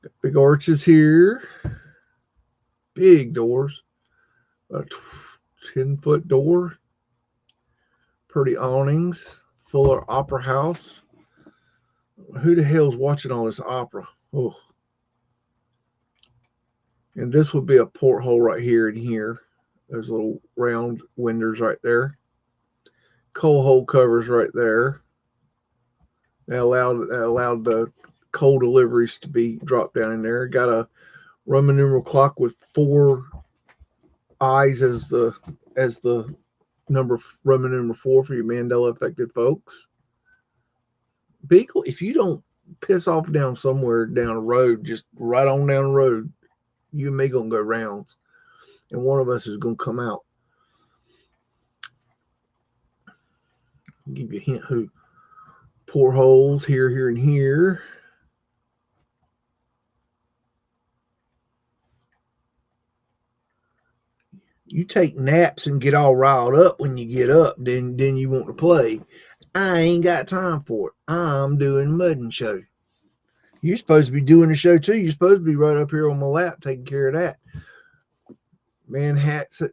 Got big arches here. Big doors. A 10-foot door. Pretty awnings. Fuller Opera House. Who the hell's watching all this opera? Oh. And this would be a porthole right here and here. There's little round windows right there. Coal hole covers right there. That allowed the coal deliveries to be dropped down in there. Got a Roman numeral clock with 4 eyes as the number Roman numeral 4 for your Mandela affected folks. Beagle, if you don't piss off down somewhere down a road, just right on down the road, you and me gonna go rounds, and one of us is gonna come out. I'll give you a hint who. Portholes here, here, and here. You take naps and get all riled up when you get up, then you want to play. I ain't got time for it. I'm doing MUDDIN show. You're supposed to be doing the show too. You're supposed to be right up here on my lap taking care of that. Manhattan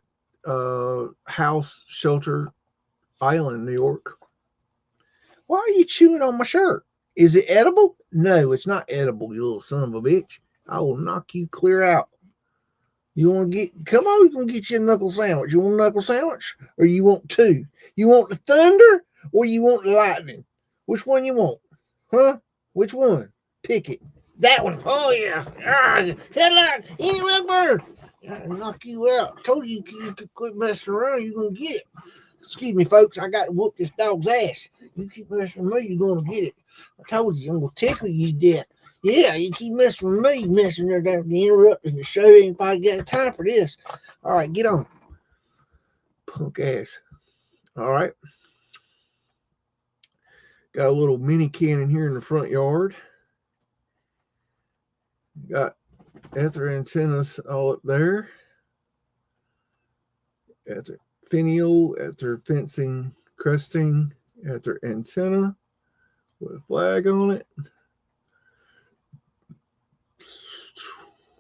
House Shelter Island, New York. Why are you chewing on my shirt? Is it edible? No, it's not edible, you little son of a bitch. I will knock you clear out. You want to get, come on, you're going to get you a knuckle sandwich. You want a knuckle sandwich? Or you want 2? You want the thunder or you want the lightning? Which one you want? Huh? Which one? Pick it. That one. Oh, yeah. Headlight. Anywhere. I'll knock you out. I told you you could quit messing around. You're going to get it. Excuse me, folks. I got to whoop this dog's ass. You keep messing with me, you're going to get it. I told you I'm gonna tickle you to death. Yeah, you keep messing with me, messing there down the interrupting the show. Ain't probably got time for this. All right, get on. Punk ass. All right. Got a little mini cannon here in the front yard. Got ether antennas all up there. Ether finial, ether fencing, cresting, ether antenna with a flag on it.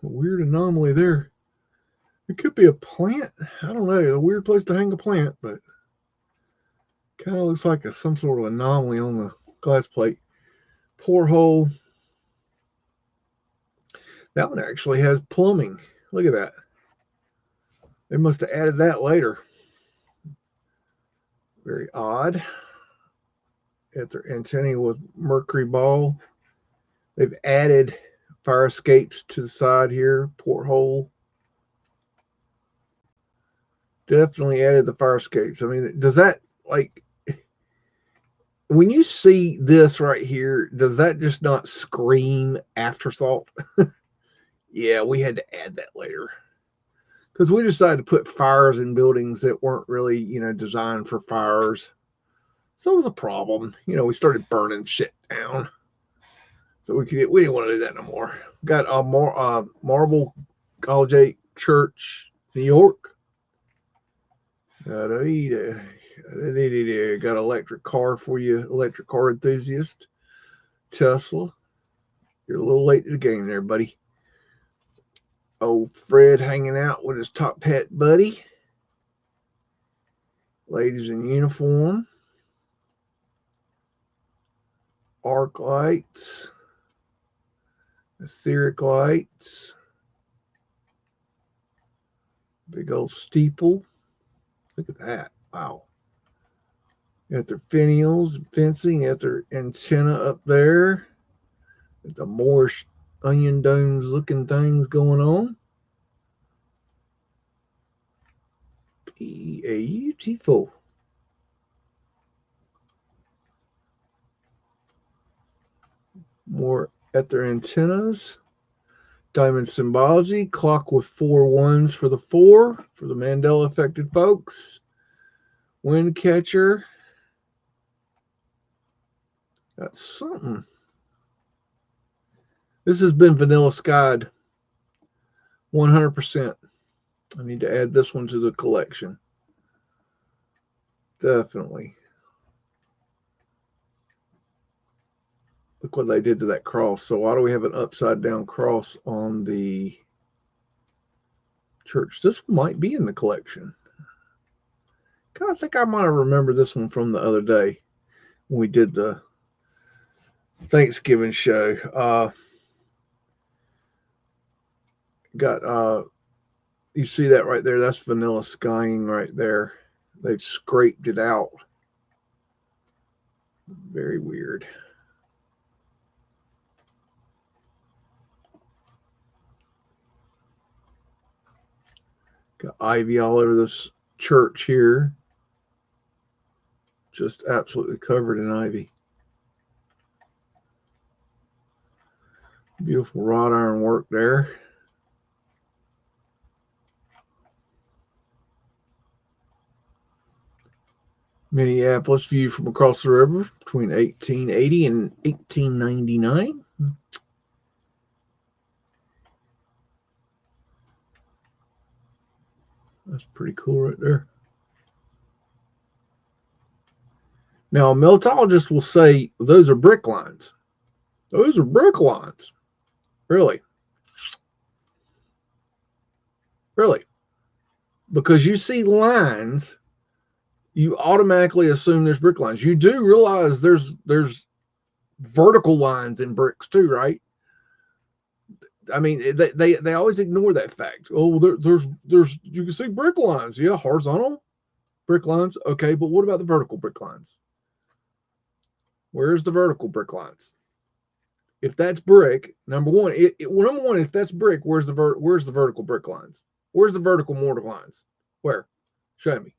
A weird anomaly there. It could be a plant. I don't know. A weird place to hang a plant, but kind of looks like some sort of anomaly on the glass plate. Porthole. That one actually has plumbing. Look at that. They must have added that later. Very odd. At their antennae with mercury ball. They've added fire escapes to the side here. Porthole. Definitely added the fire escapes. I mean, does that, like, when you see this right here, does that just not scream afterthought? Yeah, we had to add that later. Because we decided to put fires in buildings that weren't really, designed for fires. So it was a problem. We started burning shit down. So we didn't want to do that no more. Got a Marble College Church, New York. Got electric car for you, electric car enthusiast. Tesla. You're a little late to the game there, buddy. Old Fred hanging out with his top hat buddy. Ladies in uniform. Arc lights. Etheric lights. Big old steeple. Look at that. Wow. Got their finials, fencing, got their antenna up there. Got the Moorish onion domes looking things going on. Beautiful. More at their antennas. Diamond symbology. Clock with 4 ones for the 4 for the Mandela affected folks. Wind catcher. Got something. This has been vanilla skied. 100%. I need to add this one to the collection. Definitely. Look what they did to that cross. So why do we have an upside down cross on the church? This might be in the collection. I think I might have remembered this one from the other day when we did the Thanksgiving show. You see that right there? That's vanilla skying right there. They've scraped it out. Very weird. Got ivy all over this church here. Just absolutely covered in ivy. Beautiful wrought iron work there. Minneapolis view from across the river between 1880 and 1899. That's pretty cool right there. Now, a meltologist will say those are brick lines. Those are brick lines. Really? Really? Because you see lines, you automatically assume there's brick lines. You do realize there's vertical lines in bricks too, right? I mean, they always ignore that fact. Oh, there's you can see brick lines. Yeah, horizontal brick lines. Okay, but what about the vertical brick lines? Where's the vertical brick lines? If that's brick, number one, if that's brick, where's the vertical brick lines? Where's the vertical mortar lines? Where? Show me.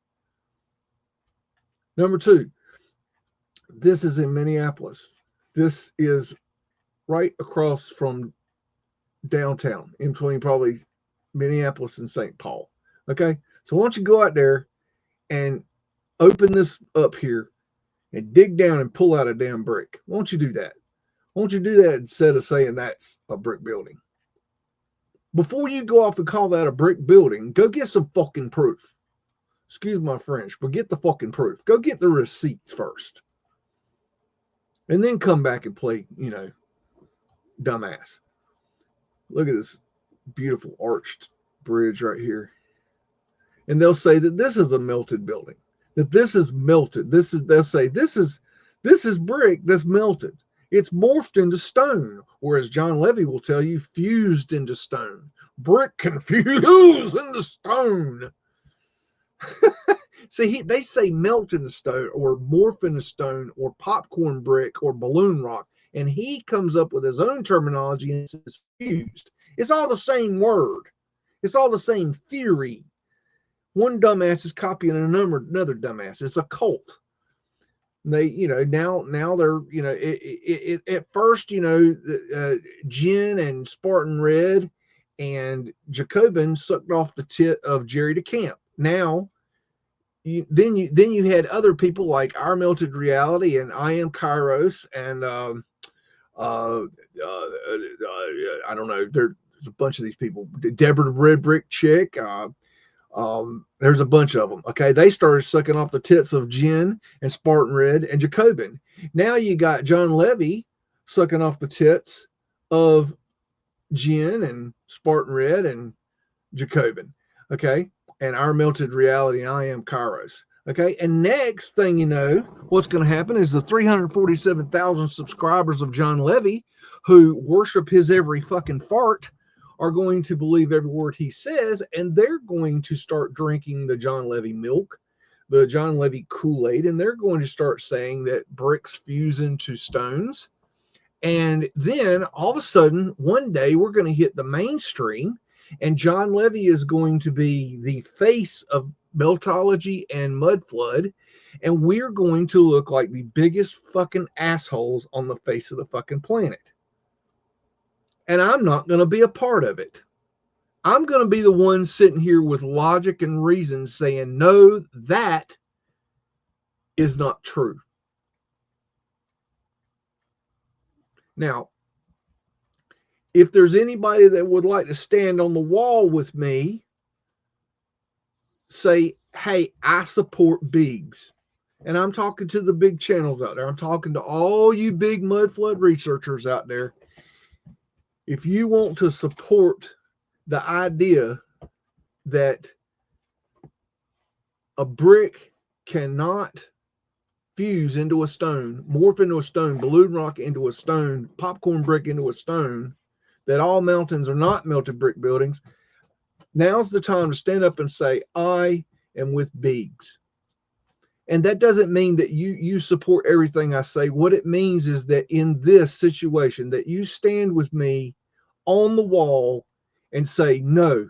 Number two, this is in Minneapolis. This is right across from downtown, in between probably Minneapolis and St. Paul. Okay, so why don't you go out there and open this up here and dig down and pull out a damn brick? Why don't you do that? Why don't you do that instead of saying that's a brick building? Before you go off and call that a brick building, go get some fucking proof. Excuse my French, but get the fucking proof. Go get the receipts first. And then come back and play, dumbass. Look at this beautiful arched bridge right here. And they'll say that this is a melted building, that this is melted. They'll say this is brick that's melted. It's morphed into stone, whereas John Levy will tell you fused into stone. Brick can fuse into stone. See, they say melt into stone or morph into stone or popcorn brick or balloon rock. And he comes up with his own terminology and says fused. It's all the same word. It's all the same theory. One dumbass is copying another dumbass. It's a cult. They, now they're, at first, Jen and Spartan Red and Jacobin sucked off the tit of Jerry DeCamp. Now, then you had other people like Our Melted Reality and I Am Kairos and I don't know. There's a bunch of these people. Deborah the Red Brick Chick. There's a bunch of them. Okay, they started sucking off the tits of Jen and Spartan Red and Jacobin. Now you got John Levy sucking off the tits of Jen and Spartan Red and Jacobin. Okay, and Our Melted Reality and I Am Kairos. Okay, and next thing you know, what's going to happen is the 347,000 subscribers of John Levy who worship his every fucking fart are going to believe every word he says, and they're going to start drinking the John Levy milk, the John Levy Kool-Aid, and they're going to start saying that bricks fuse into stones. And then all of a sudden, one day, we're going to hit the mainstream, and John Levy is going to be the face of Meltology and Mudflood, and we're going to look like the biggest fucking assholes on the face of the fucking planet. And I'm not going to be a part of it. I'm going to be the one sitting here with logic and reason saying, no, that is not true. Now, if there's anybody that would like to stand on the wall with me, say, hey, I support BEAGS. And I'm talking to the big channels out there. I'm talking to all you big Mudflood researchers out there. If you want to support the idea that a brick cannot fuse into a stone, morph into a stone, balloon rock into a stone, popcorn brick into a stone, that all mountains are not melted brick buildings, now's the time to stand up and say, I am with BEAGS. And that doesn't mean that you support everything I say. What it means is that in this situation, that you stand with me on the wall and say, no,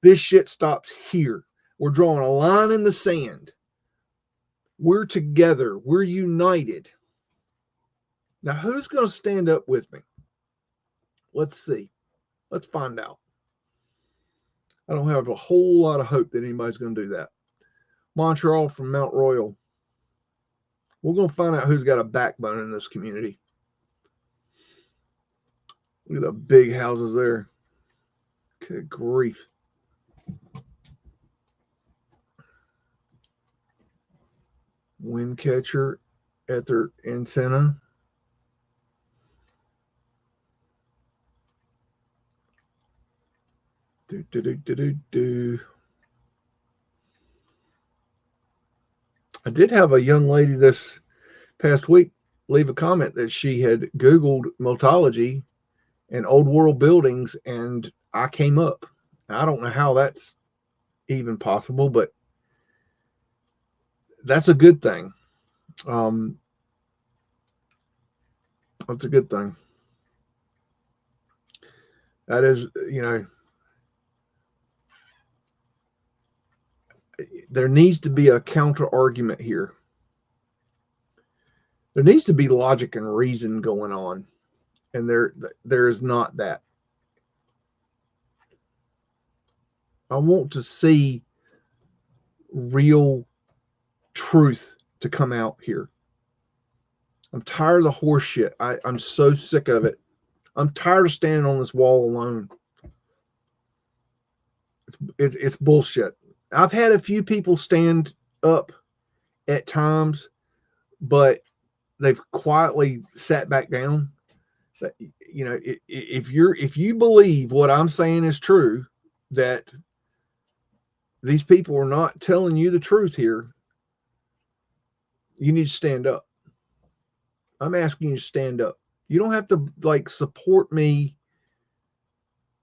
this shit stops here. We're drawing a line in the sand. We're together. We're united. Now, who's going to stand up with me? Let's see. Let's find out. I don't have a whole lot of hope that anybody's going to do that. Montreal from Mount Royal. We're going to find out who's got a backbone in this community. Look at the big houses there. Good grief. Wind catcher at their antenna. I did have a young lady this past week leave a comment that she had Googled Meltology and old world buildings, and I came up. I don't know how that's even possible, but that's a good thing. That's a good thing. That is, there needs to be a counter argument here. There needs to be logic and reason going on, and there is not that. I want to see real truth to come out here. I'm tired of the horse shit. I'm so sick of it. I'm tired of standing on this wall alone. It's bullshit. I've had a few people stand up at times, but they've quietly sat back down. You know, if you believe what I'm saying is true, that these people are not telling you the truth here, you need to stand up. I'm asking you to stand up. You don't have to like support me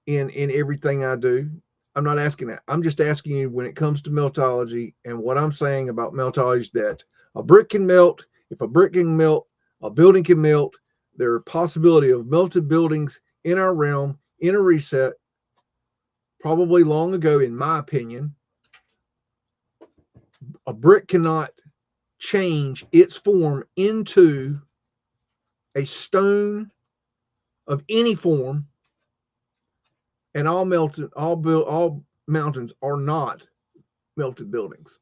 in everything I do. I'm not asking that. I'm just asking you when it comes to meltology and what I'm saying about meltology, that a brick can melt. If a brick can melt, a building can melt. There are possibility of melted buildings in our realm in a reset, probably long ago, in my opinion. A brick cannot change its form into a stone of any form, and all mountains are not melted buildings.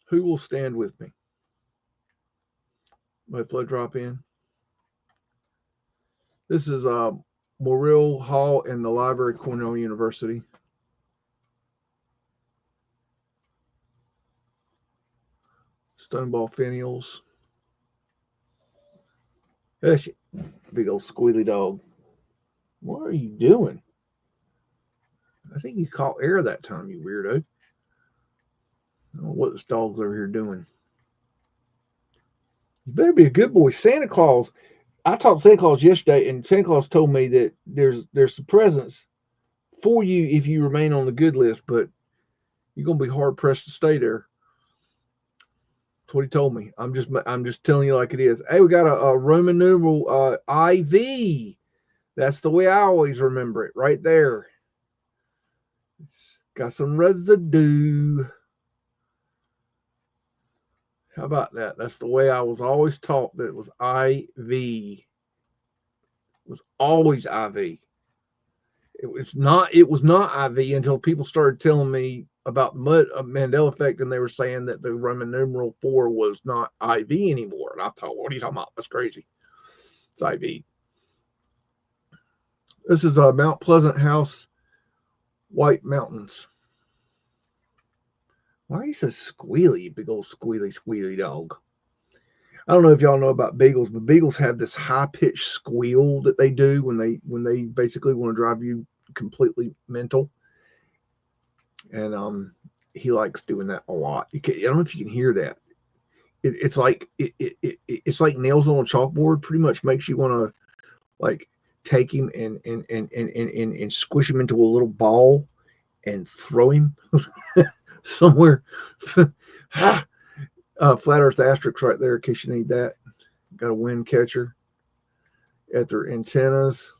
Who will stand with me? Mudflood drop in. This is Morrill Hall in the library, Cornell University. Stoneball finials. Hush, big old squealy dog. What are you doing? I think you caught air that time, you weirdo. I don't know what this dog's over here doing. You better be a good boy. Santa Claus. I talked to Santa Claus yesterday, and Santa Claus told me that there's some presents for you if you remain on the good list, but you're gonna be hard pressed to stay there. That's what he told me. I'm just telling you like it is. Hey, we got a Roman numeral IV. That's the way I always remember it, right there. Got some residue. How about that? That's the way I was always taught, that it was IV. It was always IV. It was not IV until people started telling me about the Mandela effect, and they were saying that the Roman numeral 4 was not IV anymore. And I thought, what are you talking about? That's crazy. It's IV. This is Mount Pleasant House, White Mountains. Why are you so squealy, you big old squealy dog? I don't know if y'all know about beagles, but beagles have this high-pitched squeal that they do when they basically want to drive you completely mental. And he likes doing that a lot. I don't know if you can hear that. It's like it's like nails on a chalkboard. Pretty much makes you want to like take him and squish him into a little ball and throw him somewhere. Flat Earth asterisk right there in case you need that. Got a wind catcher at their antennas.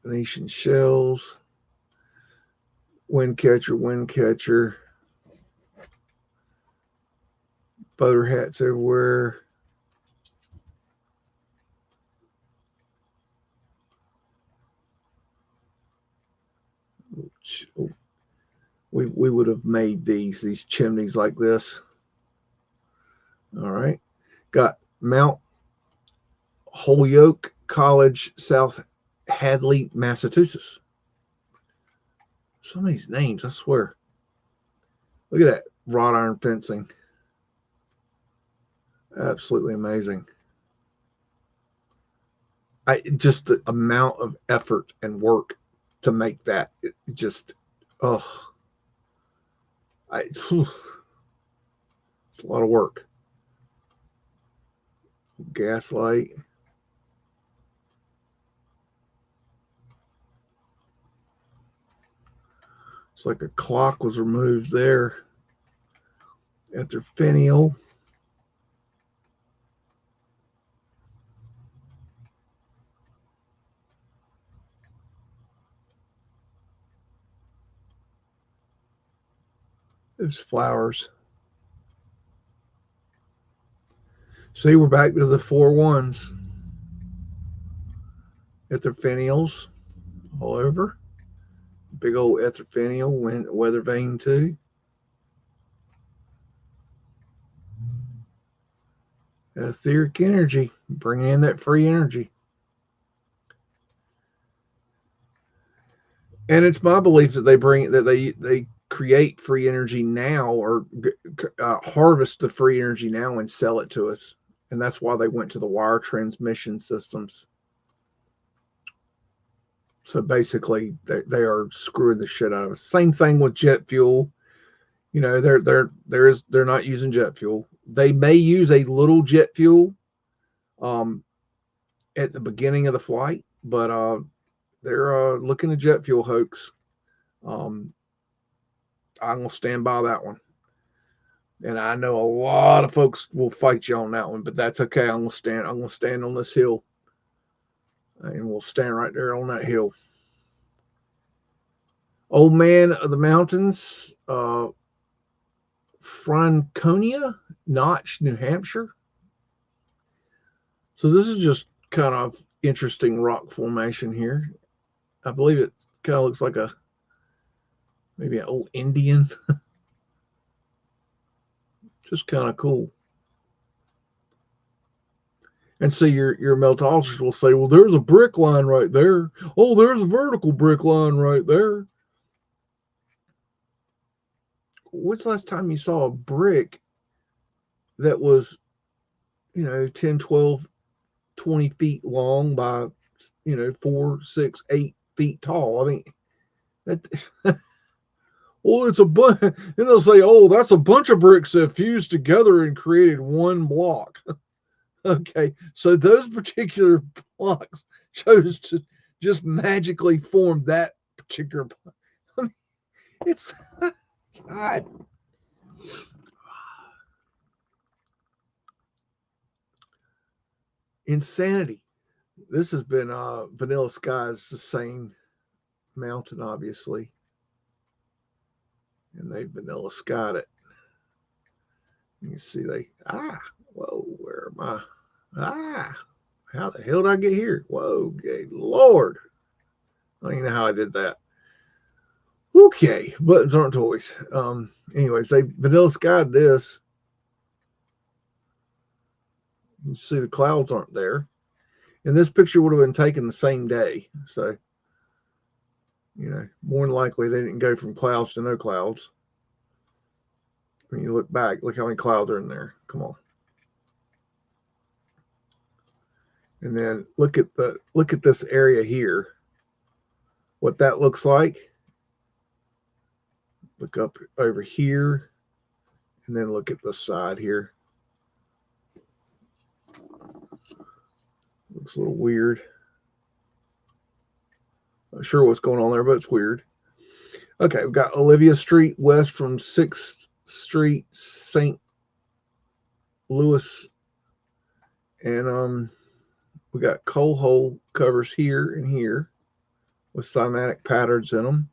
Venetian shells. Wind catcher. Boater hats everywhere. We would have made these chimneys like this. All right. Got Mount Holyoke College, South Hadley, Massachusetts. Some of these names, I swear. Look at that wrought iron fencing. Absolutely amazing. Just the amount of effort and work to make that. It just, it's a lot of work. Gaslight. It's like a clock was removed there at their finial. There's flowers. See, we're back to the 4 ones. Etherfinials all over. Big old etherfinial weather vane too. Etheric energy, bringing in that free energy. And it's my belief that they create free energy now, or harvest the free energy now and sell it to us. And that's why they went to the wire transmission systems. So basically, they are screwing the shit out of us. Same thing with jet fuel. You know, they're not using jet fuel. They may use a little jet fuel at the beginning of the flight, but they're looking at jet fuel hoax. I'm gonna stand by that one. And I know a lot of folks will fight you on that one, but that's okay. I'm gonna stand on this hill, and we'll stand right there on that hill. Old Man of the Mountains, Franconia Notch, New Hampshire. So this is just kind of interesting rock formation here. I believe it kind of looks like maybe an old Indian. Just kind of cool. And so your meltologist will say, well, there's a brick line right there. Oh, there's a vertical brick line right there. When's the last time you saw a brick that was, 10, 12, 20 feet long by, 4, 6, 8 feet tall? I mean, that, well, it's a bunch. Then they'll say, oh, that's a bunch of bricks that fused together and created one block. Okay, so those particular blocks chose to just magically form that particular block. I mean, it's God. Insanity. This has been Vanilla Sky's the same mountain, obviously. And they vanilla skied it. You see whoa, where am I? How the hell did I get here? Whoa, good Lord. I don't even know how I did that. Okay, buttons aren't toys. Anyways, they vanilla skied this. You see the clouds aren't there. And this picture would have been taken the same day. So, more than likely they didn't go from clouds to no clouds. When you look back, look how many clouds are in there. Come on. And then look at this area here. What that looks like. Look up over here. And then look at the side here. Looks a little weird. Not sure what's going on there, but it's weird. Okay, we've got Olivia Street west from 6th Street, St. Louis. And we got coal hole covers here and here with cymatic patterns in them.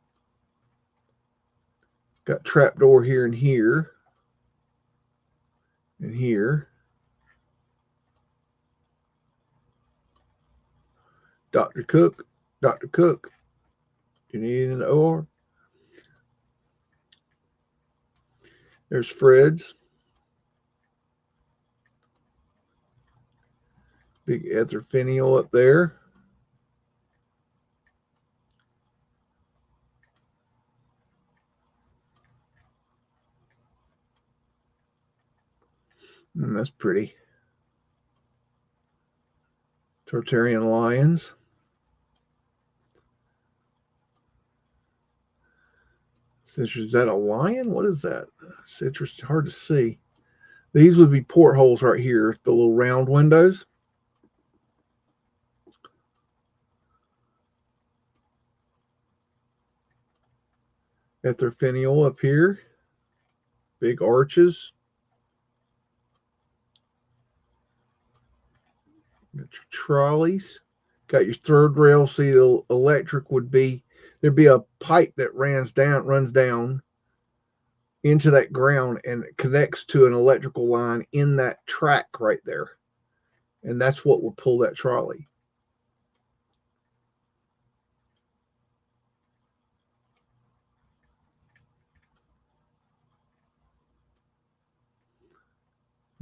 Got trapdoor here and here. And here. Dr. Cook, you need an OR? There's Fred's. Big etherfinial up there. That's pretty. Tartarian lions. Citrus, is that a lion? What is that? Citrus, hard to see. These would be portholes right here, the little round windows. Etherfinial up here. Big arches. Got your trolleys. Got your third rail. See, the electric would be, there'd be a pipe that runs down into that ground and it connects to an electrical line in that track right there. And that's what will pull that trolley.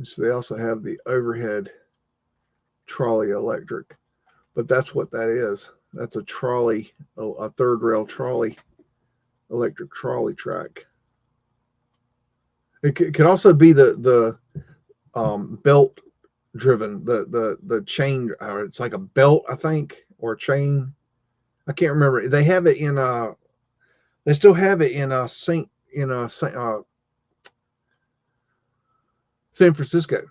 So they also have the overhead trolley electric, but that's what that is. That's a trolley, a third rail trolley, electric trolley track. It could also be the belt driven, the chain, or it's like a belt, I think, or a chain. I can't remember. They have it in they still have it in San Francisco.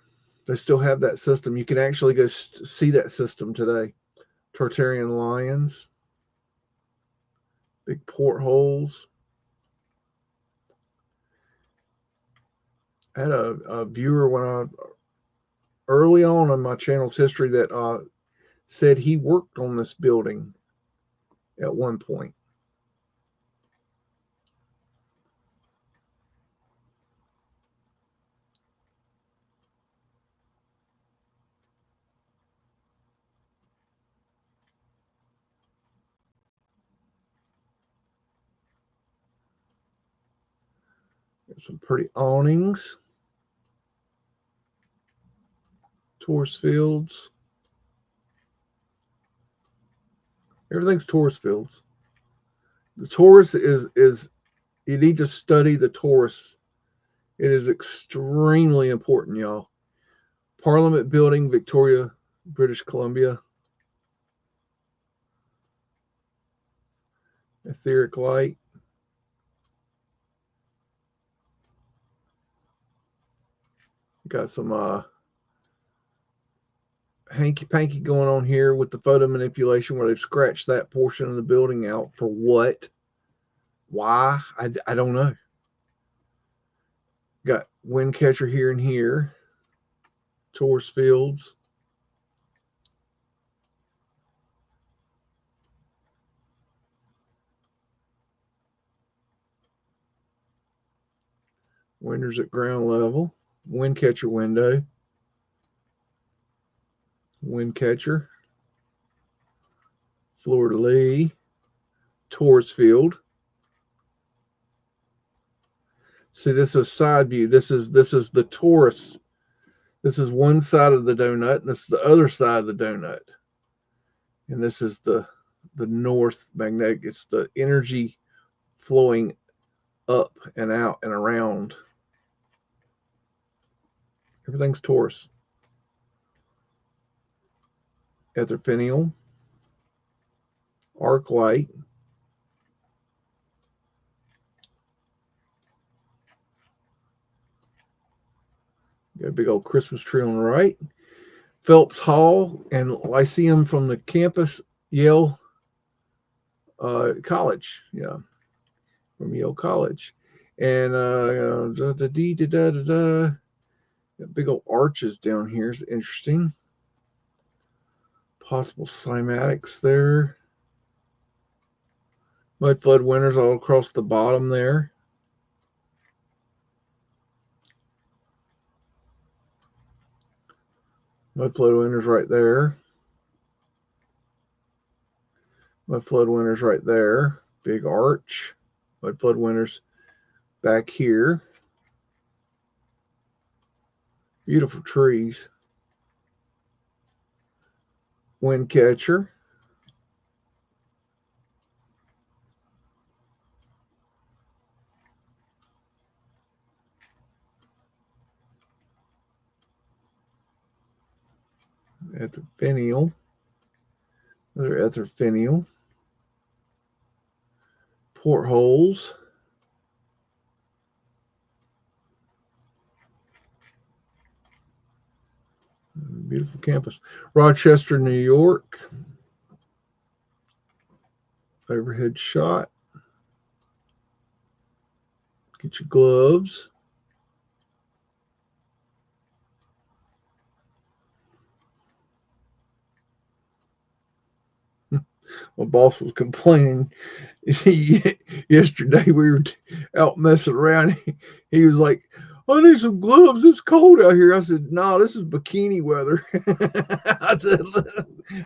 They still have that system. You can actually go see that system today. Tartarian lions, big portholes. I had a viewer when I early on in my channel's history that said he worked on this building at one point. Got some pretty awnings, tourist fields. Everything's tourist fields. The tourist is you need to study the tourist. It is extremely important, y'all. Parliament Building, Victoria, British Columbia. Etheric light. Got some hanky-panky going on here with the photo manipulation where they've scratched that portion of the building out. For what? Why? I don't know. Got wind catcher here and here. Tourist fields. Windows at ground level. Wind catcher window. Wind catcher. Fleur de lis. Tourist field. See, this is side view. This is the tourist. This is one side of the donut, and this is the other side of the donut. And this is the north magnetic. It's the energy flowing up and out and around. Everything's torus. Ether finial. Arc light. Got a big old Christmas tree on the right. Phelps Hall and Lyceum from the campus, Yale College. Yeah, from Yale College. And big old arches down here is interesting. Possible cymatics there. Mudflood winters all across the bottom there. Mudflood winters right there. Mudflood winters right there. Big arch. Mudflood winters back here. Beautiful trees. Wind catcher. Ether finial. Another ether finial. Portholes. Beautiful campus. Rochester, New York. Overhead shot. Get your gloves. My boss was complaining yesterday. We were out messing around. He was like, "I need some gloves. It's cold out here." I said, "No, this is bikini weather." I said,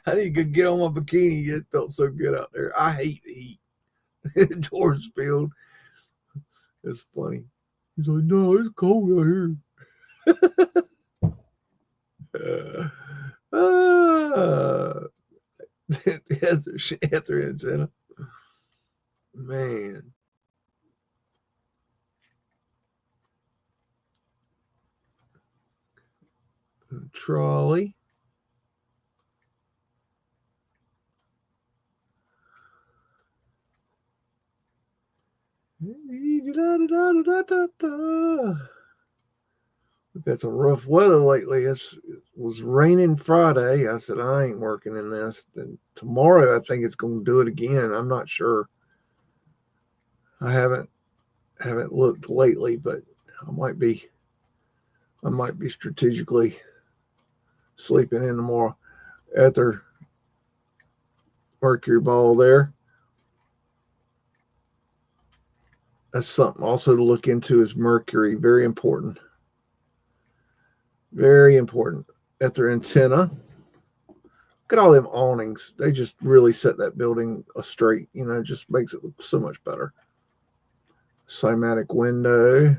"I need to get on my bikini." It felt so good out there. I hate the heat. George Field. It's funny. He's like, "No, it's cold out here." Ether antenna. Man. Trolley. We've had some rough weather lately. It was raining Friday. I said, I ain't working in this. Then tomorrow, I think it's going to do it again. I'm not sure. I haven't looked lately, but I might be strategically sleeping in tomorrow. Ether mercury ball there. That's something also to look into is mercury. Very important. Very important. Ether antenna. Look at all them awnings. They just really set that building straight. You know, it just makes it look so much better. Cymatic window.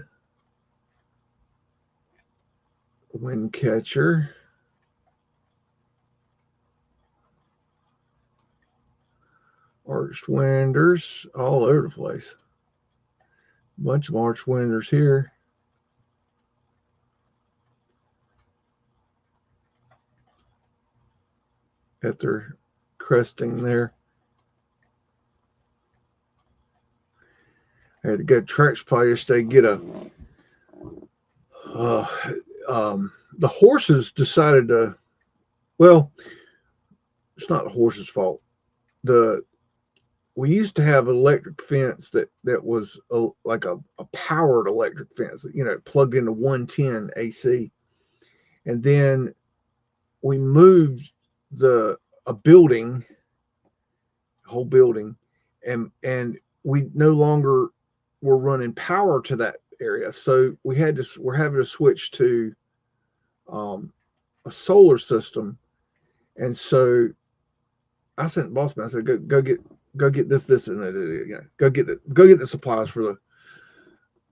Wind catcher. Arched winders all over the place. Bunch of arched winders here. At their cresting there. I had to go to track supply yesterday, get a the horses decided to, well, it's not the horses' fault. We used to have an electric fence that was like a powered electric fence, you know, plugged into 110 AC. And then we moved a whole building, and we no longer were running power to that area. So we're having to switch to a solar system. And so I sent boss man, I said, go get this, and you know, go get the supplies for the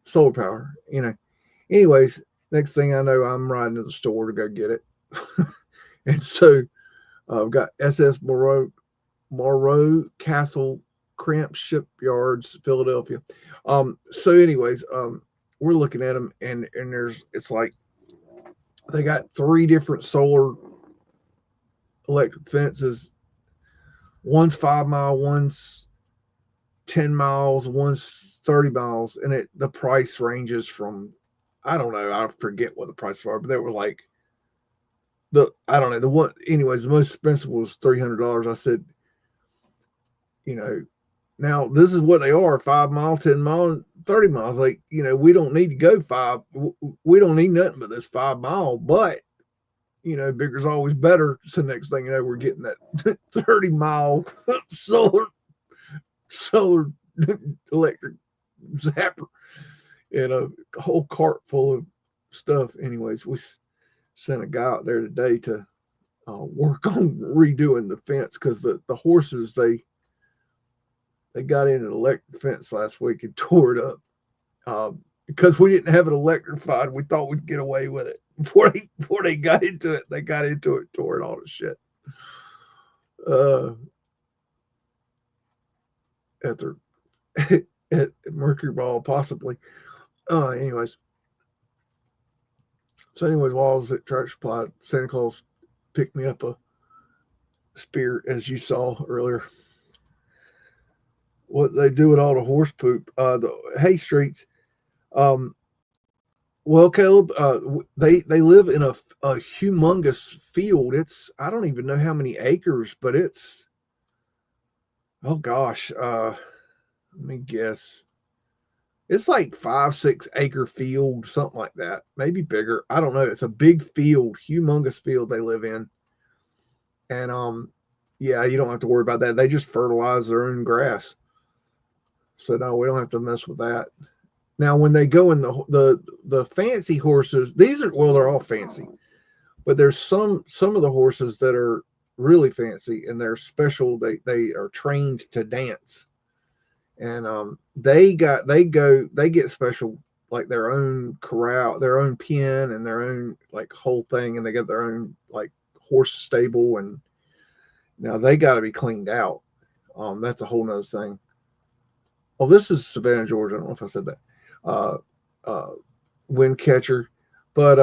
solar power, you know. Anyways, next thing I know, I'm riding to the store to go get it. And so I've got SS Moreau Castle Cramp Shipyards, Philadelphia. So anyways, we're looking at them, and it's like they got 3 different solar electric fences. One's 5 mile, one's 10 miles, one's 30 miles, and the price ranges from, I don't know, I forget what the prices are, but they were like I don't know, the one, anyways, the most expensive was $300. I said, you know, now this is what they are: 5 mile, 10 mile, 30 miles. Like, you know, we don't need to go 5. We don't need nothing but this 5 mile, but you know, bigger's always better. So next thing you know, we're getting that 30 mile solar electric zapper and a whole cart full of stuff. Anyways, we sent a guy out there today to work on redoing the fence, because the horses, they got in an electric fence last week and tore it up. Because we didn't have it electrified, we thought we'd get away with it. Before they got into it, tore it all to shit. At their at Mercury Ball, possibly. Anyways. So anyways, while I was at Tractor Supply, Santa Claus picked me up a spear, as you saw earlier. What they do with all the horse poop, the hay streets. Well, Caleb, they live in a humongous field. I don't even know how many acres, but it's, oh gosh, let me guess. It's like 5-6 acre field, something like that, maybe bigger. I don't know. It's a big field, humongous field they live in, and Yeah, you don't have to worry about that. They just fertilize their own grass. So no, we don't have to mess with that. Now, when they go in the fancy horses, these are, well, they're all fancy, but there's some of the horses that are really fancy and they're special. They are trained to dance, and they get special, like their own corral, their own pen, and their own like whole thing, and they get their own like horse stable, and now they got to be cleaned out. That's a whole nother thing. Oh, this is Savannah, Georgia. I don't know if I said that. Uh, uh, Wind catcher, but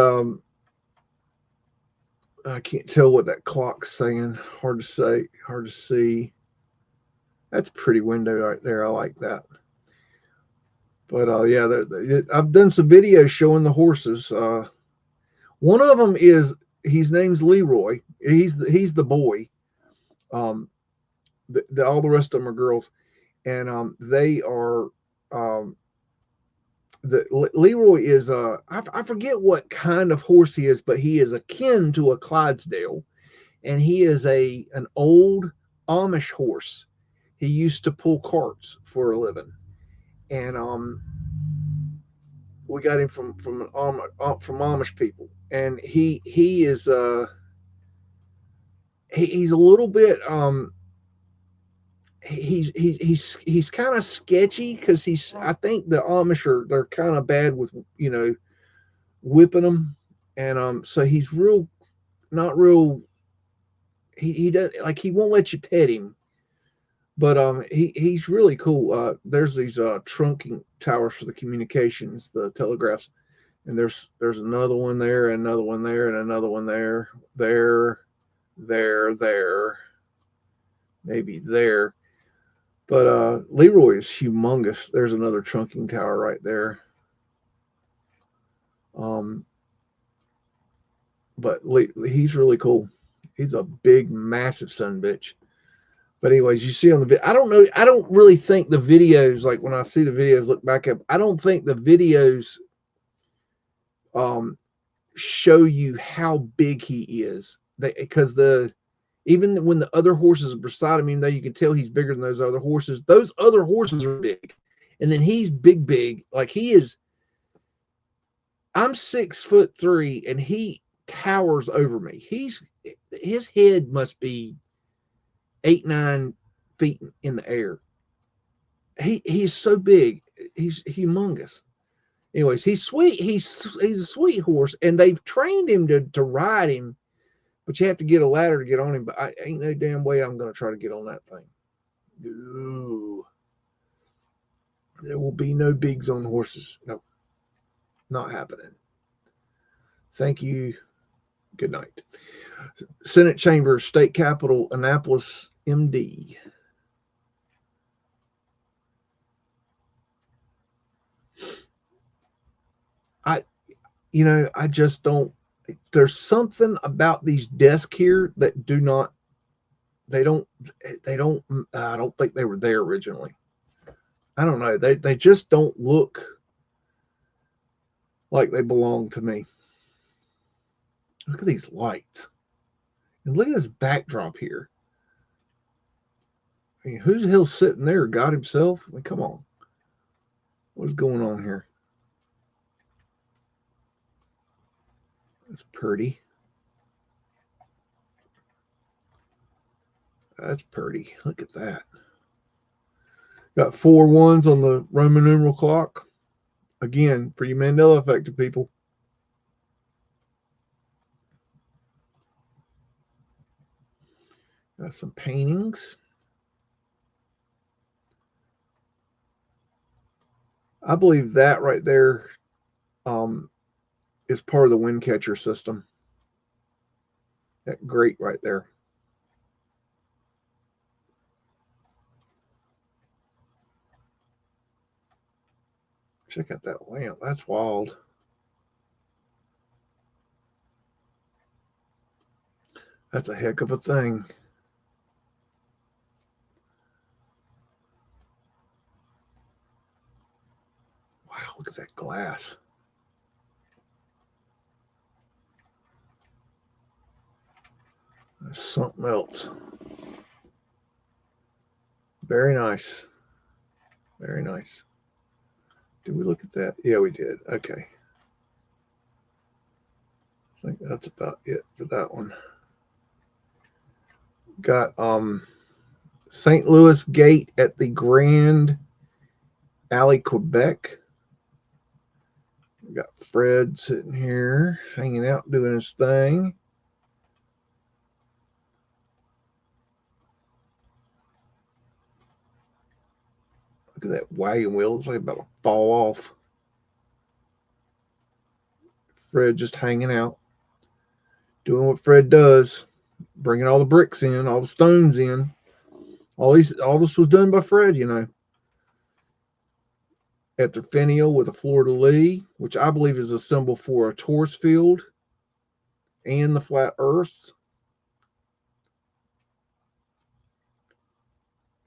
I can't tell what that clock's saying. Hard to say, hard to see. That's a pretty window right there. I like that. But yeah, I've done some videos showing the horses. One of them is, his name's Leroy. He's the boy. Um, all the rest of them are girls, and they are. Leroy is I forget what kind of horse he is, but he is akin to a Clydesdale, and he is an old Amish horse. He used to pull carts for a living, and we got him from Amish people, and he is he's a little bit he's kind of sketchy because I think the Amish they're kind of bad with whipping them, and so he's not real. He does, like, he won't let you pet him, but he's really cool. There's these trunking towers for the communications, the telegraphs, and there's another one there, and another one there, and another one there, maybe there. But Leroy is humongous. There's another trunking tower right there. But he's really cool. He's a big, massive son bitch. But anyways, you see on the video, I don't know. I don't really think the videos, like when I see the videos, look back up, I don't think the videos show you how big he is. Because even when the other horses are beside him, even though you can tell he's bigger than those other horses are big. And then he's big. Like he is, I'm 6'3" and he towers over me. His head must be 8-9 feet in the air. He's so big. He's humongous. Anyways, he's sweet. He's a sweet horse, and they've trained him to ride him, but you have to get a ladder to get on him. But I ain't no damn way I'm going to try to get on that thing. No. There will be no bigs on horses. No, not happening. Thank you. Good night. Senate Chamber, State Capitol, Annapolis, MD. I just don't. There's something about these desks here that I don't think they were there originally. I don't know. They just don't look like they belong to me. Look at these lights. And look at this backdrop here. I mean, who's the hell sitting there? God himself? I mean, come on. What's going on here? That's pretty. That's pretty. Look at that. Got 4 1s on the Roman numeral clock. Again, for you Mandela effective people. Got some paintings. I believe that right there is part of the wind catcher system. That grate right there. Check out that lamp. That's wild. That's a heck of a thing. Wow, look at that glass. That's something else. Very nice. Very nice. Did we look at that? Yeah, we did. Okay. I think that's about it for that one. Got St. Louis Gate at the Grand Alley, Quebec. We got Fred sitting here, hanging out, doing his thing. Look at that wagon wheel. It's like about to fall off. Fred just hanging out, doing what Fred does, bringing all the bricks in, all the stones in. All this was done by Fred, you know. At the finial with a fleur-de-lis, which I believe is a symbol for a torus field and the flat earth.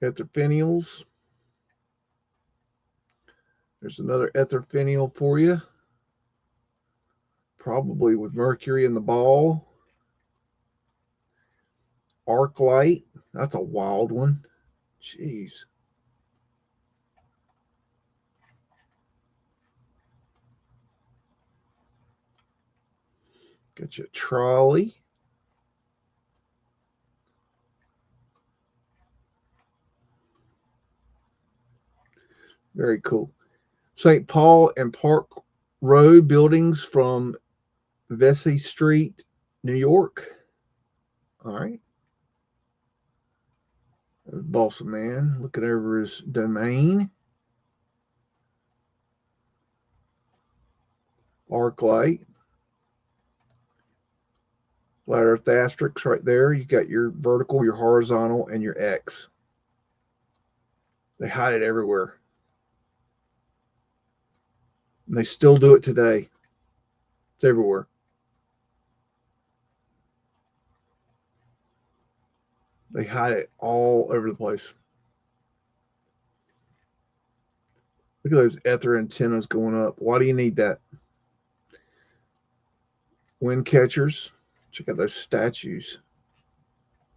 Ether finials. There's another ether finial for you. Probably with Mercury in the ball. Arc light. That's a wild one. Jeez. Got your trolley. Very cool. St. Paul and Park Road buildings from Vesey Street, New York. All right. Balsa Man looking over his domain. Arc light. Flat Earth asterisk right there. You got your vertical, your horizontal, and your X. They hide it everywhere. And they still do it today. It's everywhere. They hide it all over the place. Look at those ether antennas going up. Why do you need that? Wind catchers. Check out those statues.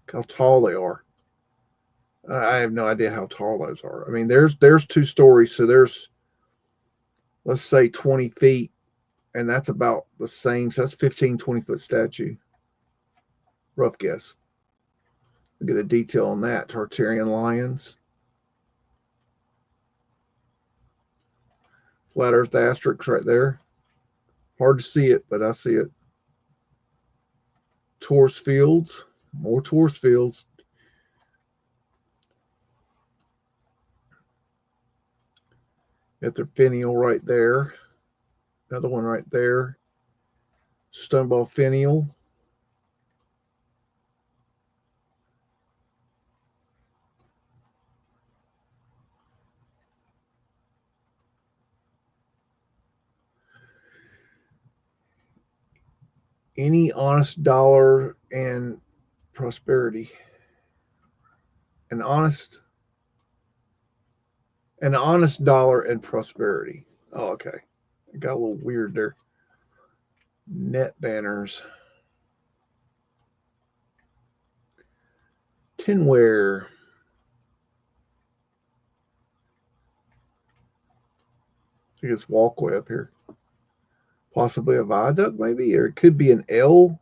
Look how tall they are. I have no idea how tall those are. I mean, there's 2 stories, so there's, let's say 20 feet, and that's about the same. So that's 15, 20-foot statue. Rough guess. Look at the detail on that. Tartarian lions. Flat Earth asterisk right there. Hard to see it, but I see it. Torus fields. More torus fields. Got their finial right there. Another one right there. Stoneball finial. Any honest dollar and prosperity. An honest dollar and prosperity. Oh, okay. It got a little weird there. Net banners. Tinware. I think it's walkway up here. Possibly a viaduct, maybe, or it could be an L.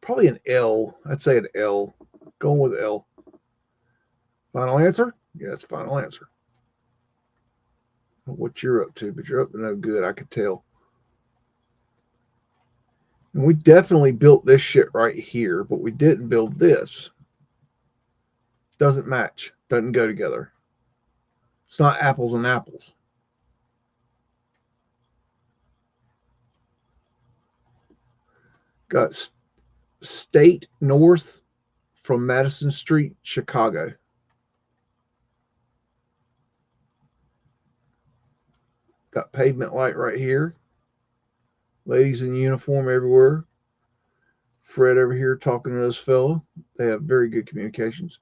Probably an L. I'd say an L. Going with L. Final answer? Yes, final answer. What you're up to, but you're up to no good, I could tell. And we definitely built this shit right here, but we didn't build this. Doesn't match. Doesn't go together. It's not apples and apples. Got State North from Madison Street, Chicago. Got pavement light right here. Ladies in uniform everywhere. Fred over here talking to this fellow. They have very good communications.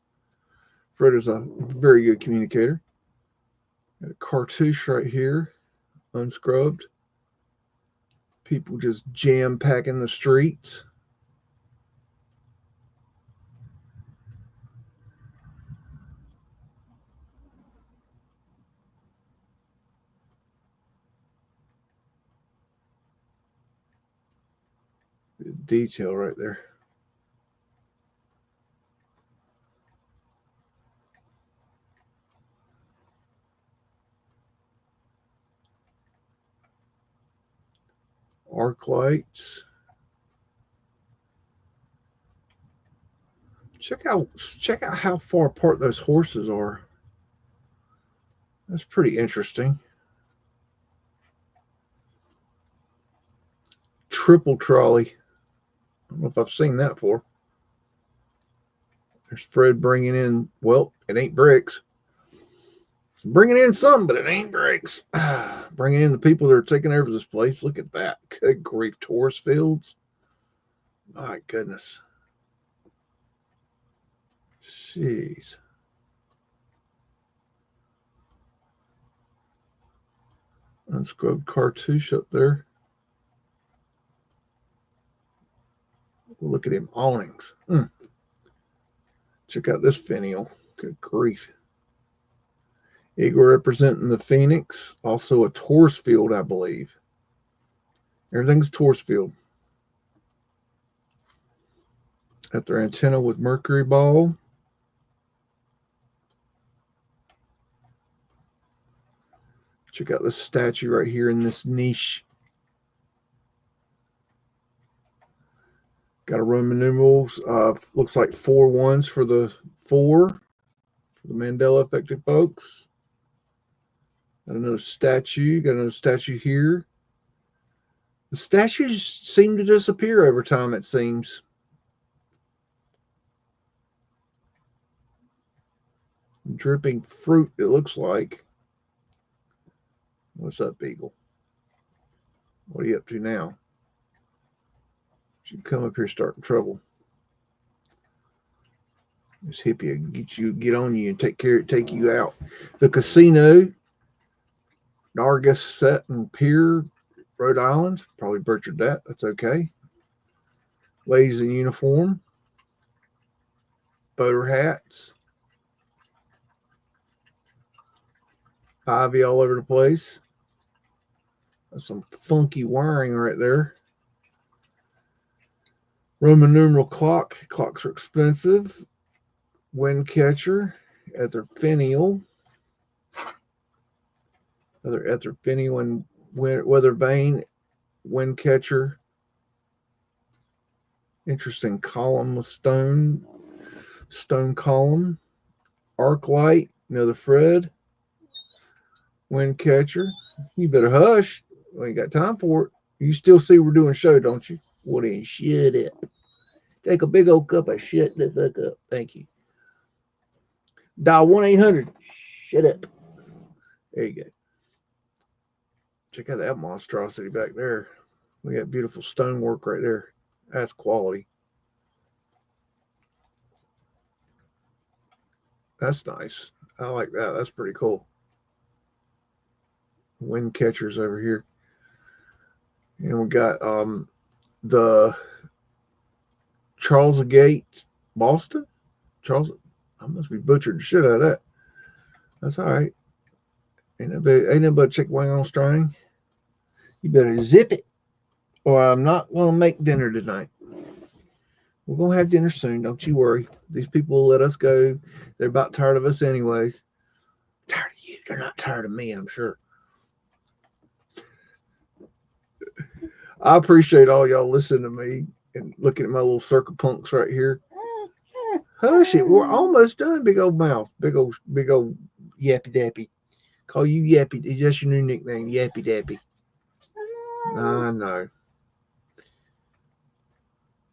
Fred is a very good communicator. Got a cartouche right here, unscrubbed. People just jam packing the streets. Detail right there. Arc lights. Check out how far apart those horses are. That's pretty interesting. Triple trolley. I don't know if I've seen that before. There's Fred bringing in, well, it ain't bricks. It's bringing in some, but it ain't bricks. Bringing in the people that are taking over this place. Look at that. Good grief, Taurus fields. My goodness. Jeez. Unscrubbed cartouche up there. Look at him awnings. Check out this finial. Good grief. Eagle representing the Phoenix. Also a Taurus field, I believe. Everything's Taurus field. Got their antenna with mercury ball. Check out this statue right here in this niche. Got a Roman numerals. Looks like 4 1s for the 4 for the Mandela affected folks. Got another statue. Got another statue here. The statues seem to disappear over time, it seems. Dripping fruit, it looks like. What's up, Beagle? What are you up to now? You come up here starting trouble. This hippie will get on you and take you out. The casino, Nargis and Pier, Rhode Island. Probably butchered that. That's okay. Ladies in uniform. Boater hats. Ivy all over the place. That's some funky wiring right there. Roman numeral clock. Clocks are expensive. Wind catcher. Ether finial. Other ether finial and weather vane. Wind catcher. Interesting column of stone. Stone column. Arc light. Another Fred. Wind catcher. You better hush. We ain't got time for it. You still see we're doing a show, don't you? Well then, shut up. Take a big old cup of shut the fuck up. Thank you. Dial 1-800. Shut up. There you go. Check out that monstrosity back there. We got beautiful stonework right there. That's quality. That's nice. I like that. That's pretty cool. Wind catchers over here. And we got the Charles Gate, Boston. Charles, I must be butchered the shit out of that. That's all right. Ain't nobody chicken wing on string. You better zip it, or I'm not going to make dinner tonight. We're going to have dinner soon. Don't you worry. These people will let us go. They're about tired of us anyways. Tired of you. They're not tired of me, I'm sure. I appreciate all y'all listening to me and looking at my little circle punks right here. Hush it. We're almost done, big old mouth. Big old yappy dappy. Call you Yappy. That's your new nickname, Yappy Dappy. I know.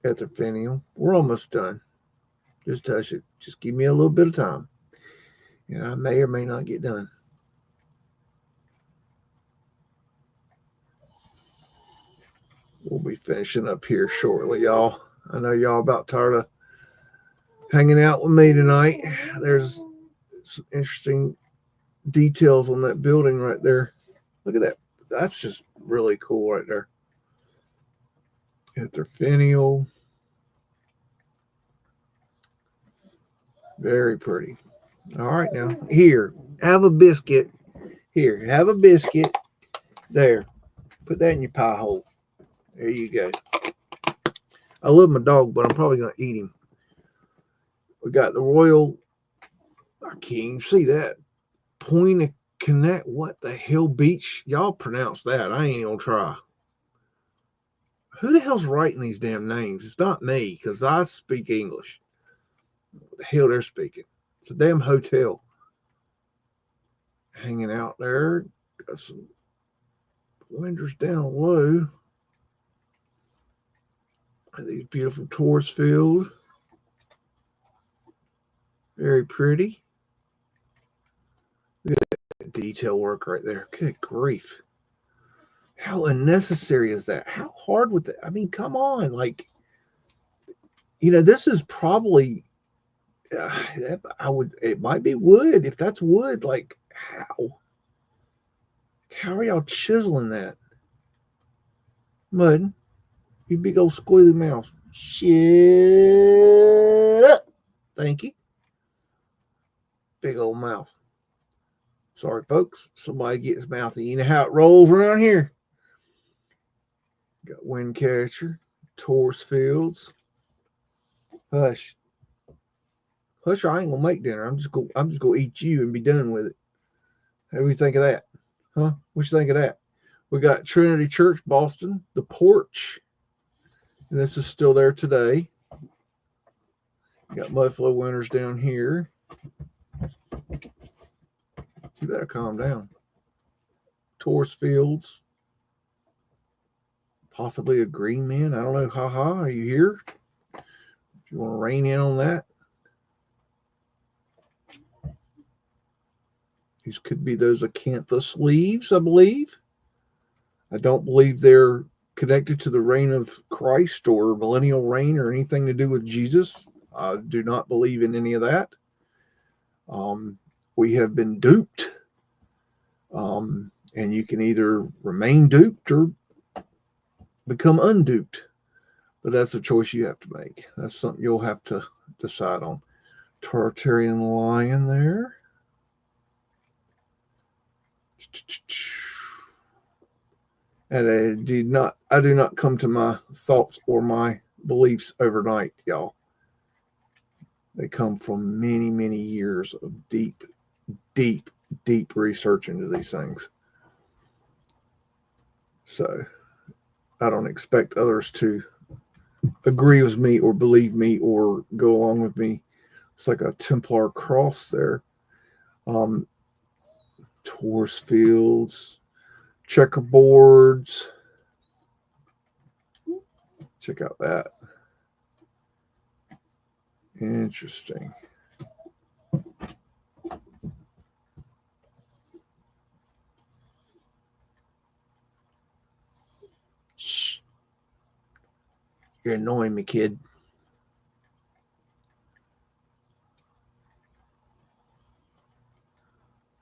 Ether finial. We're almost done. Just touch it. Just give me a little bit of time. And I may or may not get done. We'll be finishing up here shortly, y'all. I know y'all about tired of hanging out with me tonight. There's some interesting details on that building right there. Look at that. That's just really cool right there. Ether finial. Very pretty. All right, now. Here, have a biscuit. Here, have a biscuit. There. Put that in your pie hole. There you go. I love my dog, but I'm probably gonna eat him. We got the Royal. I can't even see that. Point Connect. What the hell beach? Y'all pronounce that. I ain't gonna try. Who the hell's writing these damn names? It's not me, because I speak English. What the hell they're speaking? It's a damn hotel. Hanging out there. Got some windows down low. These beautiful tourist fields. Very pretty. Look at that detail work right there. Good grief. How unnecessary is that? How hard would that? I mean, come on. Like, this is probably, it might be wood. If that's wood, like, how are y'all chiseling that? Mud, you big old squealy mouse. Shut up. Thank you. Big old mouth. Sorry, folks. Somebody gets mouthy. You know how it rolls around here. Got wind catcher, tourist fields. Hush. Hush, I ain't gonna make dinner. I'm just gonna eat you and be done with it. How do you think of that? Huh? What you think of that? We got Trinity Church, Boston, the porch. And this is still there today. Got Mudflood winters down here. You better calm down. Tourist fields. Possibly a green man. I don't know. Haha, are you here? If you want to rein in on that. These could be those acanthus leaves, I believe. I don't believe they're connected to the reign of Christ or millennial reign or anything to do with Jesus. I do not believe in any of that. We have been duped. And you can either remain duped or become unduped. But that's a choice you have to make. That's something you'll have to decide on. Tartarian lion there. And I do not come to my thoughts or my beliefs overnight, y'all. They come from many, many years of deep, deep, deep research into these things. So I don't expect others to agree with me or believe me or go along with me. It's like a Templar cross there. Tourist fields, checkerboards. Check out that. Interesting. Shh. You're annoying me, kid.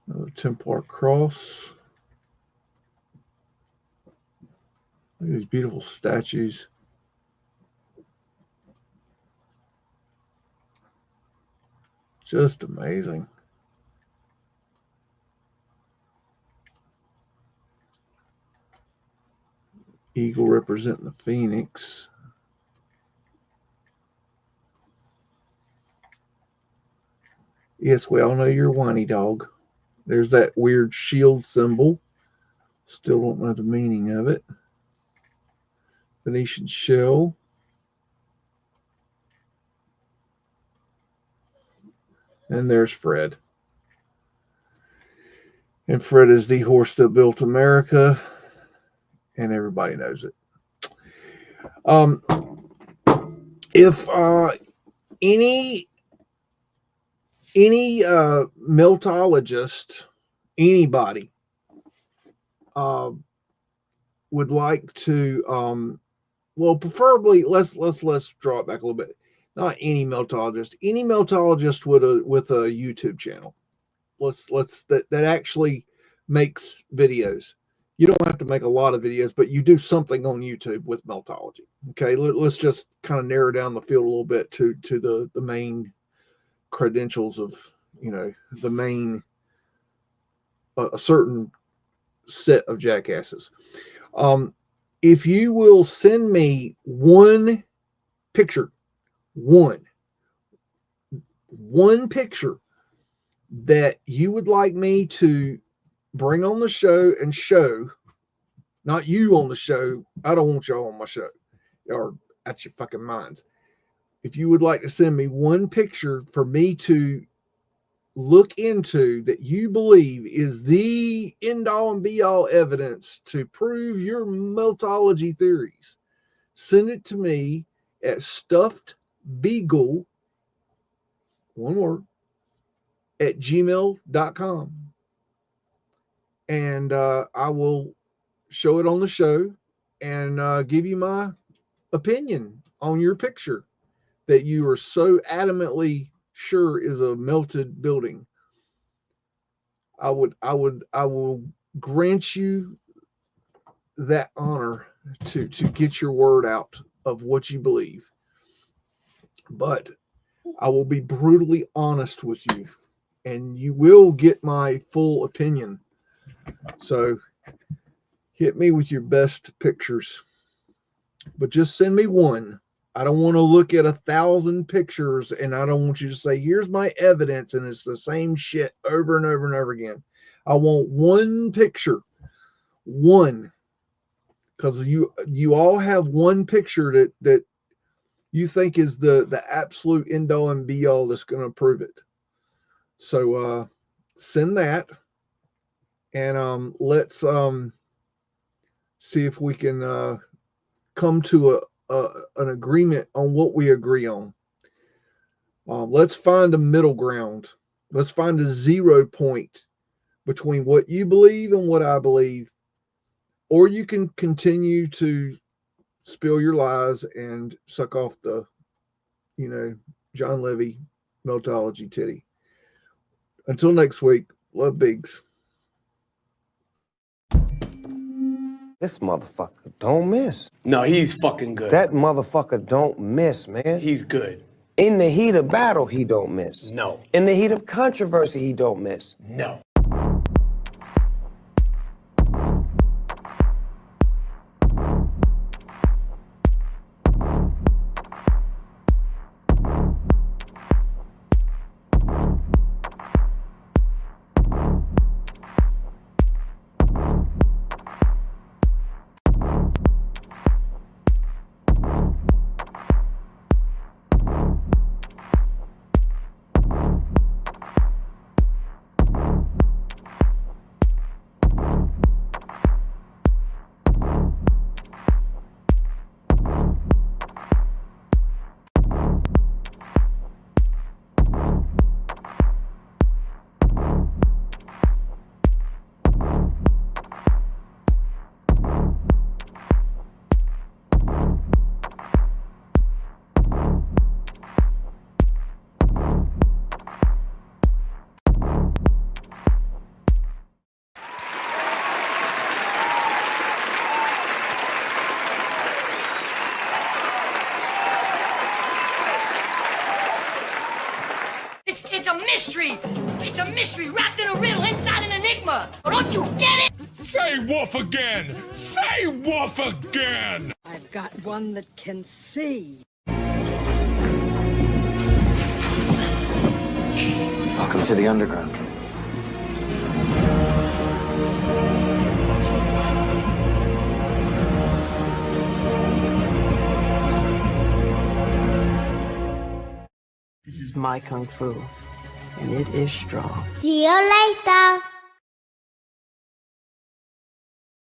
Another Templar cross. Look at these beautiful statues. Just amazing. Eagle representing the phoenix. Yes, we all know you're a whiny dog. There's that weird shield symbol. Still don't know the meaning of it. Venetian shell. And there's Fred. And Fred is the horse that built America. And everybody knows it. If any meltologist, anybody would like to, well, preferably let's draw it back a little bit. Not any meltologist with a YouTube channel. That actually makes videos. You don't have to make a lot of videos, but you do something on YouTube with Meltology. Okay, let's just kind of narrow down the field a little bit to the main credentials of, the main, a certain set of jackasses. If you will send me one picture, one picture that you would like me to bring on the show and show, not you on the show. I don't want y'all on my show. Y'all are at your fucking minds. If you would like to send me one picture for me to look into that you believe is the end all and be all evidence to prove your Meltology theories, send it to me at stuffedbeagle, one word, at gmail.com. And I will show it on the show and give you my opinion on your picture that you are so adamantly sure is a melted building. I will grant you that honor to get your word out of what you believe. But I will be brutally honest with you, and you will get my full opinion. So hit me with your best pictures, but just send me one. I don't want to look at 1,000 pictures, and I don't want you to say, here's my evidence, and it's the same shit over and over and over again. I want one picture, one, because you all have one picture that you think is the absolute end all and be all that's going to prove it. So send that, and let's see if we can come to an agreement on what we agree on. Let's find a middle ground. Let's find a 0 point between what you believe and what I believe. Or you can continue to spill your lies and suck off the, John Levy Meltology titty. Until next week, love Biggs. This motherfucker don't miss. No, he's fucking good. That motherfucker don't miss, man. He's good. In the heat of battle, he don't miss. No. In the heat of controversy, he don't miss. No. It's a mystery. It's a mystery wrapped in a riddle inside an enigma. Don't you get it? Say woof again. Say woof again. I've got one that can see. Welcome to the underground. This is my kung fu, and it is strong. See you later.